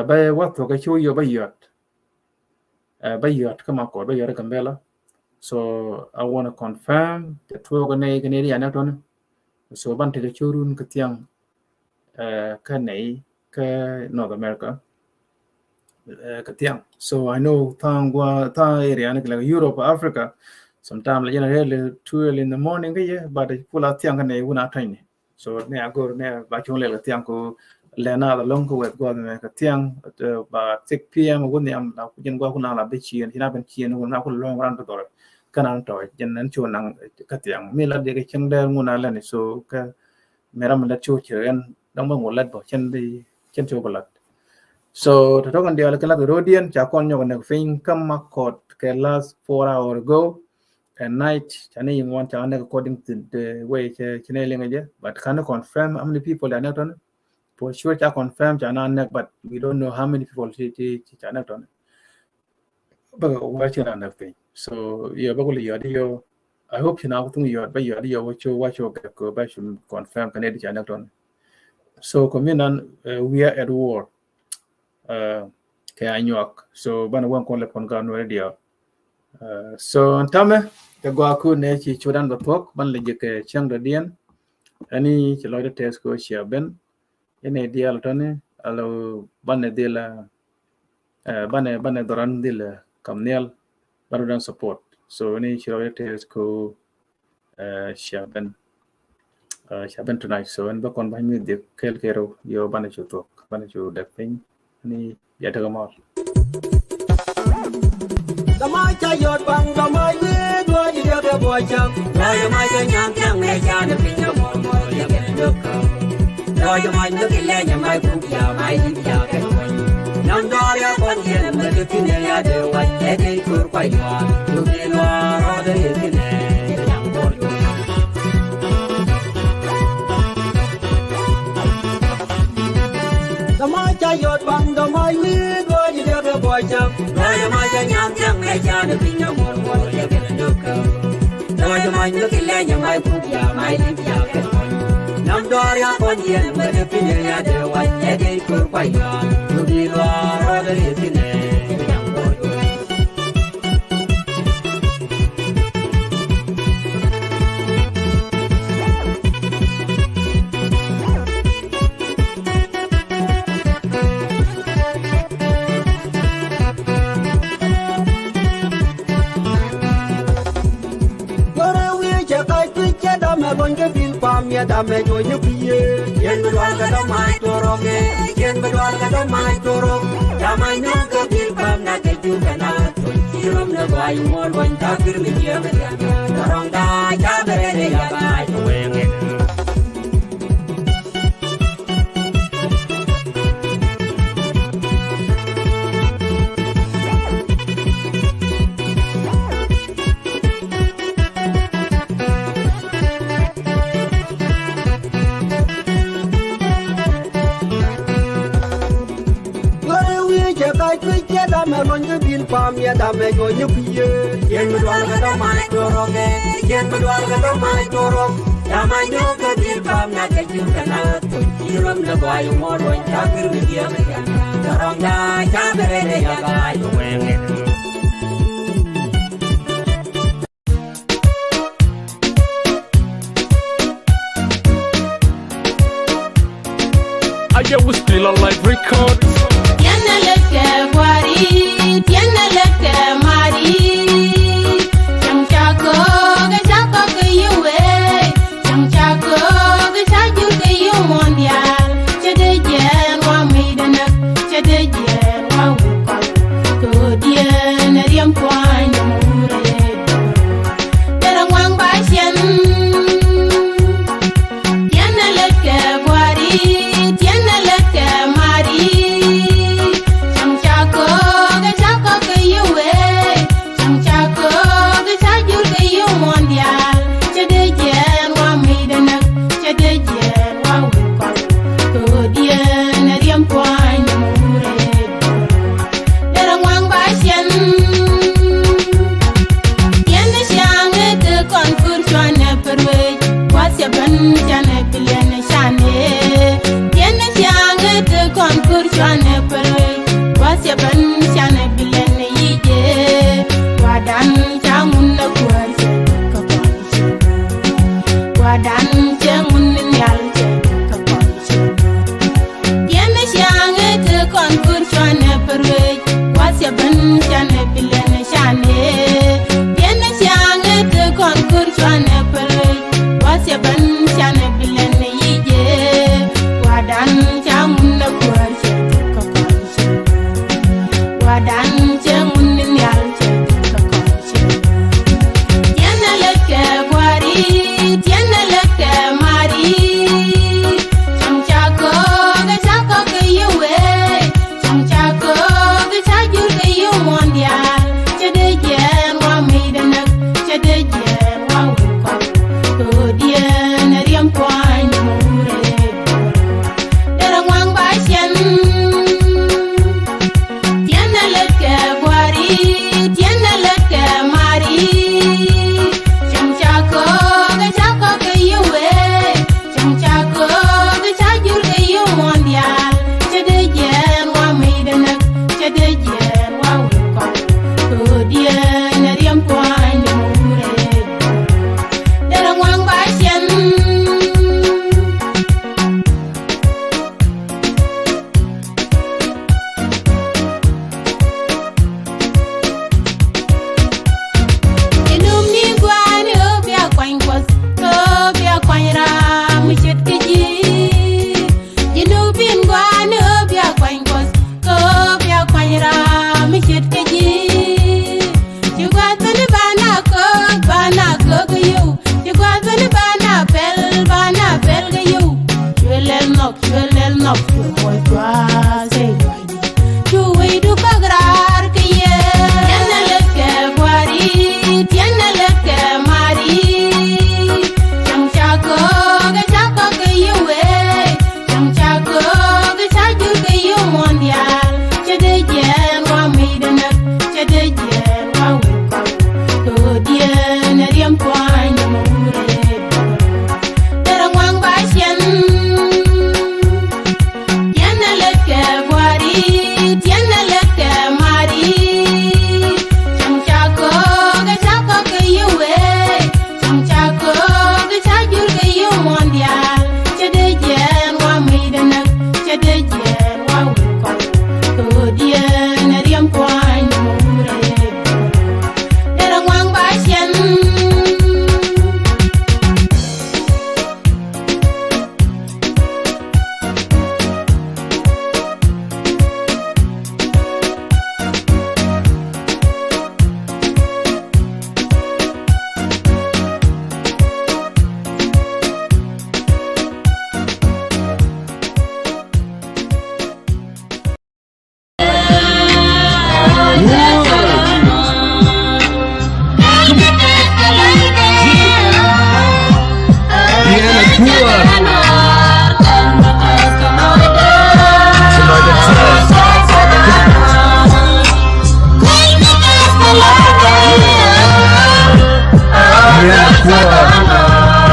by what to show you by yet come out by your Gambela. So I want to confirm that we're going to Canadian atom. So ban to the churun Katiang Kanay North America Katiang. So I know Tang area like Europe, Africa. Sometimes like generally 2 early in the morning, but the pull out Tiang Kanay will not tiny. So now I go there back only Tianko. Lena the long ko go na ka tiang ba 6 pm ko ni am na ku jen go ku na la be chien hina ben chien ko na ku long ran to kanan to jen nan chu nang ka tiang mi la de ke cheng der mu na la ni so ka meram la chu chen dang ba ngol lat bo chen di chen chu balat so to kan dia la kala rodian cha kon nyo na fin kam ma kot ke last 4 hours ago at night chani you want to according to the way chene lenga je but can confirm how many people are not on for sure I confirm China but we don't know how many people China done but watching another thing so yeah baguli I hope you know tung you but you watch your go back to confirm Canadian China done so communion we are at war New York so ban one call upon gun radio so antame the go ku ne chi chudan do tok ban le ke chang do dien ani chi lo de test ko chia ben ene dia altone alo bane dela bane doran dela kamnel barudan support so any chirete ko shaben tonight so en bakon ba mi de kelkero yo bane chuto bane chu de pin ni ya daga mal Damai cha yot bang damai ni go ji de boy chang la ya mai cha nyang chang me cha de pin yo mo ya ke ndok lo ya mai no ki le ya mai ku ya mai ni ya ke nam do ya kon ye me de tin ya de wa e de kur kwai wa lu ni lo ro de ye ni ne yang bo me chan pinya mor mor ya ke ndoka dojo mai no kile nya mai kupya mai lipya ke nam dor ya kon ye me de pinya ya de wa ye de kur pa ya nu di lo ro de sine nyam bo bonke bil pam ya dame jo ye piye yen bedwal ga do mai toroge yen bedwal ga do mai torog ya mai no ga bil pam na ke ju kana to chirom na bai mol wan ta kir mi ye me ya rong da ja bere ya bai to wenge bonke bil pam ya dame jo ye piye yen bedwal ga do mai toroge yen bedwal ga do mai torog ya mai no ga bil pam na ke ju kana to chirom na bai mol wan ta kir mi ye me ya rong da ja bere ya bai to wenge We still alive records. Tiene leke wari, tiene leke mari. Chang chako ke yuwe, chang chako ke chaju ke yu mondial. Chede jen wa midana, chede jen wa wukal. Kodien riem kwany mure. Terang wang basyen. Tiene leke wari. Tiene leke mari, chang chako ke yuwe, chang chako ke chajur ke yu mondial. Chede jen wa midana, chede jen wa wukal. Kodien riem kwany mure, derang wang basyen. Tiene shange te konfur chwane perwe, wasya ban chane pilene shane. Konkur chane pere wasya ban chane bilene yije wadan chamun na kuarse kapanche wadan chamun nyalche kapanche yene shange te konkur chane pere wasya ban chane bilene shane yene shange te konkur chane pere wasya ban chane bilene yije wadan chamun na kuarse kapanche wadan chamun nyalche kapanche tiene leke wari tiene leke mari chang chako ke yuwe chang chako ke chajur ke yu mondial chede jen wa midana chede jen wa wukal kodien riem kwany mure derang wang basyen. Tiene leke wari, tiene leke mari. Chang chako ke yuwe, chang chako ke chajur ke yu mondial. Chede jen wa midana, chede jen wa wukal. Kodien riem kwany mure, derang wang basyen. Ilum ni gwani obia kwany kwas, obia kwany ram chet keji. Ilubin gwani obia kwany kwas, obia kwany ram chet keji. Chugwazani bana ko yu. Chugwazani bana pel ga yu. Chwelel nok, chwoy chwaze gwani. Chuwi du kagrar ke ye. Tiene leke wari, tiene leke mari. Chang chako ke yuwe, chang chako ke chajur ke yu mondial. Chede jen wa midana, chede jen wa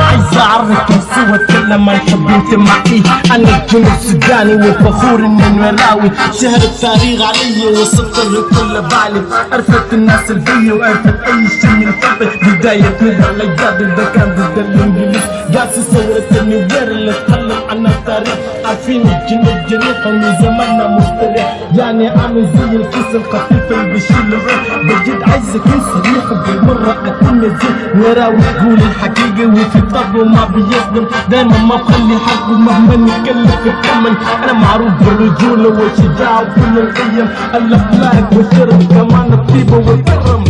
عايز اعرف سوى كل ما حبيت معي انا الجنوب السوداني وفخور اني وراوي شهر التاريخ علي وصلت لكل بالي عرفت الناس البي وعرفت اي شيء من قبل بداية نبع الاجداد اللي كان ضد الانجليز قاسي صورة النوير اللي تكلم عن التاريخ عارفين الجنوب جريح من زماننا مستريح يعني عامل زي الكيس الخفيف اللي بيشيل الروح بجد عايز اكون صريح بالمرة اكون نزيه وراوي تقول الحقيقة وفي طبه ما بيصدم دايما ما بخلي حقه مهما نكلف الثمن انا معروف بالرجولة والشجاعة وكل القيم الاخلاق والشرف كمان الطيبة والكرم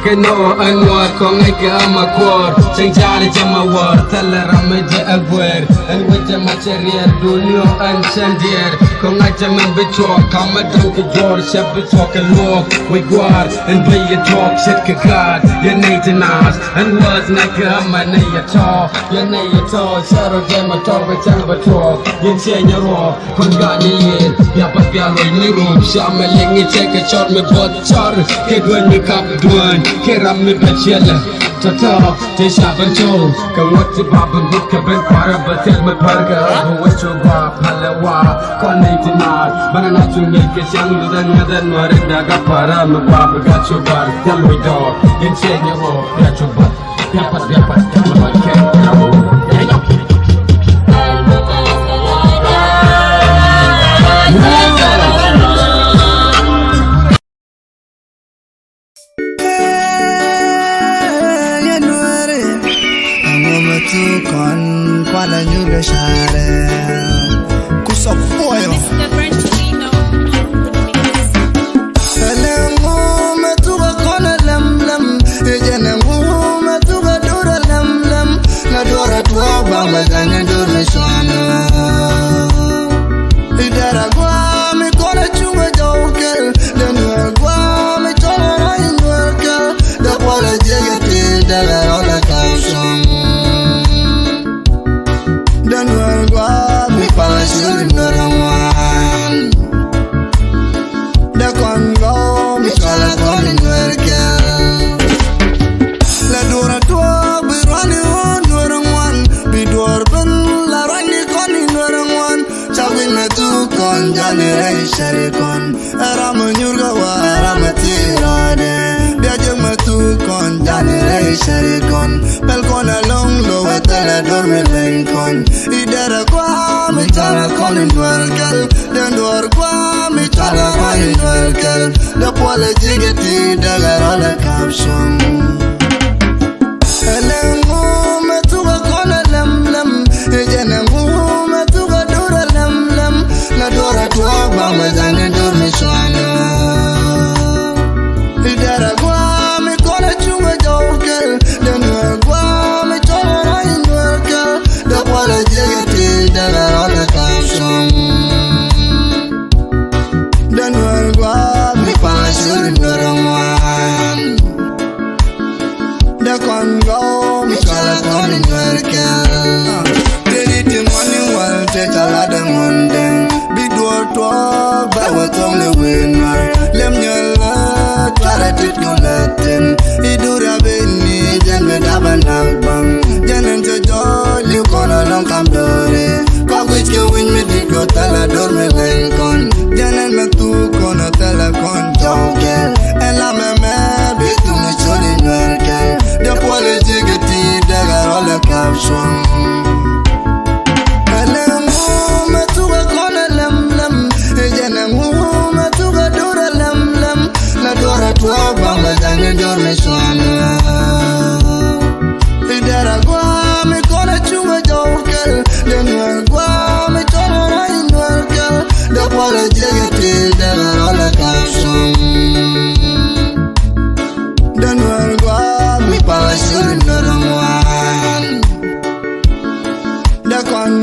Keno anwar kong ay kamakwar Sing jari jamawar Tala ramaja agwer An waja macharier Dunyo an chandier Kong ay jaman bichok Kamadang kajor Shab bichok alok Wigwar And be a talk Shit kagad Yan ay tanas An was na kama na yato Yan ay yato Sharo jama tor Bachang batok Yan siya nyaro Kong gani yin Yapat bialoy ni room Shamaling I take a shot Me bot char Kegwen me kap duan Keram mi bachela Tata Te shaban chol Ka wati baban buk ka ben para Batel me parga Abu wacho ba Palawa Kone tinar Banana chungi ke siang Dudan ngadan marinda Ka para me baba Gacho bar Yaloi dor Yin chenye ho Gacho bar Biapat Yaloi ke Rabo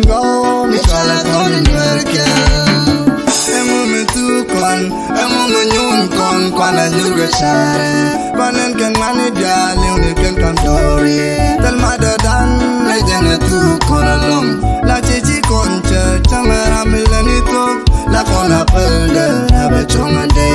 Go, nuerke emo me tu kon emo me nyun kon kwana nyurga share panen kan mani dale uni kan kantori dal madadan le jene tu kon alom la chichi konche chamera milani to la kona pelde abe chongande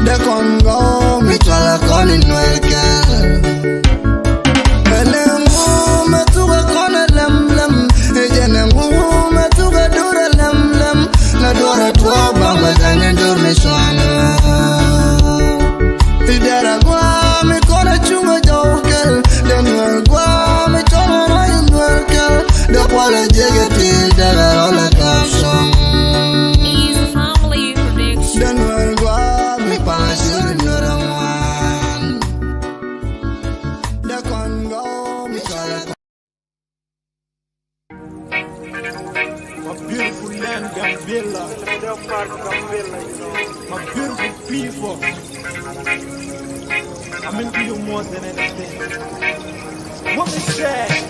the Congo, me chala con in My beautiful people, I'm into you more than anything. What we say?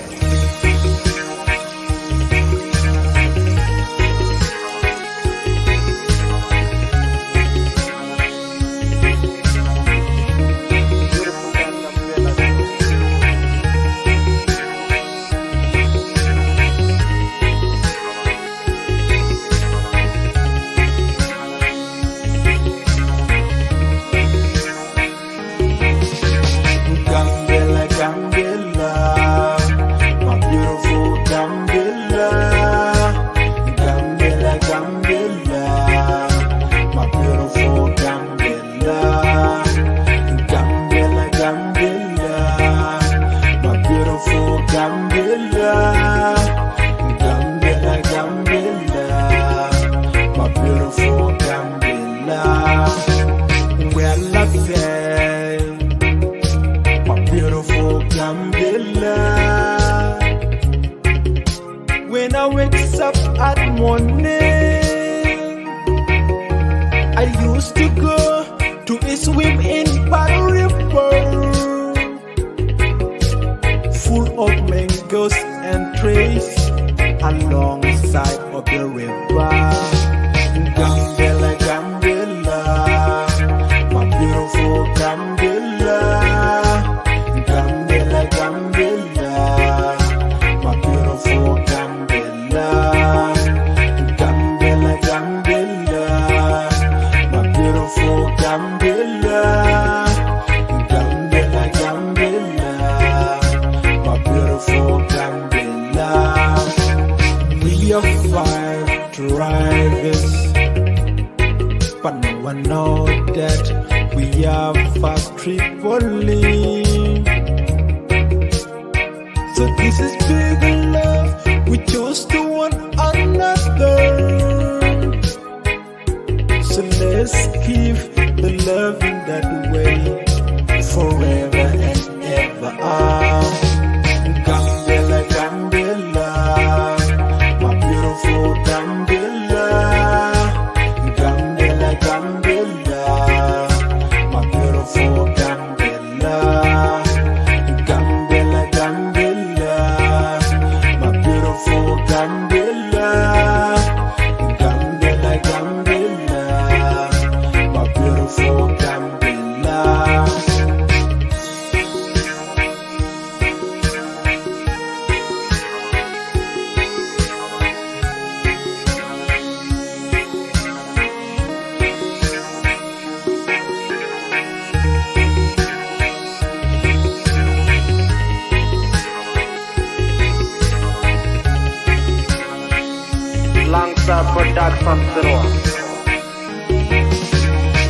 When I wake up at morning, I used to go to a swim in Bad River, full of mangoes and trees alongside of the river. Gambela, Gambela, my beautiful Gambela. Gambela, Gambela, my beautiful Gambela. Gambela, Gambela, my beautiful Gambela. Gambela, Gambela, my beautiful Gambela. We are 5 drivers, but no one knows that we are fast Tripoli. So this is big love, we chose to one another. So let's keep the love in that way forever and ever. Gambela, Gambela, my beautiful Gambela. Gambela, Gambela, my beautiful Gambela. Gambela, Gambela, my beautiful Gambela. Gambela, Gambela, my beautiful Gambela.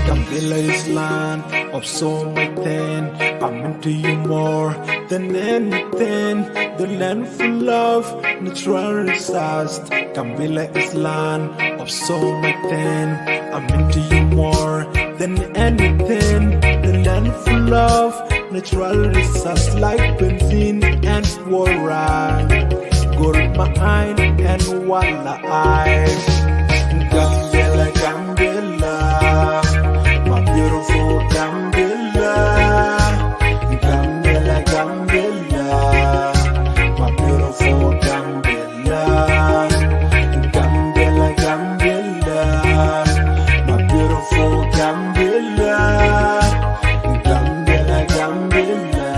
Gambela is land of so much then. I'm into you more than anything. The land full of natural resources. Gambela is land of so much then. I'm into you more than anything. The land full of natural resources like benzene and water. Gold mine and walla eye. Gambela, Gambela, my beautiful Gambela. Gambela, Gambela, my beautiful Gambela. Gambela, Gambela, my beautiful Gambela. Gambela, Gambela,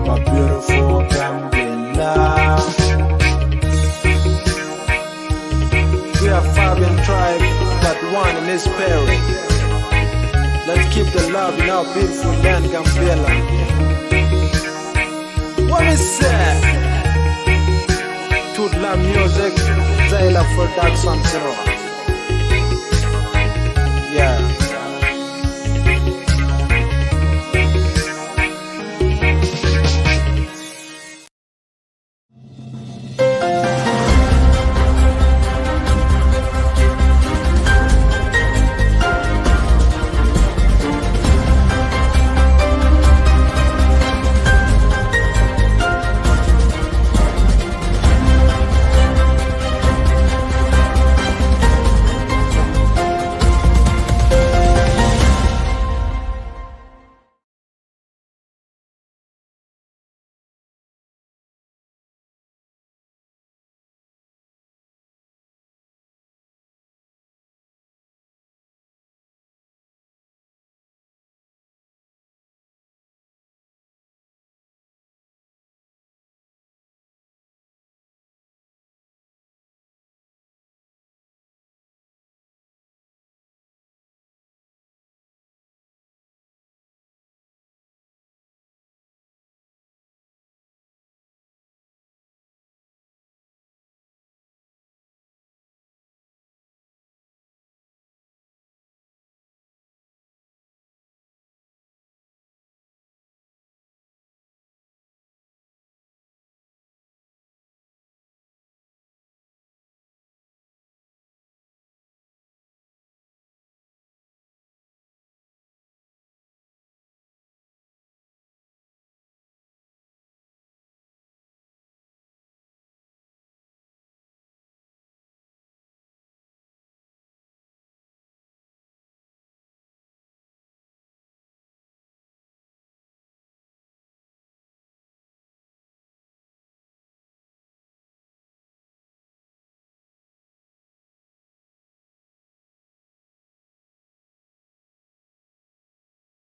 my beautiful Gambela. We are Fabian tribe, that one in his spirit. Let's keep the love in our beautiful land, Gambela. What is that? Tooth Love Music, Zayla Production Zero.